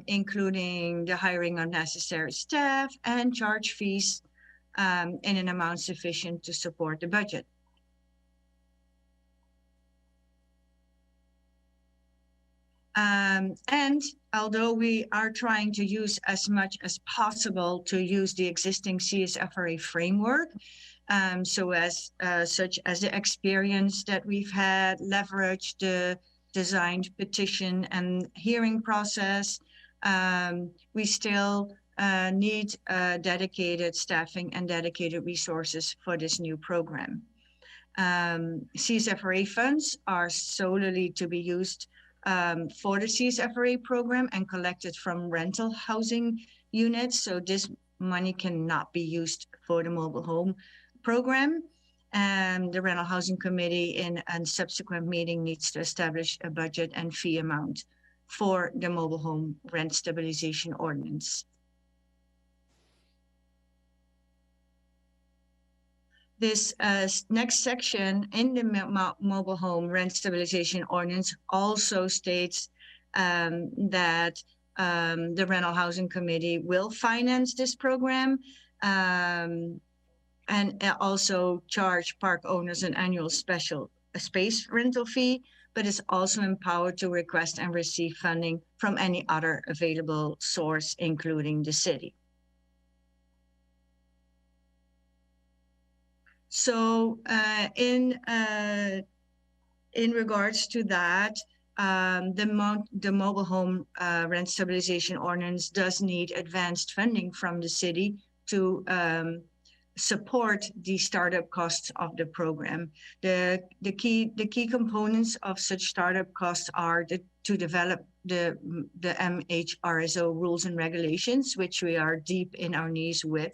including the hiring of necessary staff and charge fees in an amount sufficient to support the budget. And although we are trying to use as much as possible to use the existing CSFRA framework, so as such as the experience that we've had, leverage the designed petition and hearing process, we still need dedicated staffing and dedicated resources for this new program. CSFRA funds are solely to be used for the CSFRA program and collected from rental housing units. So this money cannot be used for the mobile home program. And the Rental Housing Committee in a subsequent meeting needs to establish a budget and fee amount for the Mobile Home Rent Stabilization Ordinance. This next section in the Mobile Home Rent Stabilization Ordinance also states that the Rental Housing Committee will finance this program and also charge park owners an annual special space rental fee, but is also empowered to request and receive funding from any other available source, including the city. So in regards to that, the Mobile Home Rent Stabilization Ordinance does need advanced funding from the city to support the startup costs of the program. The key components of such startup costs are to develop the MHRSO rules and regulations, which we are deep in our knees with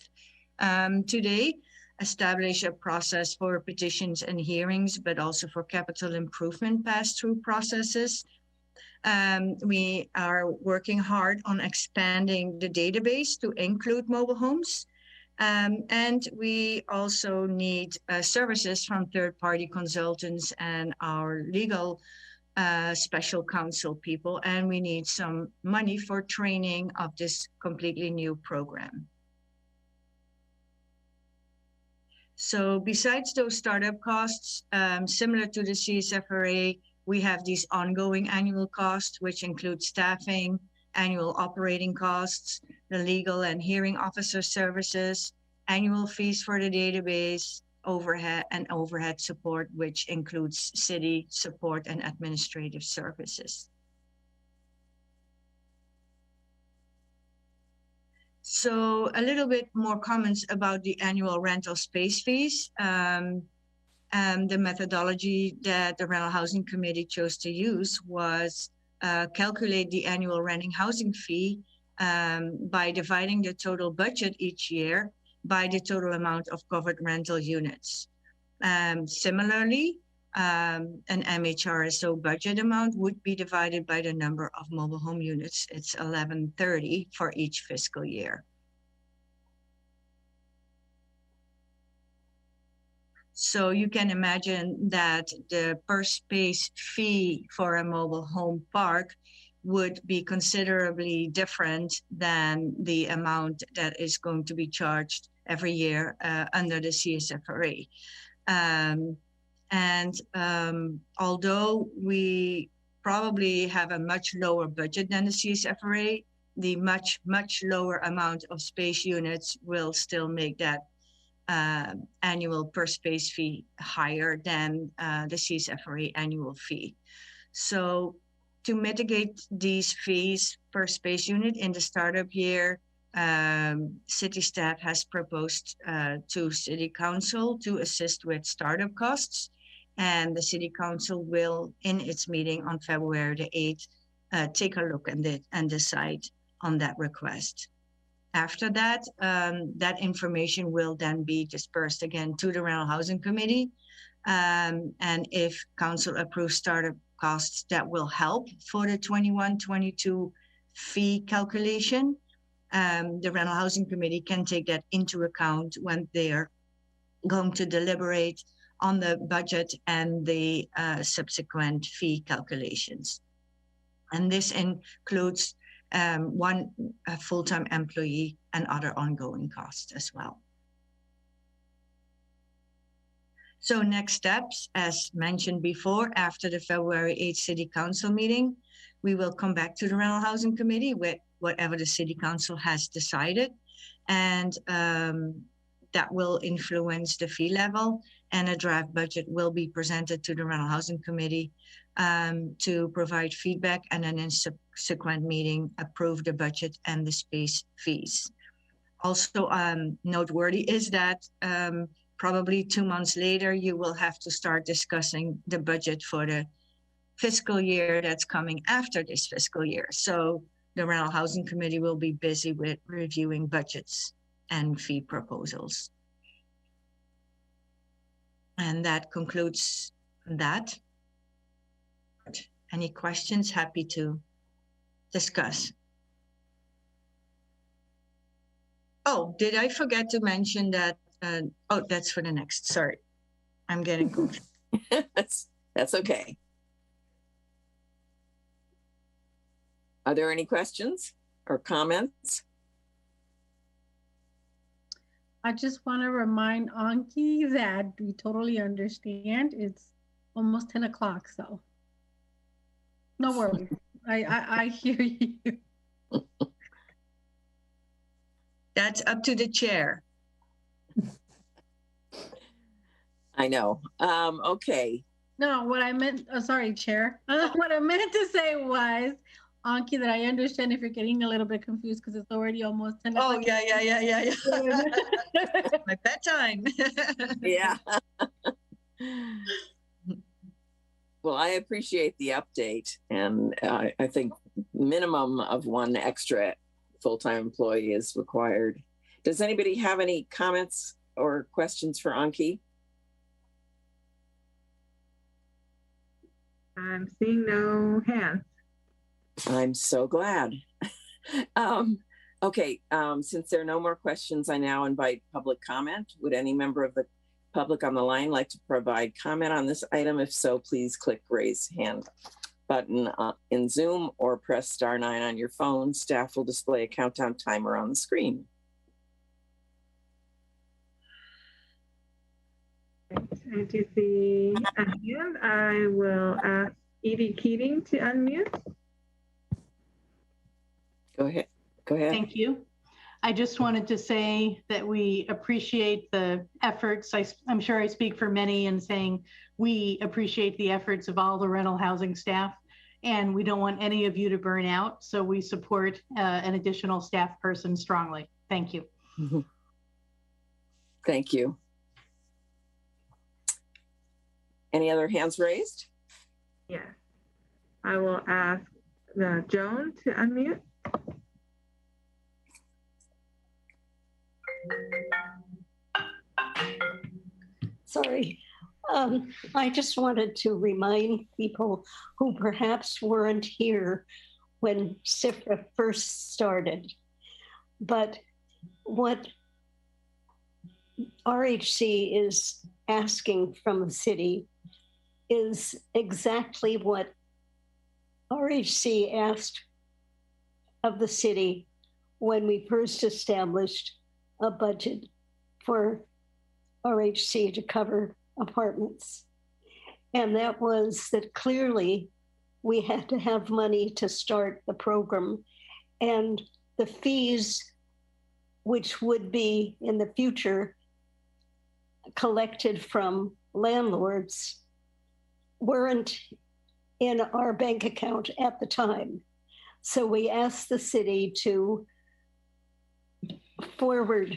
today, establish a process for petitions and hearings, but also for capital improvement pass-through processes. We are working hard on expanding the database to include mobile homes. And we also need services from third-party consultants and our legal special counsel people, and we need some money for training of this completely new program. So besides those startup costs, similar to the CSFRA, we have these ongoing annual costs, which include staffing, annual operating costs, the legal and hearing officer services, annual fees for the database, overhead support, which includes city support and administrative services. So a little bit more comments about the annual rental space fees. The methodology that the Rental Housing Committee chose to use was calculate the annual renting housing fee by dividing the total budget each year by the total amount of covered rental units. Similarly, an MHRSO budget amount would be divided by the number of mobile home units. It's 1130 for each fiscal year. So you can imagine that the per space fee for a mobile home park would be considerably different than the amount that is going to be charged every year under the CSFRA. Although we probably have a much lower budget than the CSFRA, the much lower amount of space units will still make that annual per space fee higher than the CSFRA annual fee. So to mitigate these fees per space unit in the startup year, city staff has proposed to City Council to assist with startup costs, and the City Council will, in its meeting on February the 8th, take a look and decide on that request. After that, that information will then be dispersed again to the Rental Housing Committee. And if Council approves startup costs, that will help for the 21-22 fee calculation. The Rental Housing Committee can take that into account when they're going to deliberate on the budget and the subsequent fee calculations. And this includes one full-time employee and other ongoing costs as well. So next steps, as mentioned before, after the February 8th City Council meeting, we will come back to the Rental Housing Committee with whatever the City Council has decided. And that will influence the fee level, and a draft budget will be presented to the Rental Housing Committee to provide feedback, and then in subsequent meeting approve the budget and the space fees. Also noteworthy is that probably 2 months later, you will have to start discussing the budget for the fiscal year that's coming after this fiscal year. So the Rental Housing Committee will be busy with reviewing budgets and fee proposals. And that concludes that. Any questions? Happy to discuss. Oh, did I forget to mention that? Oh, that's for the next. Sorry, I'm getting confused. That's okay. Are there any questions or comments? I just want to remind Anki that we totally understand. It's almost 10 o'clock, so no worries. I hear you. That's up to the chair. I know. Okay. No, what I meant, sorry, Chair. What I meant to say was, Anki, that I understand if you're getting a little bit confused because it's already almost 10 Oh, o'clock. yeah. My bedtime. Yeah. Well, I appreciate the update, and I think minimum of one extra full-time employee is required. Does anybody have any comments or questions for Anki? I'm seeing no hands. I'm so glad. Okay, since there are no more questions, I now invite public comment. Would any member of the public on the line like to provide comment on this item? If so, please click raise hand button in Zoom or press *9 on your phone. Staff will display a countdown timer on the screen. I do see a hand. I will ask Edie Keating to unmute. Go ahead. Go ahead. Thank you. I just wanted to say that we appreciate the efforts. I'm sure I speak for many in saying we appreciate the efforts of all the rental housing staff, and we don't want any of you to burn out. So we support an additional staff person strongly. Thank you. Mm-hmm. Thank you. Any other hands raised? Yes. I will ask Joan to unmute. Sorry. I just wanted to remind people who perhaps weren't here when CIFRA first started, but what RHC is asking from the city is exactly what RHC asked of the city when we first established a budget for RHC to cover apartments. And that was that clearly we had to have money to start the program, and the fees, which would be in the future collected from landlords, weren't in our bank account at the time. So we asked the city to forward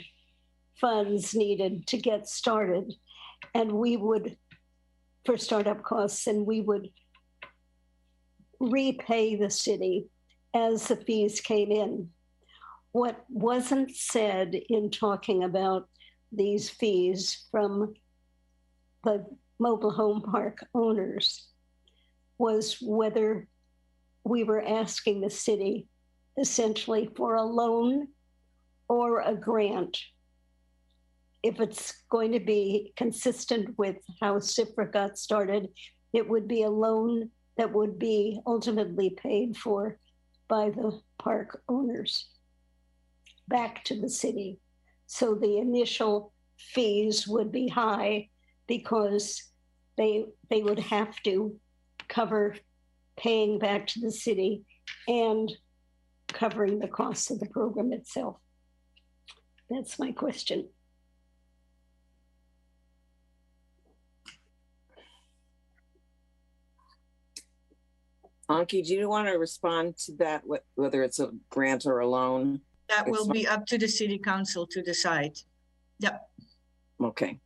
funds needed to get started, and we would, for startup costs, and we would repay the city as the fees came in. What wasn't said in talking about these fees from the mobile home park owners was whether we were asking the city essentially for a loan or a grant. If it's going to be consistent with how CIFRA got started, it would be a loan that would be ultimately paid for by the park owners back to the city. So the initial fees would be high because they would have to cover paying back to the city and covering the costs of the program itself. That's my question. Anki, do you want to respond to that, whether it's a grant or a loan? That will be up to the city council to decide. Yep. Okay.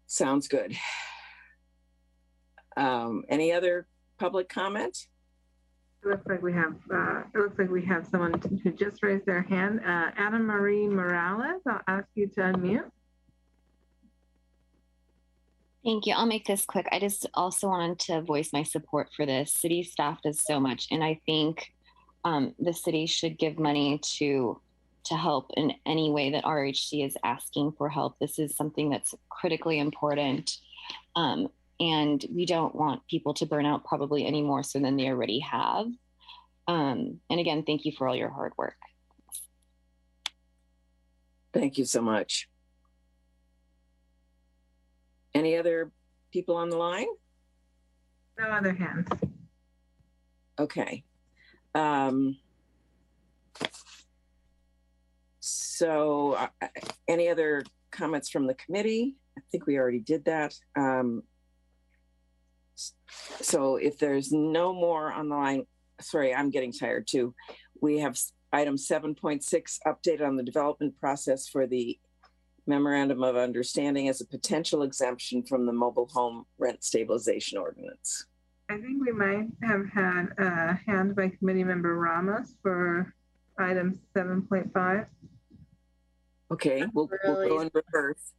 Sounds good. Any other public comment? It looks like we have someone who just raised their hand. Anna Marie Morales, I'll ask you to unmute. Thank you. I'll make this quick. I just also wanted to voice my support for this. City staff does so much, and I think the city should give money to help in any way that RHC is asking for help. This is something that's critically important, and we don't want people to burn out probably any more so than they already have. And again, thank you for all your hard work. Thank you so much. Any other people on the line? No other hands. Okay. So any other comments from the committee? I think we already did that. So if there's no more on the line, sorry, I'm getting tired too. We have item 7.6, update on the development process for the Memorandum of Understanding as a potential exemption from the mobile home rent stabilization ordinance. I think we might have had a hand by committee member Ramos for item 7.5. Okay, we'll go in reverse.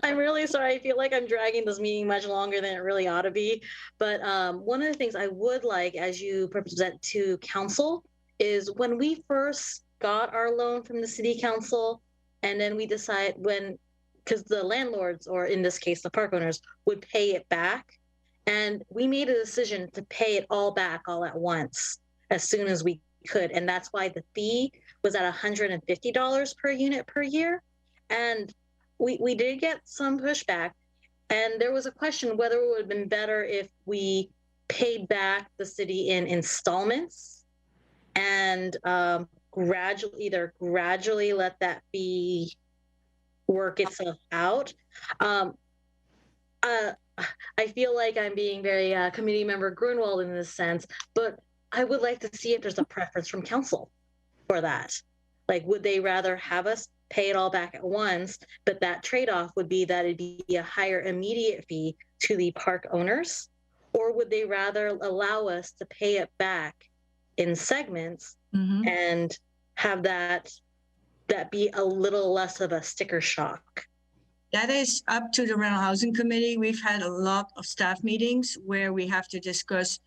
I'm really sorry. I feel like I'm dragging this meeting much longer than it really ought to be. But one of the things I would like, as you present to council, is when we first got our loan from the city council, and then we decide because the landlords, or in this case, the park owners, would pay it back. And we made a decision to pay it all back all at once as soon as we could. And that's why the fee was at $150 per unit per year. And we did get some pushback. And there was a question whether it would have been better if we paid back the city in installments and gradually let that fee work itself out. I feel like I'm being very committee member Grunwald in this sense, but I would like to see if there's a preference from council for that. Like, would they rather have us pay it all back at once, but that trade-off would be that it'd be a higher immediate fee to the park owners? Or would they rather allow us to pay it back in segments and have that be a little less of a sticker shock? That is up to the Rental Housing Committee. We've had a lot of staff meetings where we have to discuss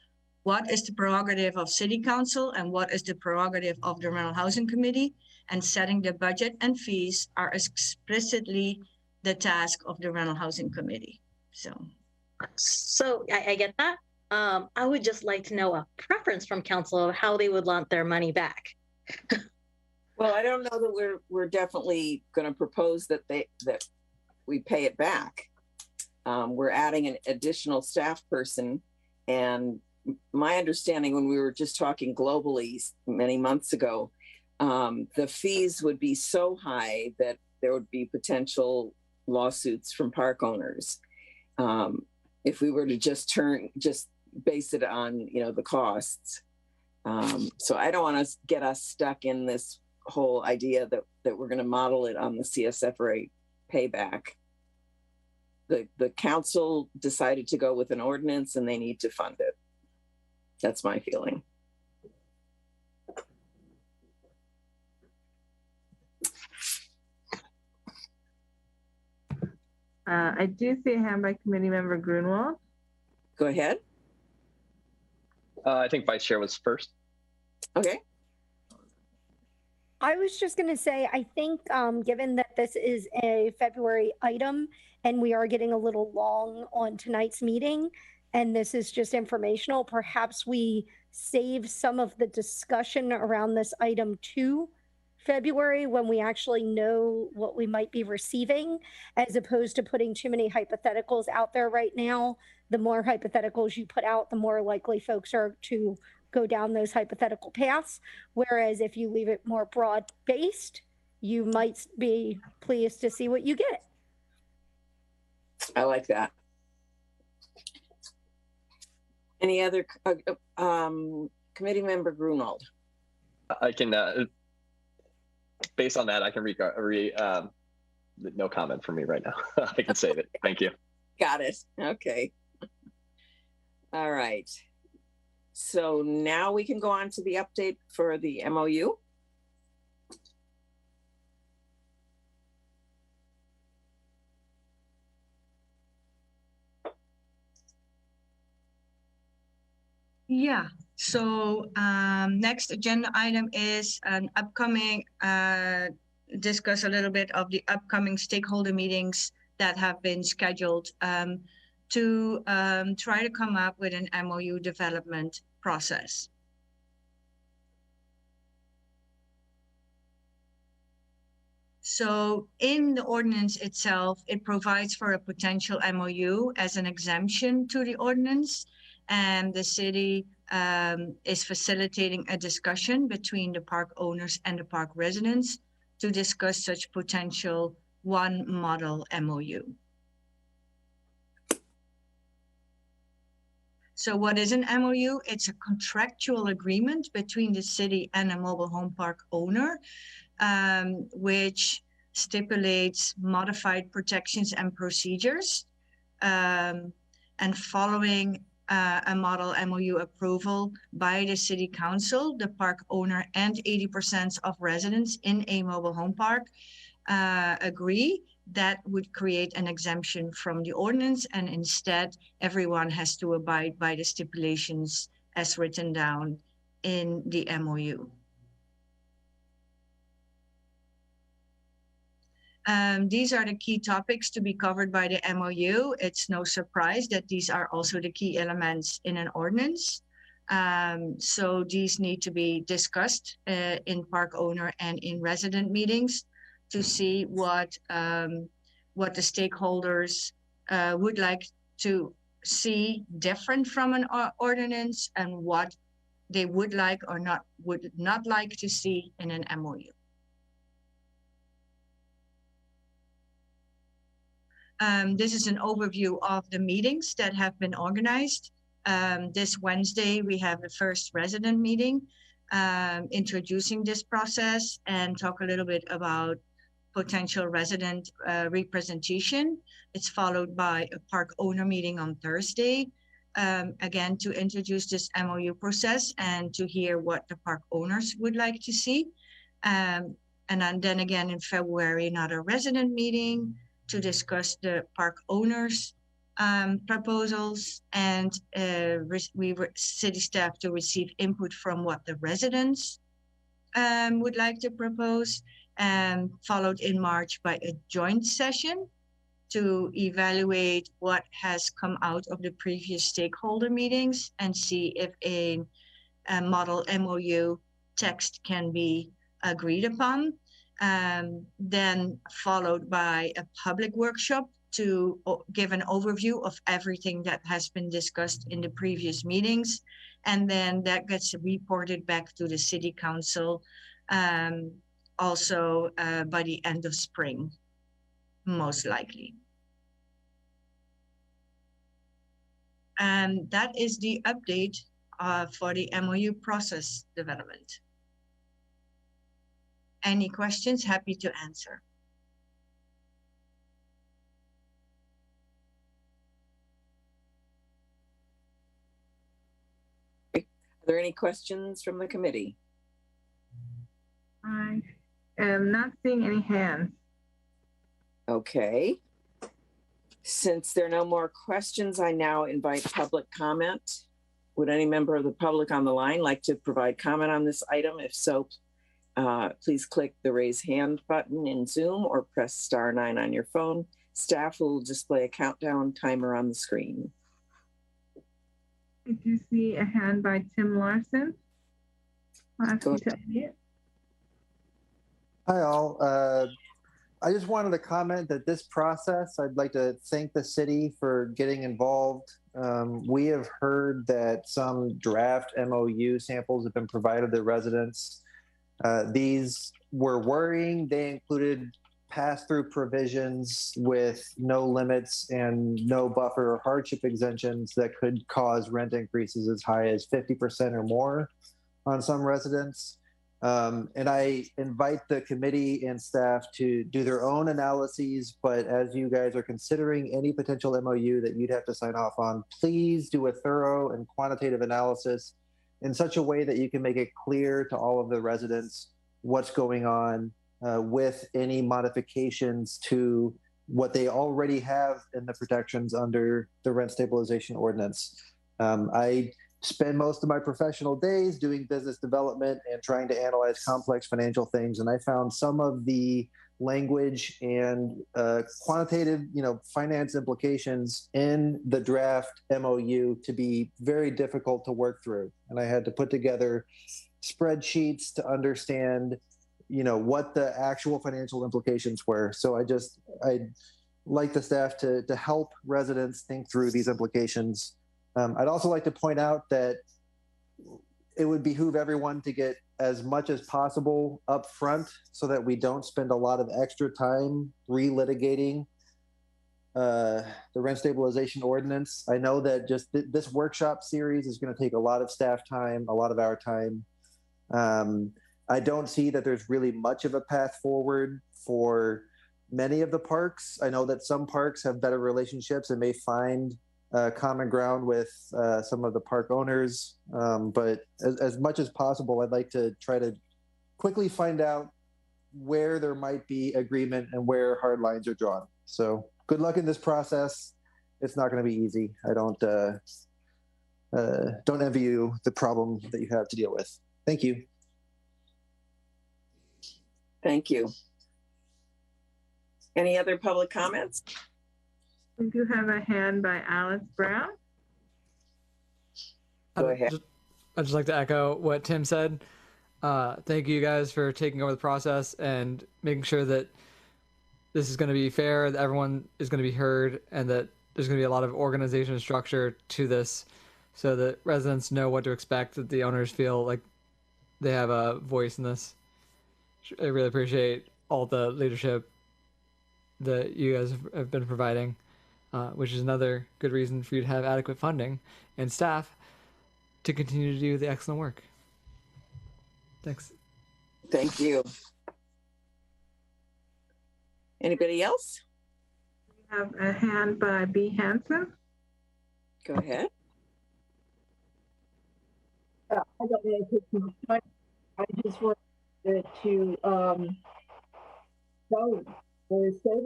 what is the prerogative of City Council and what is the prerogative of the Rental Housing Committee, and setting the budget and fees are explicitly the task of the Rental Housing Committee. So I get that. I would just like to know a preference from council of how they would want their money back. Well, I don't know that we're definitely going to propose that we pay it back. We're adding an additional staff person, and my understanding when we were just talking globally many months ago, the fees would be so high that there would be potential lawsuits from park owners if we were to just base it on the costs. So I don't want to get us stuck in this whole idea that we're going to model it on the CSFRA payback. The council decided to go with an ordinance and they need to fund it. That's my feeling. I do see a hand by committee member Grunwald. Go ahead. I think vice chair was first. Okay. I was just going to say, I think given that this is a February item and we are getting a little long on tonight's meeting, and this is just informational, perhaps we save some of the discussion around this item to February when we actually know what we might be receiving, as opposed to putting too many hypotheticals out there right now. The more hypotheticals you put out, the more likely folks are to go down those hypothetical paths. Whereas if you leave it more broad-based, you might be pleased to see what you get. I like that. Any other committee member Grunwald? I can, based on that, I can no comment from me right now. I can save it. Thank you. Got it. Okay. All right. So now we can go on to the update for the MOU. yeah, so next agenda item is an upcoming, discuss a little bit of the upcoming stakeholder meetings that have been scheduled to try to come up with an MOU development process. So in the ordinance itself, it provides for a potential MOU as an exemption to the ordinance, and the city is facilitating a discussion between the park owners and the park residents to discuss such potential one model MOU. So what is an MOU? It's a contractual agreement between the city and a mobile home park owner, which stipulates modified protections and procedures. And following a model MOU approval by the city council, the park owner and 80% of residents in a mobile home park agree, that would create an exemption from the ordinance, and instead everyone has to abide by the stipulations as written down in the MOU. These are the key topics to be covered by the MOU. It's no surprise that these are also the key elements in an ordinance. So these need to be discussed in park owner and in resident meetings to see what the stakeholders would like to see different from an ordinance, and what they would like or would not like to see in an MOU. This is an overview of the meetings that have been organized. This Wednesday, we have the first resident meeting, introducing this process and talk a little bit about potential resident representation. It's followed by a park owner meeting on Thursday, again, to introduce this MOU process and to hear what the park owners would like to see. And then again in February, another resident meeting to discuss the park owners' proposals, and city staff to receive input from what the residents would like to propose. Followed in March by a joint session to evaluate what has come out of the previous stakeholder meetings and see if a model MOU text can be agreed upon. Then followed by a public workshop to give an overview of everything that has been discussed in the previous meetings. And then that gets reported back to the city council also by the end of spring, most likely. And that is the update for the MOU process development. Any questions? Happy to answer. Are there any questions from the committee? I am not seeing any hands. Okay. Since there are no more questions, I now invite public comment. Would any member of the public on the line like to provide comment on this item? If so, please click the raise hand button in Zoom or press *9 on your phone. Staff will display a countdown timer on the screen. I do see a hand by Tim Larson. I'll ask you to unmute. Hi all. I just wanted to comment that this process, I'd like to thank the city for getting involved. We have heard that some draft MOU samples have been provided to residents. These were worrying. They included pass-through provisions with no limits and no buffer or hardship exemptions that could cause rent increases as high as 50% or more on some residents. And I invite the committee and staff to do their own analyses, but as you guys are considering any potential MOU that you'd have to sign off on, please do a thorough and quantitative analysis in such a way that you can make it clear to all of the residents what's going on with any modifications to what they already have in the protections under the rent stabilization ordinance. I spend most of my professional days doing business development and trying to analyze complex financial things. And I found some of the language and quantitative, finance implications in the draft MOU to be very difficult to work through. And I had to put together spreadsheets to understand, what the actual financial implications were. So I'd like the staff to help residents think through these implications. I'd also like to point out that it would behoove everyone to get as much as possible up front so that we don't spend a lot of extra time relitigating the rent stabilization ordinance. I know that just this workshop series is going to take a lot of staff time, a lot of our time. I don't see that there's really much of a path forward for many of the parks. I know that some parks have better relationships and may find common ground with some of the park owners. But as much as possible, I'd like to try to quickly find out where there might be agreement and where hard lines are drawn. So good luck in this process. It's not going to be easy. I don't envy you the problem that you have to deal with. Thank you. Thank you. Any other public comments? We do have a hand by Alice Brown. Go ahead. I'd just like to echo what Tim said. Thank you guys for taking over the process and making sure that this is going to be fair, that everyone is going to be heard, and that there's going to be a lot of organization and structure to this so that residents know what to expect, that the owners feel like they have a voice in this. I really appreciate all the leadership that you guys have been providing, which is another good reason for you to have adequate funding and staff to continue to do the excellent work. Thanks. Thank you. Anybody else? We have a hand by B. Hansen. Go ahead. I don't want to take too much time. I just wanted to tell or say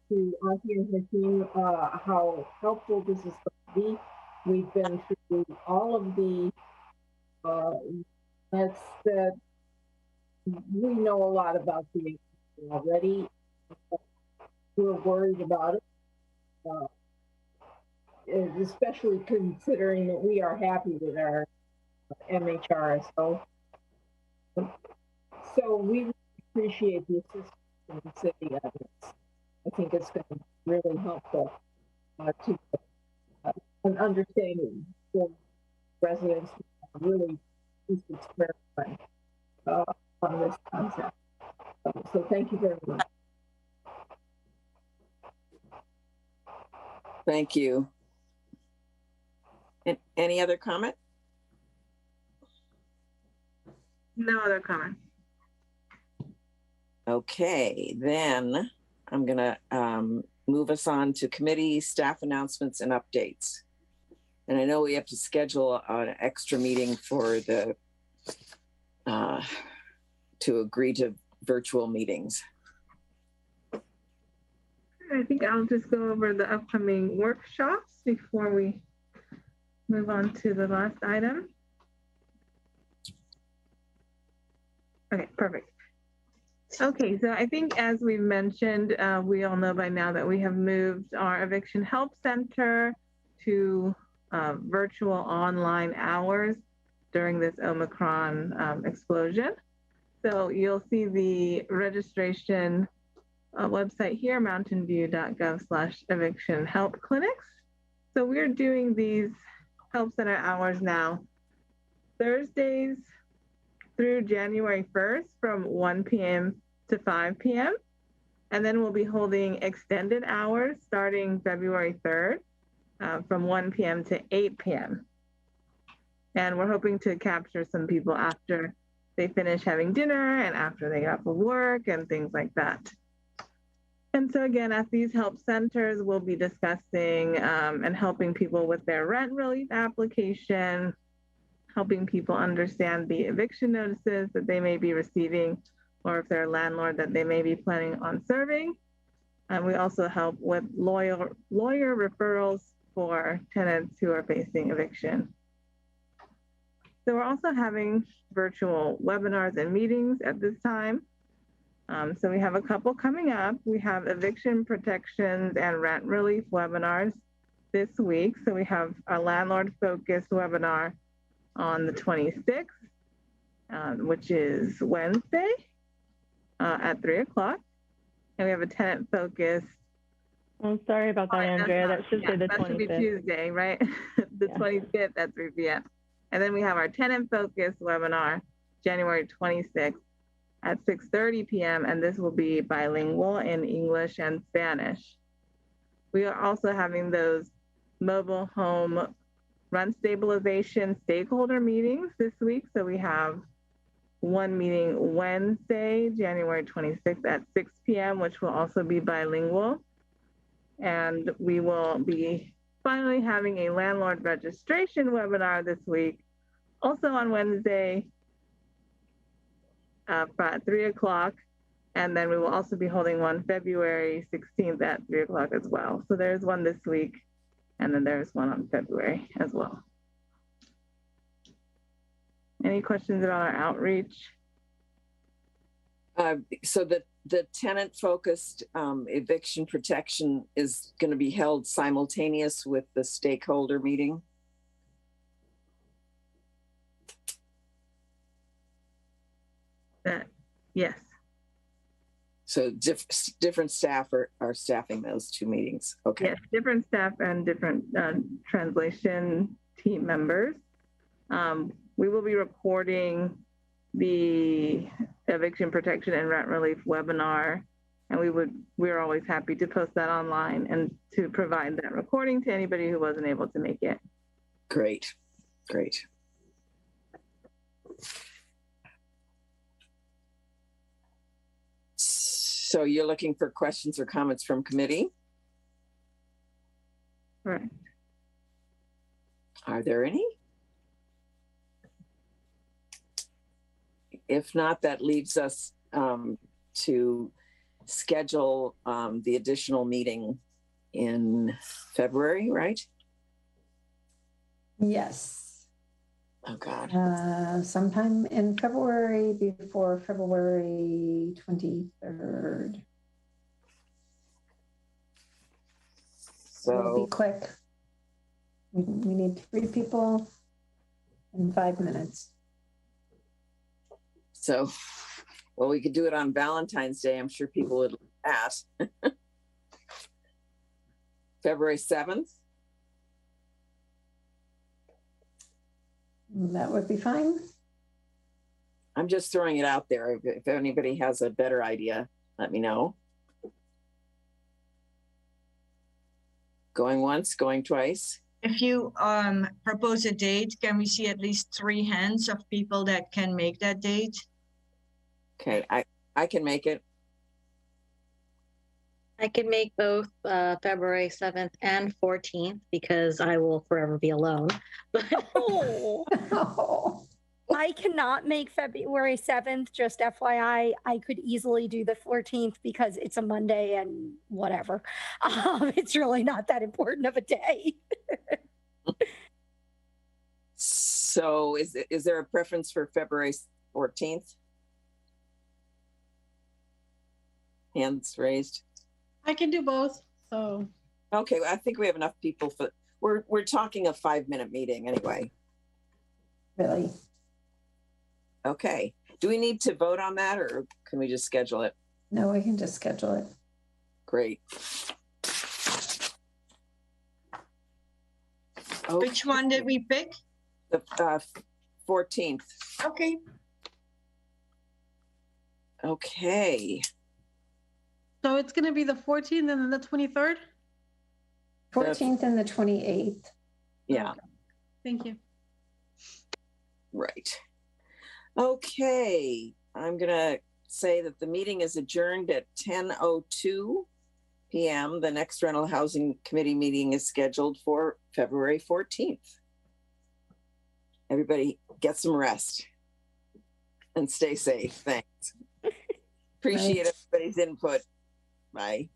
to Auntie and her team how helpful this is going to be. We've been through all of the that we know a lot about the already. We're worried about it, especially considering that we are happy with our MHRSO. So we appreciate the assistance from the city on this. I think it's going to be really helpful to an understanding for residents who really experiment on this concept. So thank you very much. Thank you. And any other comment? No other comment. Okay, then I'm gonna move us on to committee staff announcements and updates. And I know we have to schedule an extra meeting for the to agree to virtual meetings. I think I'll just go over the upcoming workshops before we move on to the last item. Okay, perfect. Okay, so I think as we mentioned, we all know by now that we have moved our Eviction Help Center to virtual online hours during this Omicron explosion. So you'll see the registration website here, mountainview.gov/eviction help clinics. So we're doing these help center hours now, Thursdays through January 1st from 1 p.m. to 5 p.m. And then we'll be holding extended hours starting February 3rd from 1 p.m. to 8 p.m. And we're hoping to capture some people after they finish having dinner and after they get off of work and things like that. And so again, at these help centers, we'll be discussing and helping people with their rent relief application, helping people understand the eviction notices that they may be receiving, or if they're a landlord that they may be planning on serving. And we also help with lawyer referrals for tenants who are facing eviction. So we're also having virtual webinars and meetings at this time. So we have a couple coming up. We have eviction protections and rent relief webinars this week. So we have a landlord focused webinar on the 26th, which is Wednesday at 3 o'clock. And we have a tenant focused. I'm sorry about that, Andrea. That should say the 25th. That should be Tuesday, right? The 25th at 3 p.m. And then we have our tenant focused webinar, January 26th at 6:30 p.m. And this will be bilingual in English and Spanish. We are also having those mobile home rent stabilization stakeholder meetings this week. So we have one meeting Wednesday, January 26th at 6 p.m., which will also be bilingual. And we will be finally having a landlord registration webinar this week, also on Wednesday at 3 o'clock. And then we will also be holding one February 16th at 3 o'clock as well. So there's one this week, and then there's one on February as well. Any questions about our outreach? So the tenant-focused eviction protection is going to be held simultaneous with the stakeholder meeting? Yes. So different staff are staffing those two meetings. Okay. Yes, different staff and different translation team members. We will be recording the eviction protection and rent relief webinar, and we're always happy to post that online and to provide that recording to anybody who wasn't able to make it. Great, great. So you're looking for questions or comments from committee? Right. Are there any? If not, that leaves us to schedule the additional meeting in February, right? Yes. Oh, God. Sometime in February, before February 23rd. So it'll be quick. We need 3 people in 5 minutes. So, well, we could do it on Valentine's Day. I'm sure people would ask. February 7th. That would be fine. I'm just throwing it out there. If anybody has a better idea, let me know. Going once, going twice. If you propose a date, can we see at least 3 hands of people that can make that date? Okay, I can make it. I can make both February 7th and 14th because I will forever be alone. Oh. I cannot make February 7th, just FYI. I could easily do the 14th because it's a Monday and whatever. It's really not that important of a day. So is there a preference for February 14th? Hands raised. I can do both. So okay, well, I think we have enough people for. We're talking a 5-minute meeting anyway. Really? Okay. Do we need to vote on that, or can we just schedule it? No, we can just schedule it. Great. Okay. Which one did we pick? The 14th. Okay. Okay. So it's going to be the 14th and then the 23rd? 14th and the 28th. Yeah. Okay. Thank you. Right. Okay. I'm going to say that the meeting is adjourned at 10:02 p.m. The next Rental Housing Committee meeting is scheduled for February 14th. Everybody get some rest and stay safe. Thanks. Appreciate everybody's input. Bye.